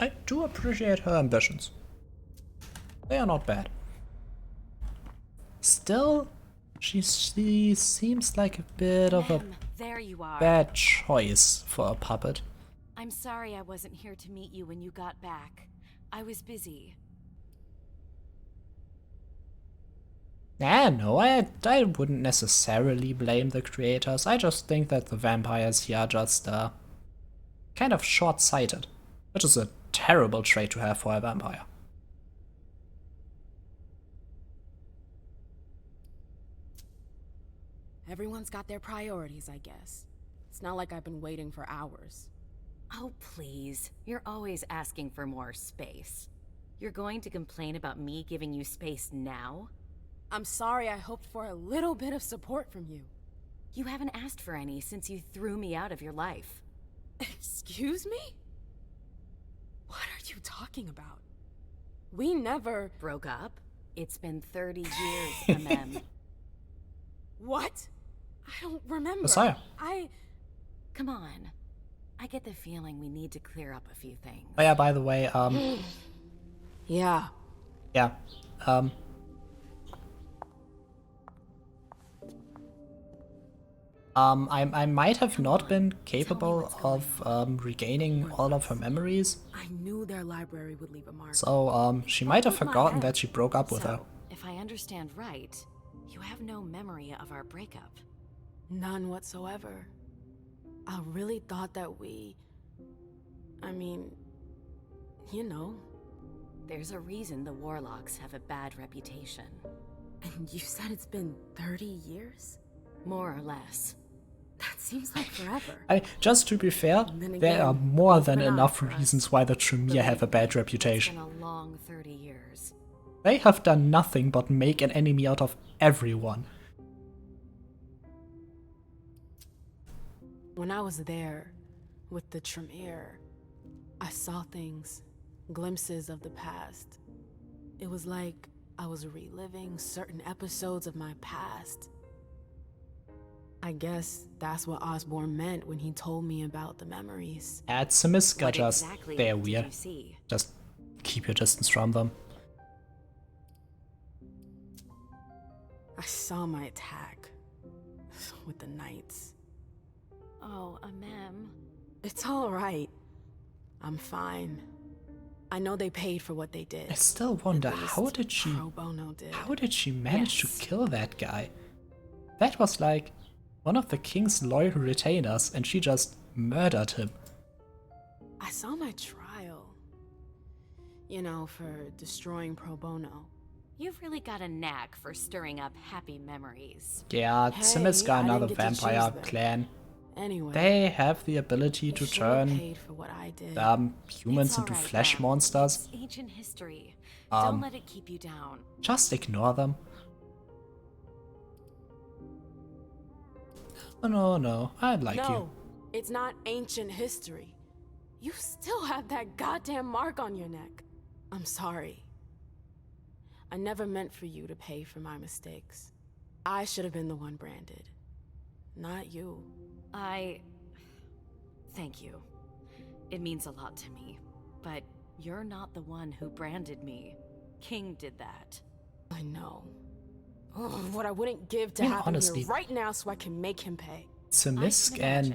I do appreciate her ambitions. They are not bad. Still, she seems like a bit of a there you are. bad choice for a puppet. I'm sorry I wasn't here to meet you when you got back. I was busy. No, I wouldn't necessarily blame the creators. I just think that the vampires here are just kind of short-sighted, which is a terrible trait to have for a vampire. Everyone's got their priorities, I guess. It's not like I've been waiting for hours. Oh, please. You're always asking for more space. You're going to complain about me giving you space now? I'm sorry, I hoped for a little bit of support from you. You haven't asked for any since you threw me out of your life. Excuse me? What are you talking about? We never... Broke up? It's been 30 years, Mem. What? I don't remember. Messiah. Come on. I get the feeling we need to clear up a few things. Oh yeah, by the way, Yeah. Yeah, I might have not been capable of regaining all of her memories. I knew their library would leave a mark. So, she might have forgotten that she broke up with her. If I understand right, you have no memory of our breakup. None whatsoever. I really thought that I mean, you know. There's a reason the Warlocks have a bad reputation. And you said it's been 30 years? More or less. That seems like forever. Just to be fair, there are more than enough reasons why the Tremere have a bad reputation. It's been a long 30 years. They have done nothing but make an enemy out of everyone. When I was there, with the Tremere, I saw things, glimpses of the past. It was like I was reliving certain episodes of my past. I guess that's what Osborne meant when he told me about the memories. At Samiska, just exactly they're did weird. you see? Just keep your distance from them. I saw my attack with the knights. Oh, Mem. It's all right. I'm fine. I know they paid for what they did. I still wonder, how did she manage to kill that guy? That was like one of the king's loyal retainers, and she just murdered him. I saw my trial. You know, for destroying pro bono. You've really got a knack for stirring up happy memories. Yeah, Hey, Simiska, I another didn't get to vampire choose them. clan. Anyway, They have the ability to turn paid for what I did. humans It's into all right, flesh Mem. monsters. It's ancient history. Don't let it keep you down. Just ignore them. Oh, no, I like no, you. it's not ancient history. You still have that goddamn mark on your neck. I'm sorry. I never meant for you to pay for my mistakes. I should have been the one branded, not you. Thank you. It means a lot to me. But you're not the one who branded me. King did that. I know. Oh, what I wouldn't give to Yeah, happen honestly, here right now so I can make him pay. Simisk and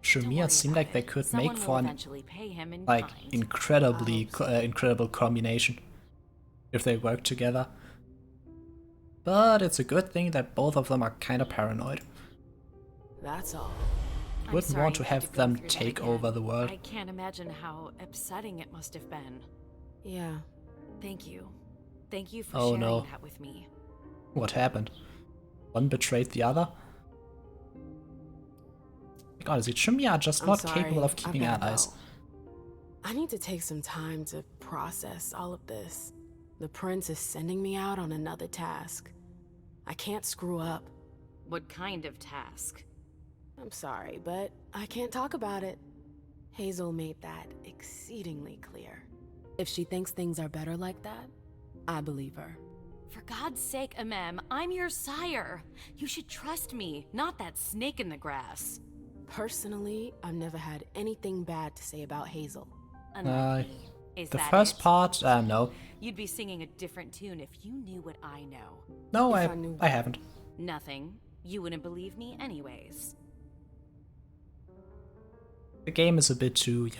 Shamir seem like they could Someone make will for an eventually pay him in like kind. incredible combination if they work together. But it's a good thing that both of them are kind of paranoid. That's all. Wouldn't want to have them take over the world. I can't imagine how upsetting it must have been. Yeah. Thank you. Thank you for Oh, sharing no. that with me. What happened? One betrayed the other? Like, honestly, Shamir are just I'm not sorry, capable of I've keeping gotta allies. go. I need to take some time to process all of this. The prince is sending me out on another task. I can't screw up. What kind of task? I'm sorry, but I can't talk about it. Hazel made that exceedingly clear. If she thinks things are better like that, I believe her. For God's sake, Amem, I'm your sire. You should trust me, not that snake in the grass. Personally, I've never had anything bad to say about Hazel. Unlike me. Is The that first it? part, no. You'd be singing a different tune if you knew what I know. No, I haven't. Nothing. You wouldn't believe me anyways. The game is a bit too,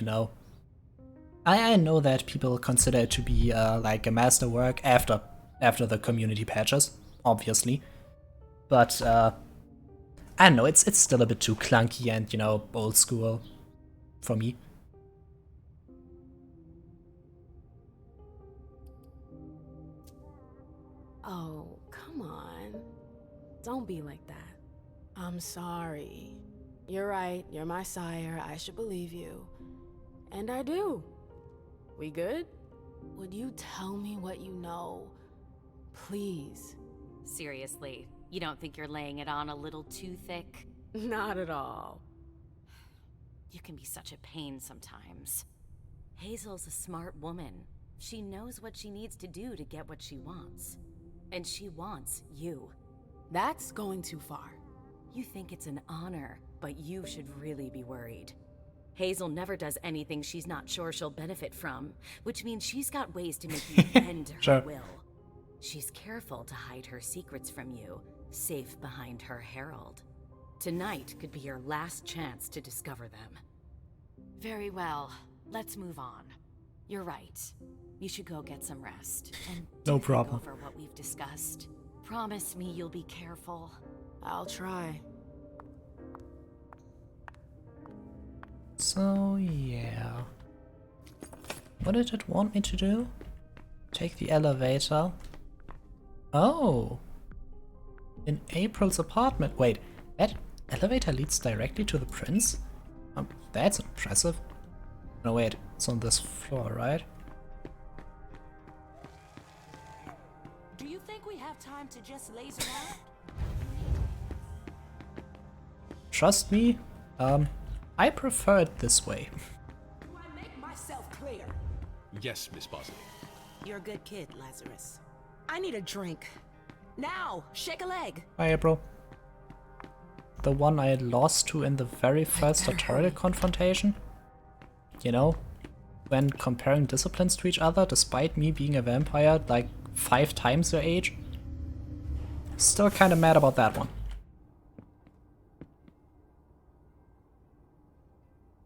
I know that people consider it to be like a masterwork after the community patches, obviously. But I don't know, it's still a bit too clunky and, old school for me. Oh, come on. Don't be like that. I'm sorry. You're right, you're my sire, I should believe you. And I do. We good? Would you tell me what you know? Please. Seriously, you don't think you're laying it on a little too thick? Not at all. You can be such a pain sometimes. Hazel's a smart woman. She knows what she needs to do to get what she wants. And she wants you. That's going too far. You think it's an honor, but you should really be worried. Hazel never does anything she's not sure she'll benefit from, which means she's got ways to make you bend to her Sure. will. She's careful to hide her secrets from you, safe behind her herald. Tonight could be your last chance to discover them. Very well, let's move on. You're right. You should go get some rest. And No think problem. over what we've discussed. Promise me you'll be careful. I'll try. So, yeah. What did it want me to do? Take the elevator. Oh! In April's apartment. Wait, that elevator leads directly to the prince? That's impressive. No, wait, it's on this floor, right? Do you think we have time to just laze around? Trust me, I prefer it this way. Do I make myself clear? Yes, Miss Bosley. You're a good kid, Lazarus. I need a drink. Now, shake a leg. Hi, April. The one I lost to in the very first tutorial confrontation? When comparing disciplines to each other, despite me being a vampire like 5 times your age? Still kinda mad about that one.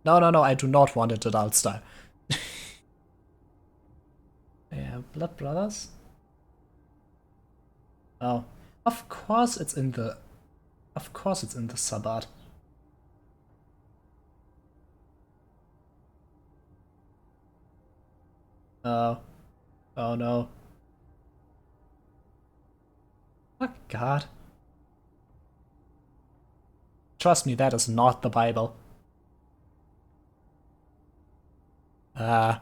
No, I do not want it adult style. Yeah, Blood Brothers? Oh, of course it's in the sub-art. Oh no. Oh god. Trust me, that is not the Bible. I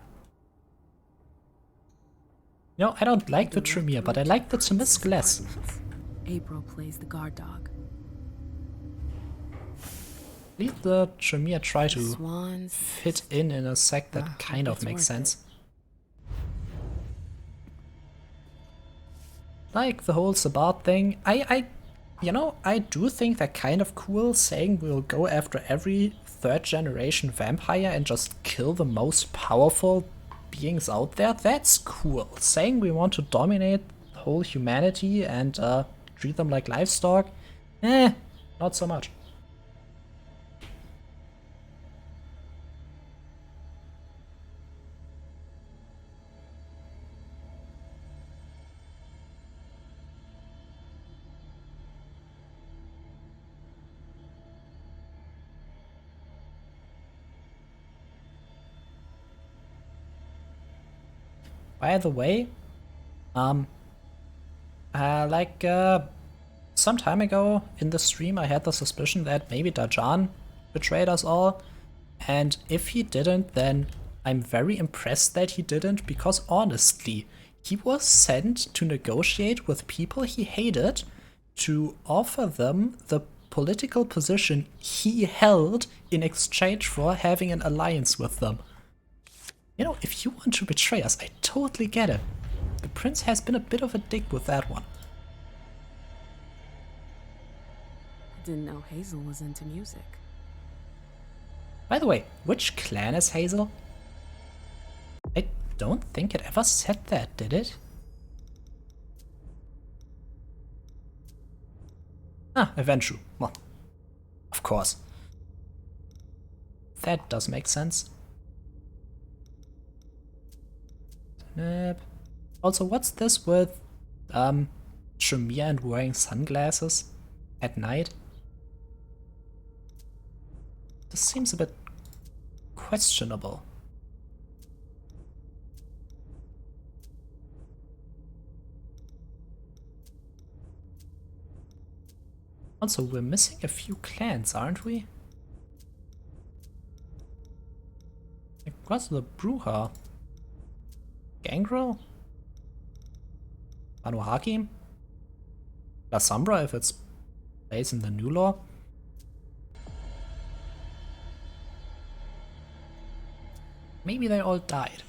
don't like the Tremere, but I like the Temisk less. April plays the guard dog. Leave the Tremere try to Swans. fit in a sec that kind of it's makes worth sense. Like the whole Sabbat thing, I do think they're kind of cool, saying we'll go after every 3rd generation vampire and just kill the most powerful beings out there. That's cool. Saying we want to dominate the whole humanity and treat them like livestock, not so much. By the way, some time ago in the stream I had the suspicion that maybe Dajan betrayed us all, and if he didn't, then I'm very impressed that he didn't, because honestly, he was sent to negotiate with people he hated to offer them the political position he held in exchange for having an alliance with them. If you want to betray us, I totally get it. The prince has been a bit of a dick with that one. I didn't know Hazel was into music. By the way, which clan is Hazel? don't think it ever said that, did it? Ah, eventually. Well, of course. That does make sense. Snap. Also, what's this with Tremere and wearing sunglasses at night? This seems a bit questionable. Also, we're missing a few clans, aren't we? Like, what's the Bruja? Gangrel? Banu Hakim? La Sombra if it's based in the new lore? Maybe they all died.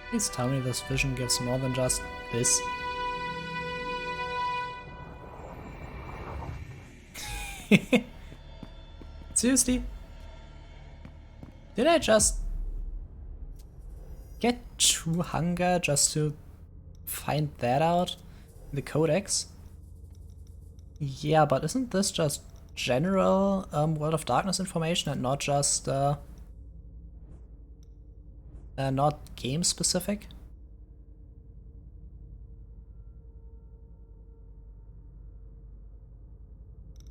Please tell me this vision gives more than just this. Seriously? Did I just get true hunger just to find that out in the codex? Yeah, but isn't this just general World of Darkness information and not just not game specific?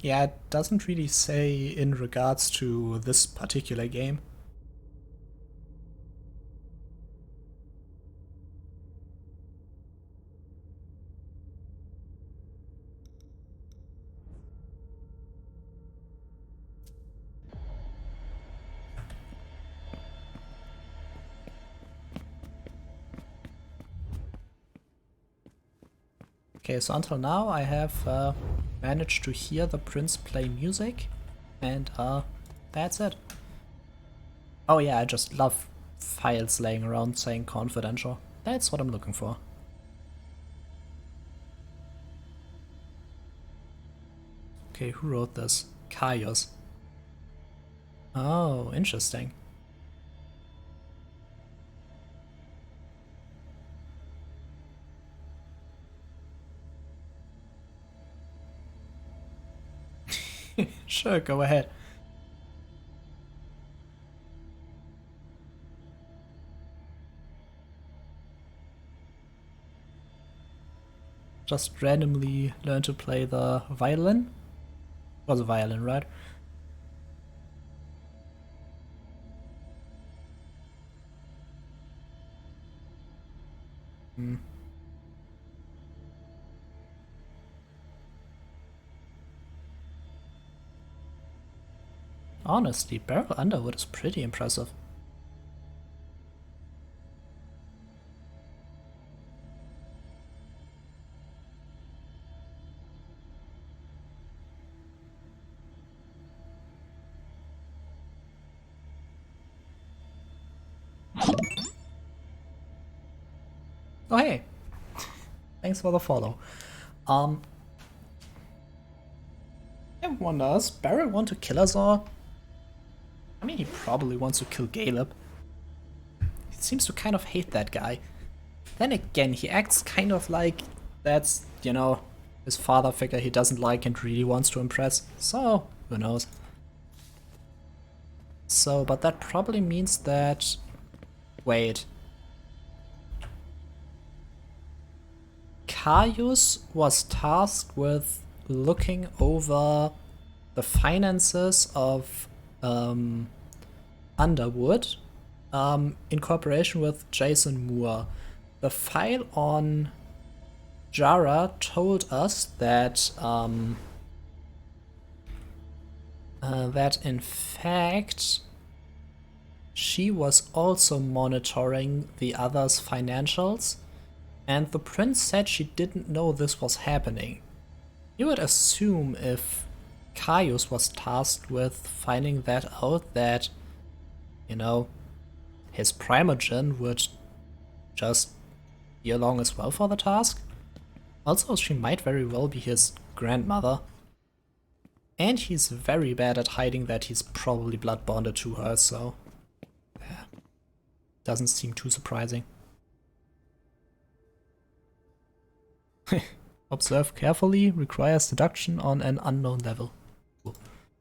Yeah, it doesn't really say in regards to this particular game. Okay, so until now I have managed to hear the prince play music, and that's it. Oh yeah, I just love files laying around saying confidential. That's what I'm looking for. Okay, who wrote this? Caius. Oh, interesting. Sure, go ahead. Just randomly learn to play the violin? It was a violin, right? Hmm. Honestly, Beryl Underwood is pretty impressive. Oh hey! Thanks for the follow. Everyone does. Beryl want to kill us all? I mean, he probably wants to kill Caleb. He seems to kind of hate that guy. Then again, he acts kind of like that's, you know, his father figure he doesn't like and really wants to impress. So, who knows? So, but that probably means that... Wait. Caius was tasked with looking over the finances of Underwood in cooperation with Jason Moore. The file on Jara told us that that in fact she was also monitoring the others' financials And the prince said she didn't know this was happening. You would assume if Caius was tasked with finding that out that, you know, his Primogen would just be along as well for the task. Also, she might very well be his grandmother. And he's very bad at hiding that he's probably blood bonded to her, so yeah, doesn't seem too surprising. Observe carefully, requires deduction on an unknown level. Cool.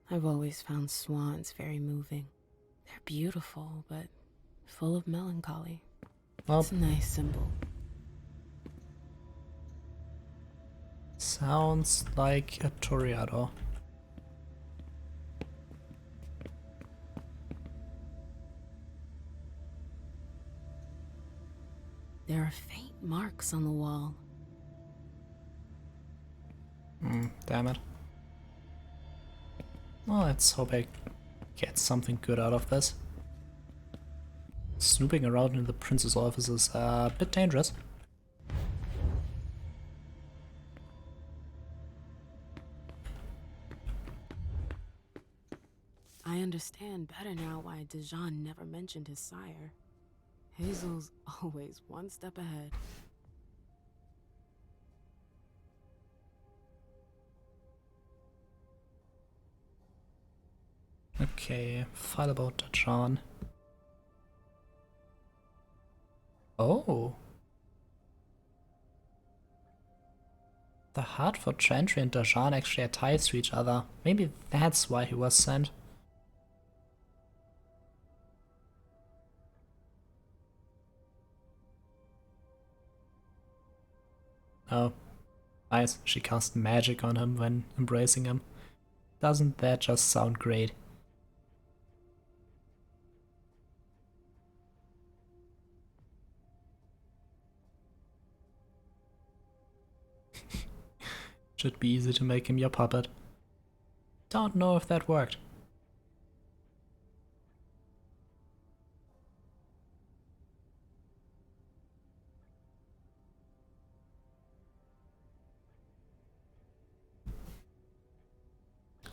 I've always found swans very moving. They're beautiful, but full of melancholy. Well, it's a nice symbol. Sounds like a Toreador. There are faint marks on the wall. Damn it. Well, let's hope I get something good out of this. Snooping around in the prince's office is a bit dangerous. I understand better now why Dijon never mentioned his sire. Hazel's always one step ahead. Okay, file about Dajan. Oh. The Hartford Chantry and Dajan actually had ties to each other. Maybe that's why he was sent. Oh, nice. She cast magic on him when embracing him. Doesn't that just sound great? Should be easy to make him your puppet. Don't know if that worked.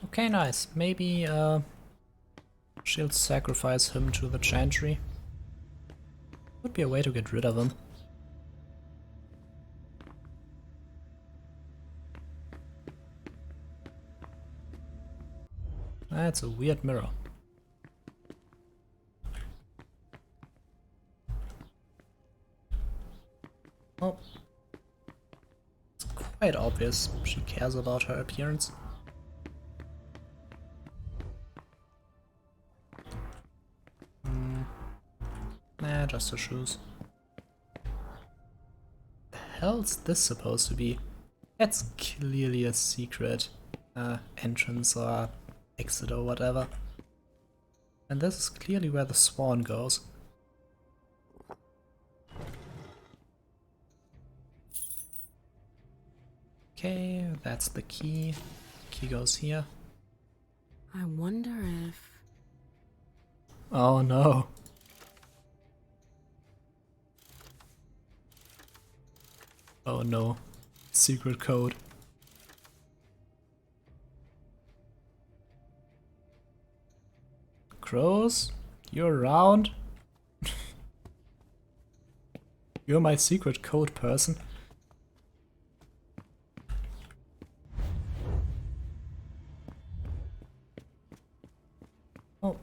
Okay, nice. Maybe she'll sacrifice him to the Chantry. Would be a way to get rid of him. That's a weird mirror. Oh. It's quite obvious she cares about her appearance. Nah, just her shoes. The hell's this supposed to be? That's clearly a secret entrance or exit or whatever. And this is clearly where the swan goes. Okay, that's the key. Key goes here. I wonder if... Oh no. Oh no. Secret code. Crows? You're around? You're my secret code person. Oh.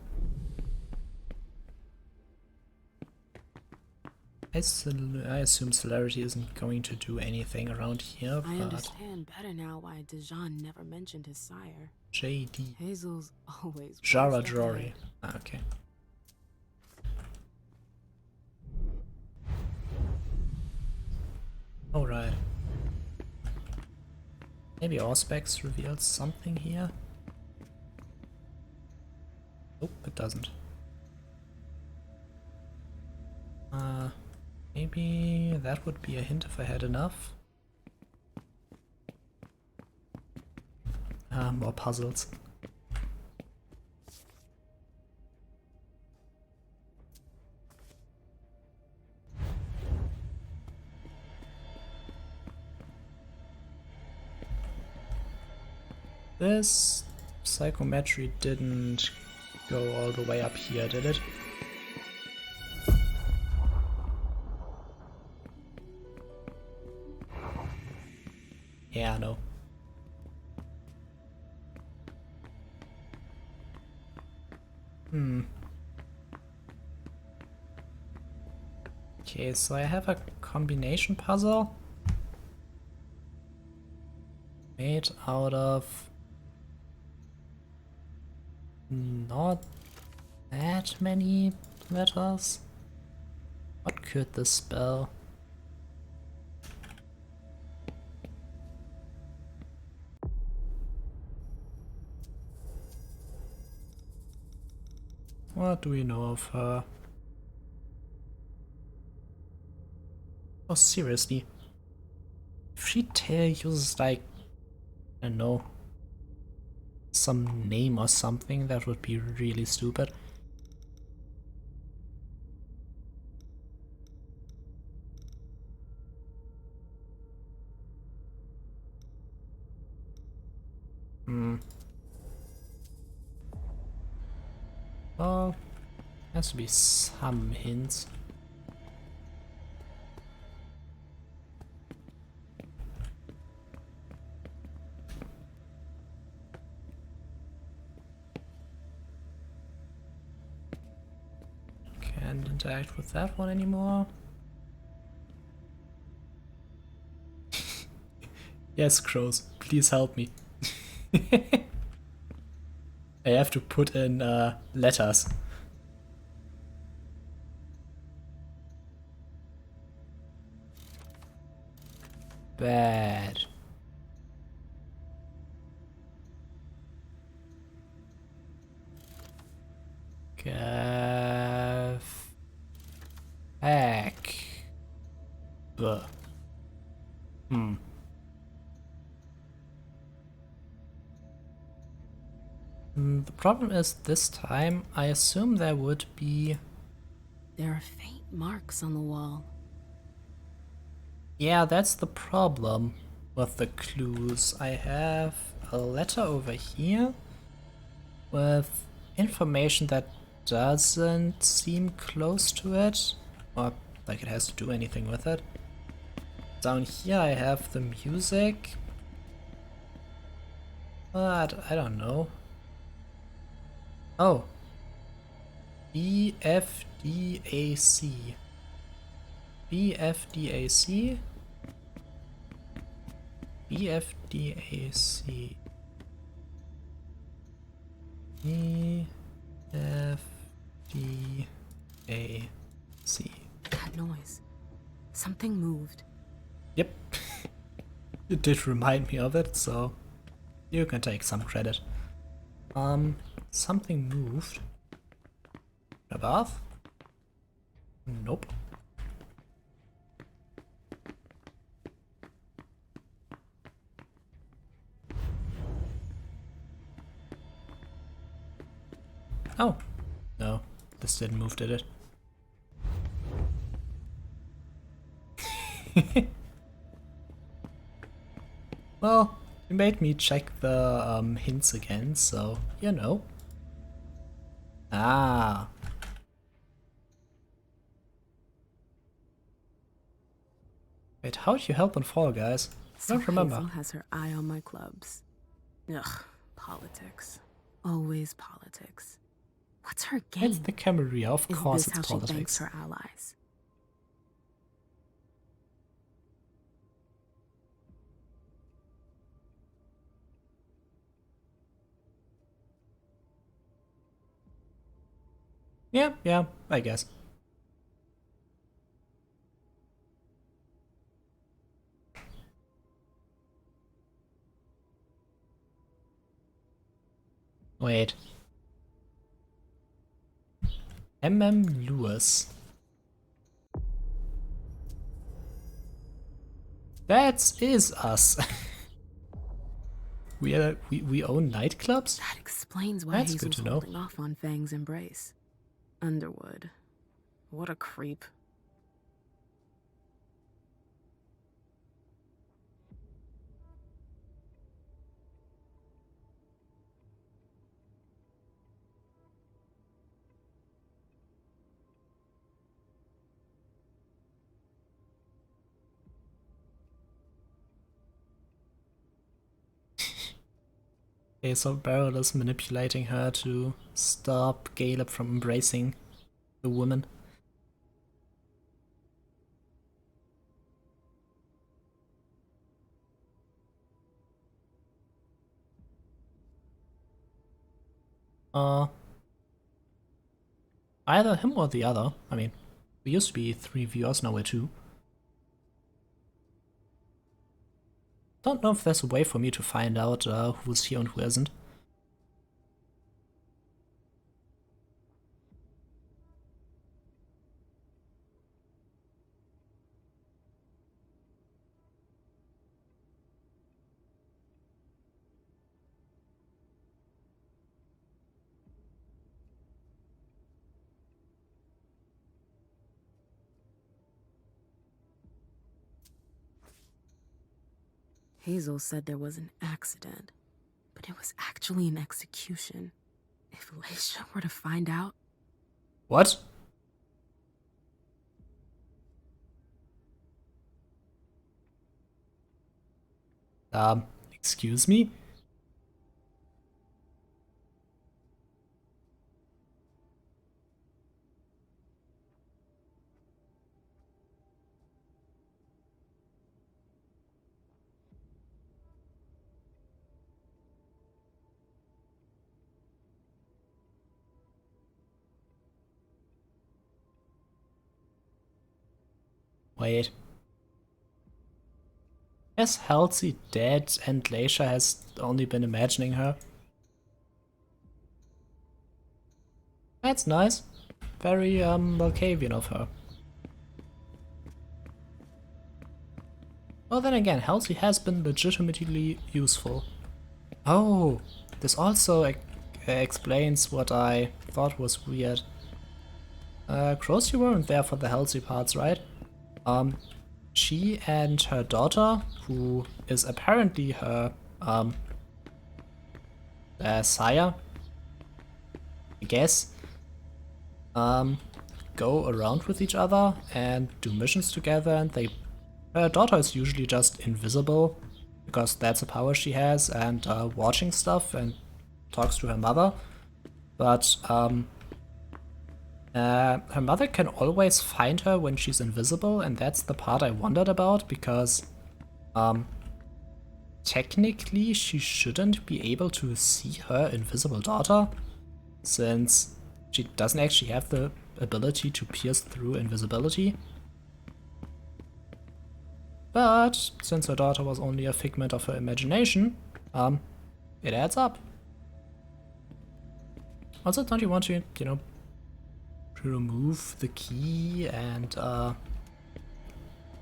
I assume Celerity isn't going to do anything around here, I but... understand better now why Dijon never mentioned his sire. JD. Hazel's always... Jara Jory. Okay. Alright. Maybe Auspex reveals something here? Nope, it doesn't. Maybe that would be a hint if I had enough. More puzzles. this psychometry didn't go all the way up here, did it? Yeah, no. Okay, so I have a combination puzzle made out of not that many letters. What could this spell? What do we know of her? Oh, seriously. If she uses, like, I don't know, some name or something, that would be really stupid. Well, has to be some hints. Can't interact with that one anymore. Yes, crows, please help me. I have to put in letters. Bad. Back. The problem is this time I assume there would be... There are faint marks on the wall. Yeah, that's the problem with the clues. I have a letter over here with information that doesn't seem close to it, or like it has to do anything with it. Down here I have the music, but I don't know. Oh. BFDAC. BFDAC? BFDAC. BFDAC. That noise. Something moved. Yep. You did remind me of it, so you can take some credit. Something moved. Above? Nope. Oh. No, this didn't move, did it? Well, you made me check the hints again, so you know. Ah. Wait, how did you help on Fall Guys? I don't remember. Hazel has her eye on my clubs. Ugh, politics. Always politics. What's her game? It's the Camarilla, of course it's Is this how she politics. thanks her allies? Yeah, I guess. Wait. Lewis. That is us. we own nightclubs? That explains why That's good Hazel's to know. holding off on Fang's embrace. Underwood. What a creep. Okay, so Beryl is manipulating her to stop Caleb from embracing the woman. Either him or the other. I mean, we used to be 3 viewers, now we're 2. Don't know if there's a way for me to find out who's here and who isn't. Hazel said there was an accident, but it was actually an execution. If Leisha were to find out... What? Excuse me? Wait. Is Halsey dead and Leisha has only been imagining her? That's nice. Very, Volcavian of her. Well, then again, Halsey has been legitimately useful. Oh, this also explains what I thought was weird. Cross, you weren't there for the Halsey parts, right? She and her daughter, who is apparently her, sire, I guess, go around with each other and do missions together, and her daughter is usually just invisible, because that's a power she has, and watching stuff and talks to her mother. But her mother can always find her when she's invisible, and that's the part I wondered about, because technically she shouldn't be able to see her invisible daughter, since she doesn't actually have the ability to pierce through invisibility. But since her daughter was only a figment of her imagination, it adds up. Also, don't you want to, you know, remove the key and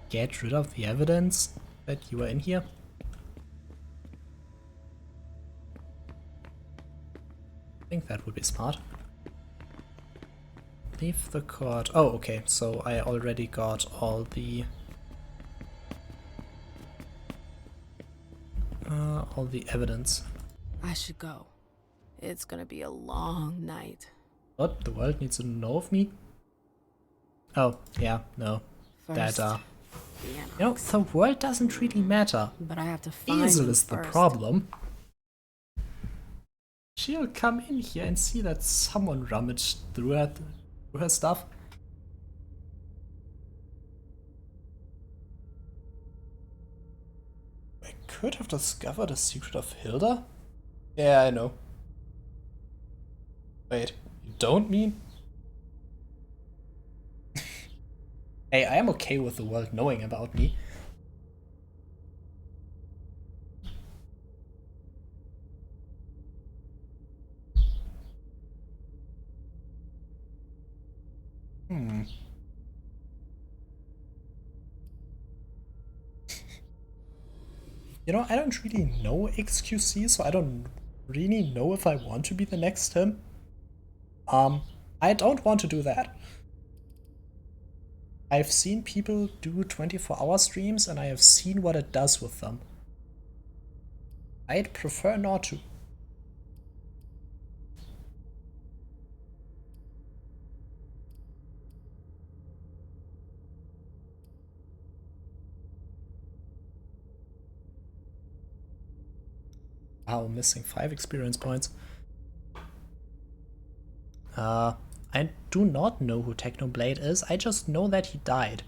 get rid of the evidence that you were in here? I think that would be smart. Leave the court. Oh, okay, so I already got all the evidence. I should go. It's gonna be a long night. What? The world needs to know of me? Oh, yeah, no. First, that, you know, the world doesn't really matter. But I have to find Hazel you is the first. problem. She'll come in here and see that someone rummaged through her stuff. I could have discovered the secret of Hilda? Yeah, I know. Wait, you don't mean? Hey, I am okay with the world knowing about me. You know, I don't really know XQC, so I don't really know if I want to be the next him. I don't want to do that. I've seen people do 24-hour streams and I have seen what it does with them. I'd prefer not to. Wow, missing 5 experience points. I do not know who Technoblade is, I just know that he died.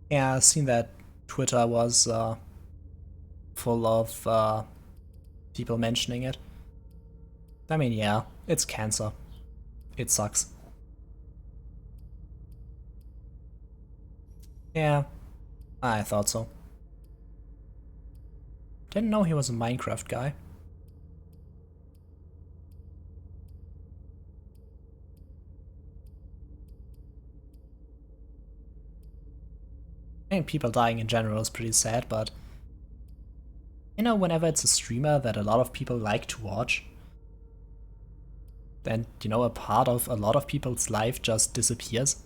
Yeah, I've seen that Twitter was full of people mentioning it. I mean, yeah, it's cancer. It sucks. Yeah, I thought so. Didn't know he was a Minecraft guy. I mean, people dying in general is pretty sad, but you know, whenever it's a streamer that a lot of people like to watch, then, you know, a part of a lot of people's life just disappears.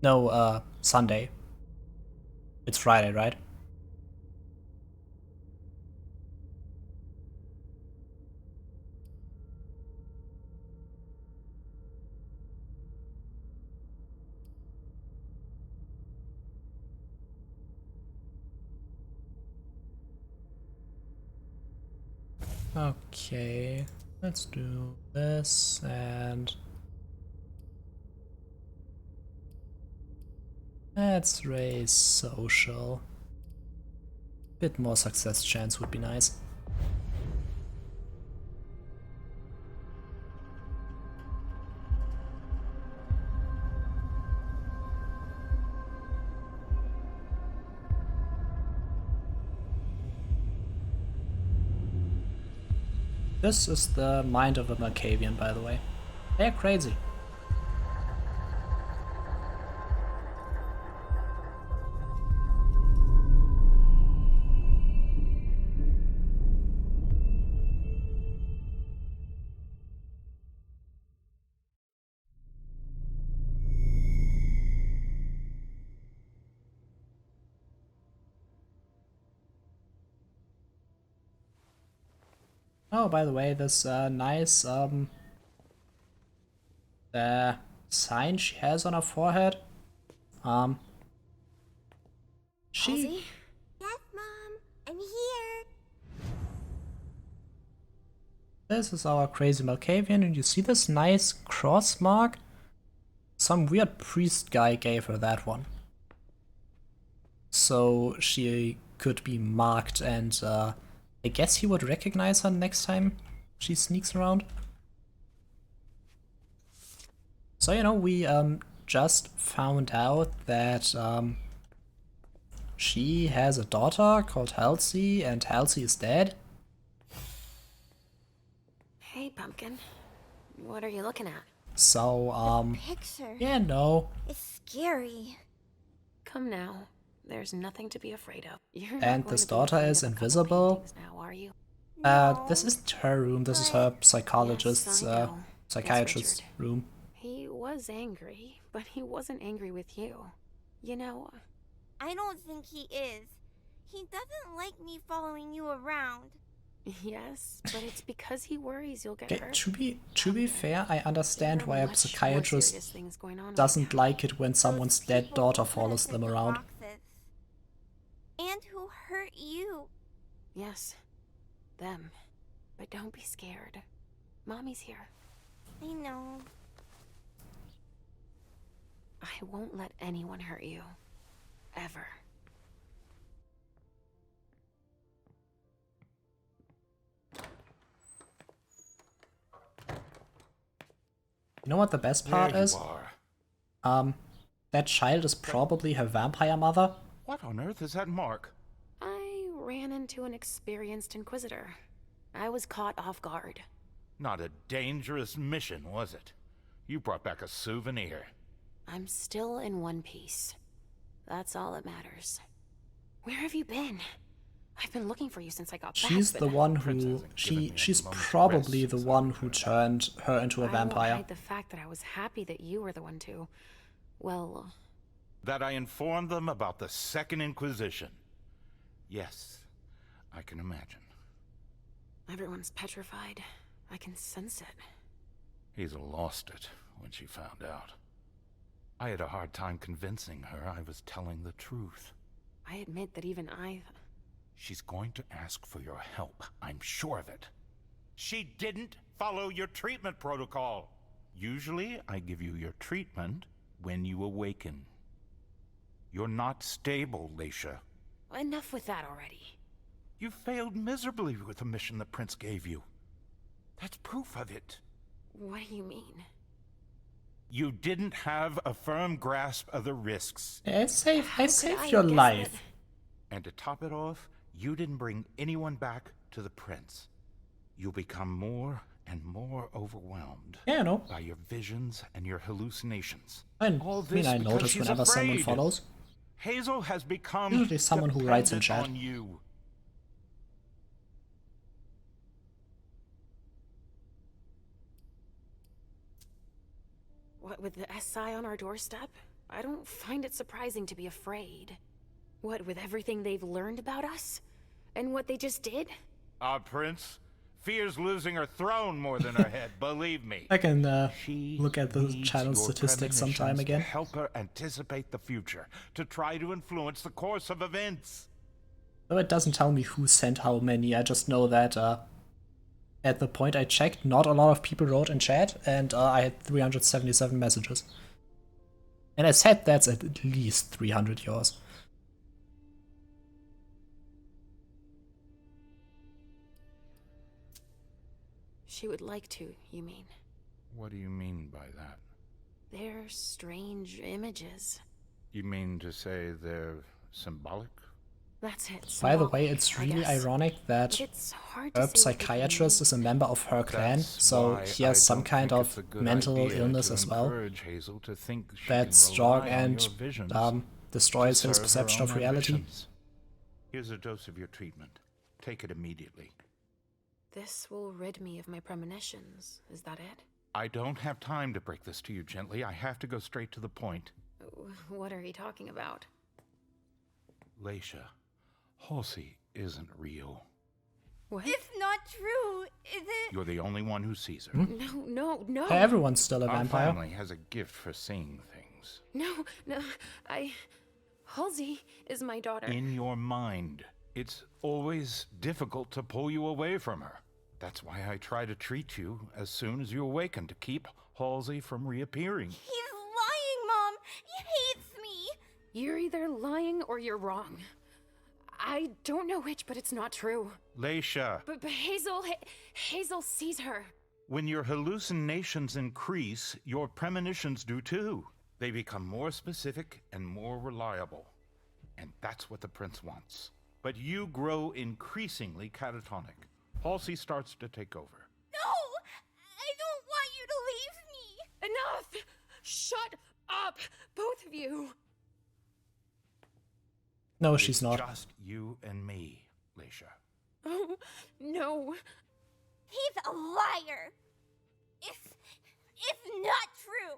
No, Sunday. It's Friday, right? Okay, let's do this and let's raise social. Bit more success chance would be nice. This is the mind of a Malkavian, by the way. They're crazy. Oh, by the way, this nice sign she has on her forehead. She. Halsey? Yes, Mom. I'm here. This is our crazy Malkavian, and you see this nice cross mark? Some weird priest guy gave her that one. So she could be marked, and I guess he would recognize her next time she sneaks around. So, you know, we just found out that she has a daughter called Halsey, and Halsey is dead. Hey, Pumpkin. What are you looking at? So, The picture. yeah, no. It's scary. Come now. There's nothing to be afraid of. You're not And going this to be daughter afraid is of a couple invisible. paintings now, are you? This isn't her room, this is her psychologist's, Yes, I know. psychiatrist's It's room. He was angry, but he wasn't angry with you. You know... I don't think he is. He doesn't like me following you around. Yes, but it's because he worries you'll get Okay, hurt. to be fair, I understand There are why a much more psychiatrist serious things going on right doesn't now. like it when someone's dead People daughter who put follows us them into around. boxes. And who hurt you. Yes, them. But don't be scared. Mommy's here. I know. I won't let anyone hurt you. Ever. You know what the best part There is? you are. That child is probably her vampire mother. What on earth is that mark? I ran into an experienced Inquisitor. I was caught off guard. Not a dangerous mission, was it? You brought back a souvenir. I'm still in one piece. That's all that matters. Where have you been? I've been looking for you since I got back. She's the one who she's probably the one who turned her into a I won't vampire. hide the fact that I was happy that you were the one to, well, That I informed them about the Second Inquisition. Yes, I can imagine. Everyone's petrified. I can sense it. Hazel lost it when she found out. I had a hard time convincing her I was telling the truth. I admit that even I... She's going to ask for your help, I'm sure of it. She didn't follow your treatment protocol. Usually, I give you your treatment when you awaken. You're not stable, Leisha. Enough with that already. You failed miserably with the mission the Prince gave you. That's proof of it. What do you mean? You didn't have a firm grasp of the risks. I saved your life. And to top it off, you didn't bring anyone back to the Prince. You'll become more and more overwhelmed by your visions and your hallucinations. I notice whenever someone follows. Hazel has become usually someone who writes in chat. On you. What, with the SI on our doorstep? I don't find it surprising to be afraid. What, with everything they've learned about us? And what they just did? Our Prince fears losing her throne more than her head, believe me. I can look at the channel statistics sometime again. To help her anticipate the future, to try to influence the course of events. Though it doesn't tell me who sent how many, I just know that at the point I checked, not a lot of people wrote in chat, and I had 377 messages. And I said that's at least 300 yours. She would like to, you mean? What do you mean by that? They're strange images. You mean to say they're symbolic? That's it. By the way, it's really ironic that her psychiatrist is a member of her clan, so he has some kind of mental illness as well that's strong and destroys his perception of reality. Here's a dose of your treatment. Take it immediately. This will rid me of my premonitions. Is that it? I don't have time to break this to you gently. I have to go straight to the point. What are you talking about? Leisha, Halsey isn't real. What? It's not true, is it? You're the only one who sees her. No. Everyone's still a Our vampire. family has a gift for seeing things. No. Halsey is my daughter. In your mind. It's always difficult to pull you away from her. That's why I try to treat you as soon as you awaken, to keep Halsey from reappearing. He's lying, Mom! He hates me! You're either lying or you're wrong. I don't know which, but it's not true. Leisha! But Hazel sees her. When your hallucinations increase, your premonitions do too. They become more specific and more reliable. And that's what the Prince wants. But you grow increasingly catatonic. Halsey starts to take over. No! I don't want you to leave me! Enough! Shut up! Both of you! No, she's not. Just you and me, Leisha. Oh, no. He's a liar! It's not true!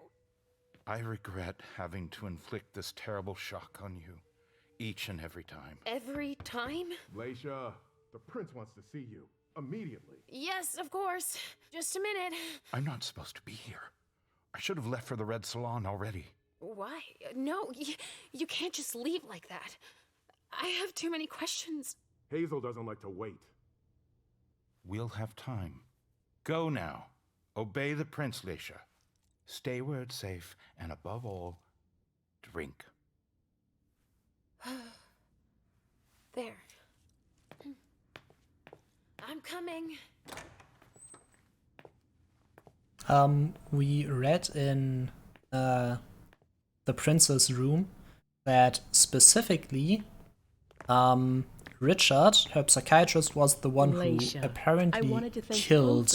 I regret having to inflict this terrible shock on you. Each and every time. Every time? Leisha, the Prince wants to see you. Immediately. Yes, of course. Just a minute. I'm not supposed to be here. I should have left for the Red Salon already. Why? No, you can't just leave like that. I have too many questions. Hazel doesn't like to wait. We'll have time. Go now. Obey the Prince, Leisha. Stay where it's safe, and above all, drink. There. I'm coming. We read in the prince's room that specifically Richard, her psychiatrist, was the one who apparently killed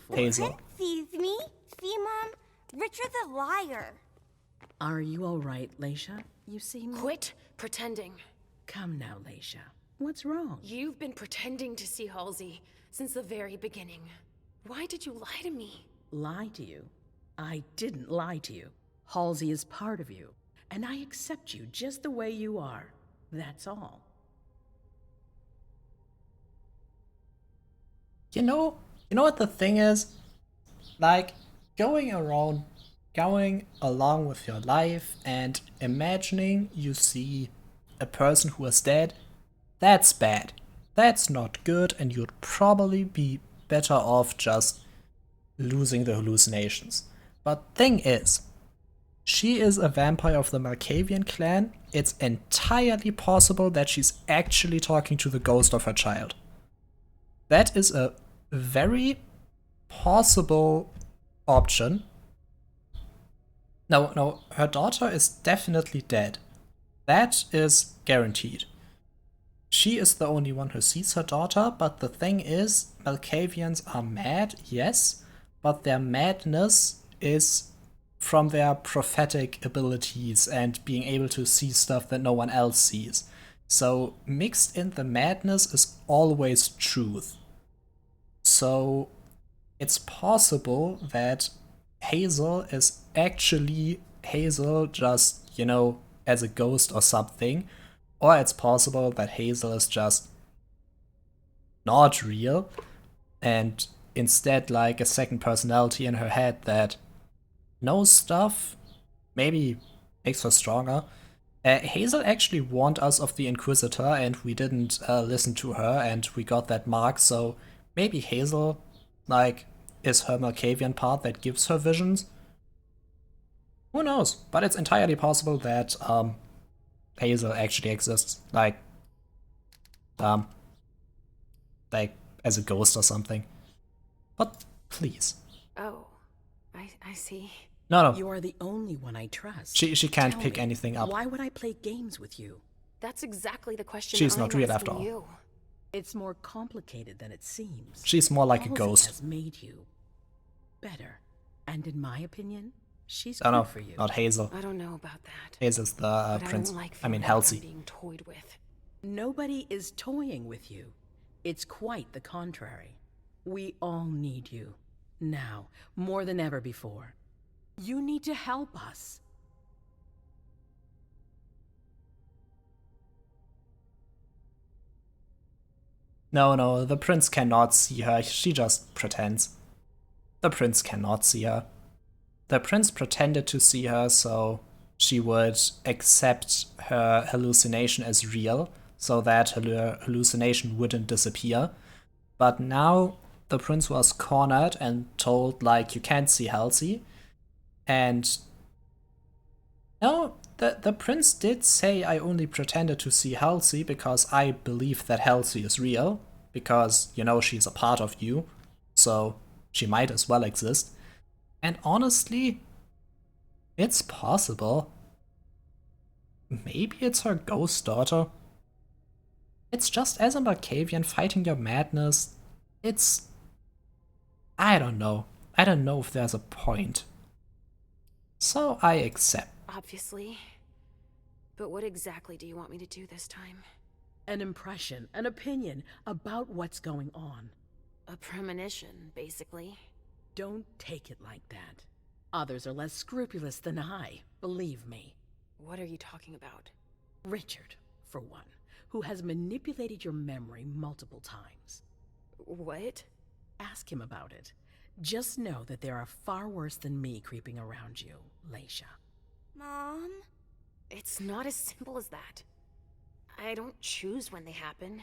Hazel. Sees me? See, Mom? Richard's a liar. Are you all right, Leisha? You seem... Quit pretending. Come now, Leisha. What's wrong? You've been pretending to see Halsey since the very beginning. Why did you lie to me? Lie to you? I didn't lie to you. Halsey is part of you, and I accept you just the way you are. That's all. You know what the thing is? Like, going along with your life and imagining you see a person who is dead, that's bad. That's not good, and you'd probably be better off just losing the hallucinations. But thing is, she is a vampire of the Malkavian clan. It's entirely possible that she's actually talking to the ghost of her child. That is a very possible option. No, her daughter is definitely dead. That is guaranteed. She is the only one who sees her daughter, but the thing is, Malkavians are mad, yes, but their madness is from their prophetic abilities and being able to see stuff that no one else sees. So mixed in the madness is always truth. So it's possible that Hazel is actually Hazel just, as a ghost or something. Or it's possible that Hazel is just not real and instead like a second personality in her head that knows stuff, maybe makes her stronger. Hazel actually warned us of the Inquisitor and we didn't listen to her and we got that mark, so maybe Hazel, is her Malkavian part that gives her visions? Who knows? But it's entirely possible that Hazel actually exists, as a ghost or something. But please. Oh, I see. No. You are the only one I trust. She can't Tell pick me, anything up. Why would I play games with you? That's exactly the question She's I'm not real asking after all. you. It's more complicated than it seems. She's more like a Halsey ghost. has made you better, and in my opinion, she's Oh good no, for you. not Hazel. I don't know about that. Hazel's the But prince. I don't like I mean feeling like I'm Halsey. being toyed with. Nobody is toying with you. It's quite the contrary. We all need you. Now, more than ever before. You need to help us. No, the prince cannot see her. She just pretends. The prince cannot see her. The prince pretended to see her so she would accept her hallucination as real, so that her hallucination wouldn't disappear. But now the prince was cornered and told, you can't see Halsey. And no, the prince did say, I only pretended to see Halsey because I believe that Halsey is real, because, she's a part of you, so she might as well exist. And honestly, it's possible. Maybe it's her ghost daughter. It's just as a Malkavian fighting your madness, I don't know. I don't know if there's a point. So I accept. Obviously. But what exactly do you want me to do this time? An impression, an opinion about what's going on. A premonition, basically. Don't take it like that. Others are less scrupulous than I, believe me. What are you talking about? Richard, for one, who has manipulated your memory multiple times. What? Ask him about it. Just know that there are far worse than me creeping around you, Leisha. Mom? It's not as simple as that. I don't choose when they happen.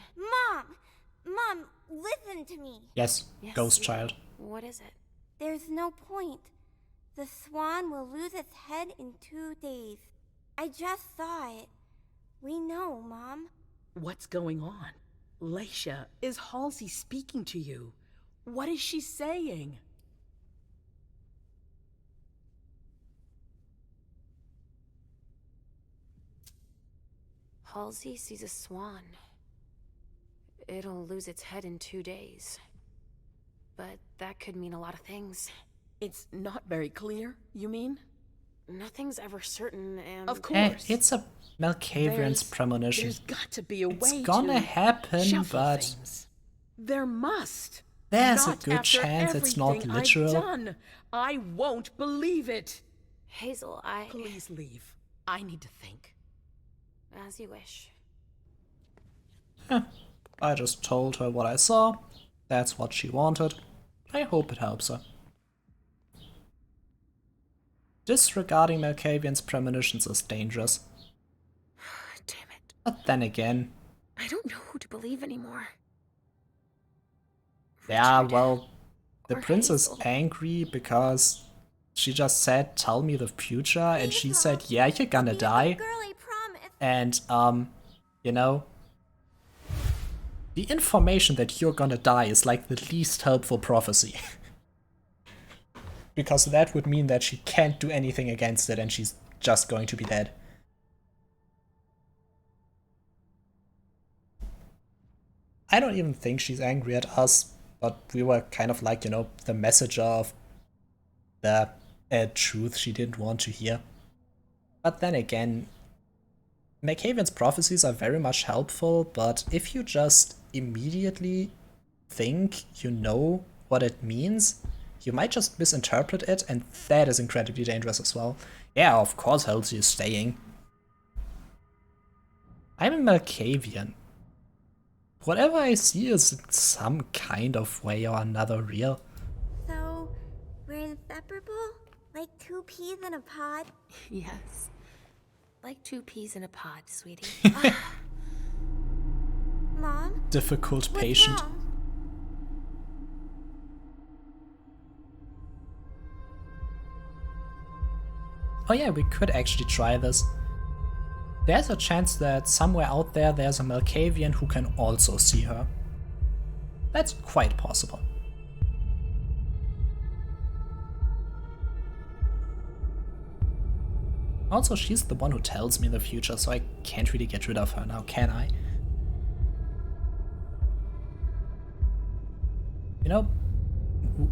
Mom, listen to me. Yes, ghost child. What is it? There's no point. The swan will lose its head in 2 days. I just saw it. We know, Mom. What's going on? Leisha, is Halsey speaking to you? What is she saying? Halsey sees a swan. It'll lose its head in 2 days. But that could mean a lot of things. It's not very clear, you mean? Nothing's ever certain, and... Of course. It's a Malkavian's premonition. There's got to be a way it's gonna happen, but... things. There must. There's not a good chance it's not everything literal. I've done. I won't believe it. Hazel, Please leave. I need to think. As you wish. I just told her what I saw. that's what she wanted. I hope it helps her. Disregarding Malkavian's premonitions is dangerous. Damn it. But then again... I don't know who to believe anymore. Yeah, well, the or prince is Hazel. angry because she just said, tell me the future, and she said, yeah, you're gonna die. And, you know, the information that you're gonna die is like the least helpful prophecy. Because that would mean that she can't do anything against it and she's just going to be dead. I don't even think she's angry at us, but we were kind of like, you know, the messenger of the truth she didn't want to hear. But then again, Malkavian's prophecies are very much helpful, but if you just immediately think you know what it means, you might just misinterpret it, and that is incredibly dangerous as well. Yeah, of course Halsey is staying. I'm a Malkavian. Whatever I see is in some kind of way or another real. So, we're inseparable? Like 2 peas in a pod? Yes. Like 2 peas in a pod, sweetie. Mom? Difficult patient. Wrong? Oh yeah, we could actually try this. There's a chance that somewhere out there there's a Malkavian who can also see her. That's quite possible. Also, she's the one who tells me the future, so I can't really get rid of her now, can I? You know,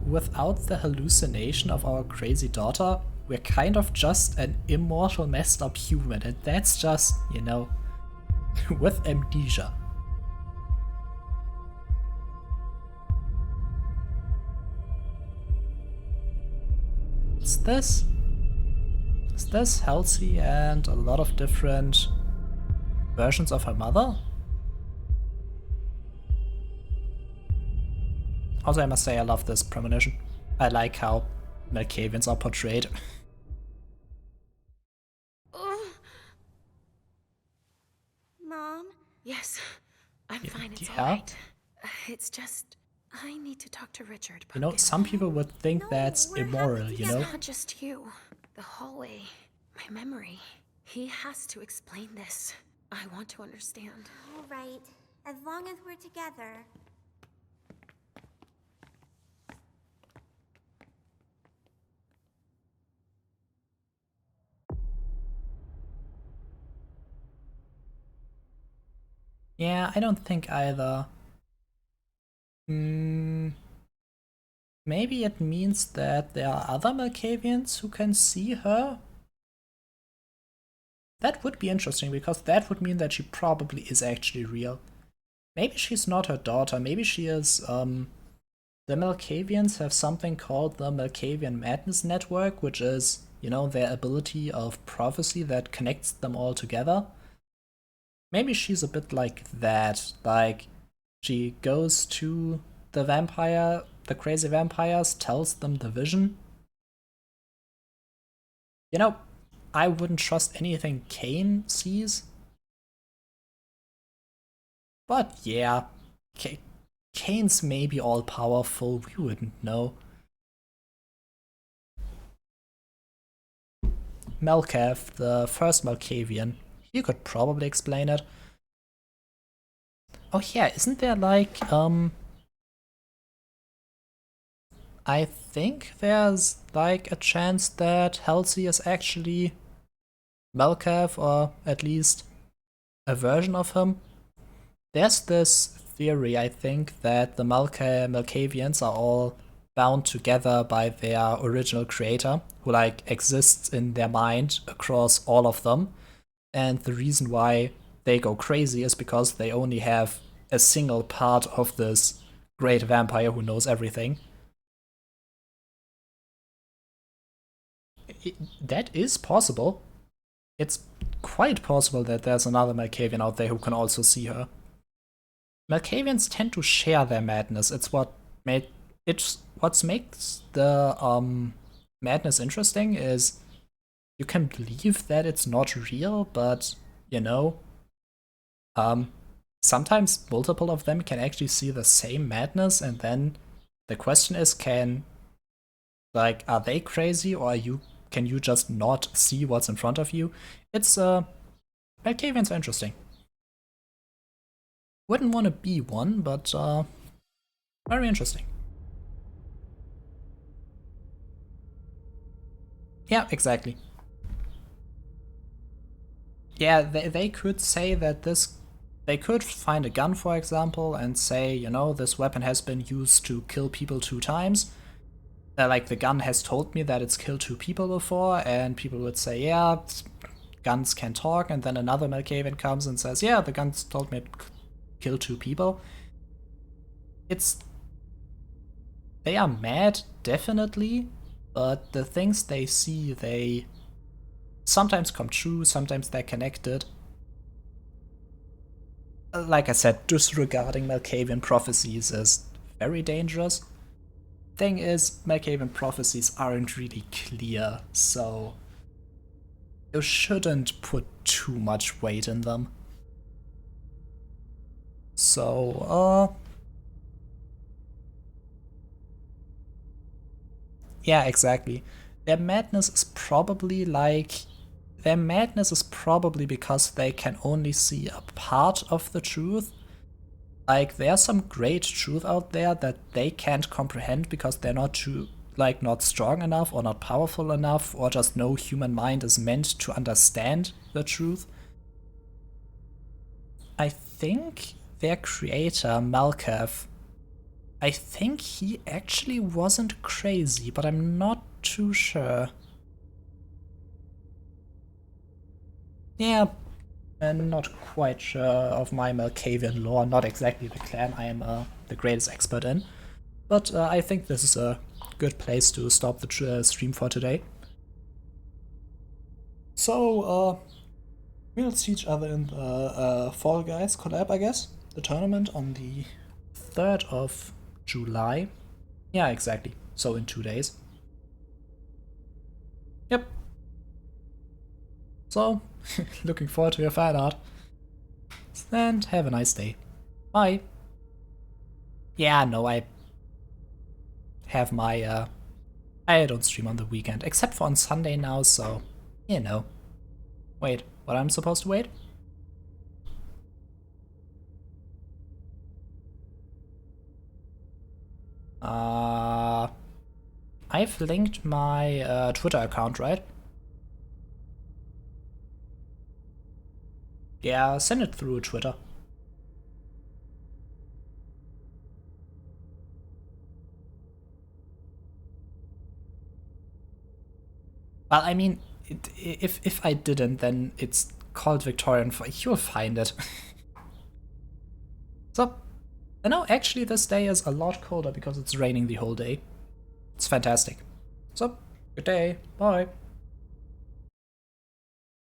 without the hallucination of our crazy daughter, we're kind of just an immortal, messed up human, and that's just, you know, with amnesia. Is this? Is this Halsey and a lot of different versions of her mother? Also, I must say I love this premonition. I like how Malkavians are portrayed. Mom? Yes, I'm fine, it's Yeah. alright. It's just, I need to talk to Richard. You know, some people would think that's immoral, you know? It's not just you. The hallway, my memory. He has to explain this. I want to understand. All right, as long as we're together. Yeah, I don't think either. Maybe it means that there are other Malkavians who can see her? That would be interesting, because that would mean that she probably is actually real. Maybe she's not her daughter, maybe she is, the Malkavians have something called the Malkavian Madness Network, which is, you know, their ability of prophecy that connects them all together. Maybe she's a bit like that, like, she goes to the vampire, the crazy vampires, tells them the vision. You know, I wouldn't trust anything Kane sees. But yeah, Kane's maybe all-powerful, we wouldn't know. Malkav, the first Malkavian, he could probably explain it. Oh yeah, isn't there like, I think there's like a chance that Halsey is actually Malkav, or at least a version of him. There's this theory, I think, that the Malkavians are all bound together by their original creator, who like exists in their mind across all of them. And the reason why they go crazy is because they only have a single part of this great vampire who knows everything. That is possible. It's quite possible that there's another Malkavian out there who can also see her. Malkavians tend to share their madness. It's what makes the madness interesting is you can believe that it's not real, but you know, sometimes multiple of them can actually see the same madness, and then the question is, are they crazy, or can you just not see what's in front of you? It's Malkavians are interesting. Wouldn't want to be one, but very interesting. Yeah, exactly. Yeah, they could say that they could find a gun, for example, and say, you know, this weapon has been used to kill people 2 times. Like, the gun has told me that it's killed 2 people before, and people would say, yeah, guns can talk, and then another Malkavian comes and says, yeah, the guns told me it killed 2 people. They are mad, definitely, but the things they see, they sometimes come true, sometimes they're connected. Like I said, disregarding Malkavian prophecies is very dangerous. Thing is, Malkavian prophecies aren't really clear, so you shouldn't put too much weight in them. So, yeah, exactly. Their madness is probably because they can only see a part of the truth. Like, there's some great truth out there that they can't comprehend because they're not strong enough or not powerful enough, or just no human mind is meant to understand the truth. I think their creator, Malkav, I think he actually wasn't crazy, but I'm not too sure. Yeah, I'm not quite sure of my Malkavian lore, not exactly the clan I am the greatest expert in. But I think this is a good place to stop the stream for today. So, we'll see each other in the Fall Guys collab, I guess. The tournament on the 3rd of July. Yeah, exactly. So in 2 days. Yep. So, looking forward to your fan art. And have a nice day. Bye. Yeah, no, I have my, I don't stream on the weekend, except for on Sunday now, so, you know. Wait, what I'm supposed to wait? I've linked my Twitter account, right? Yeah, send it through Twitter. Well, I mean, if I didn't, then it's called Victorian. You'll find it. So, I know actually this day is a lot colder because it's raining the whole day. It's fantastic. So, good day. Bye.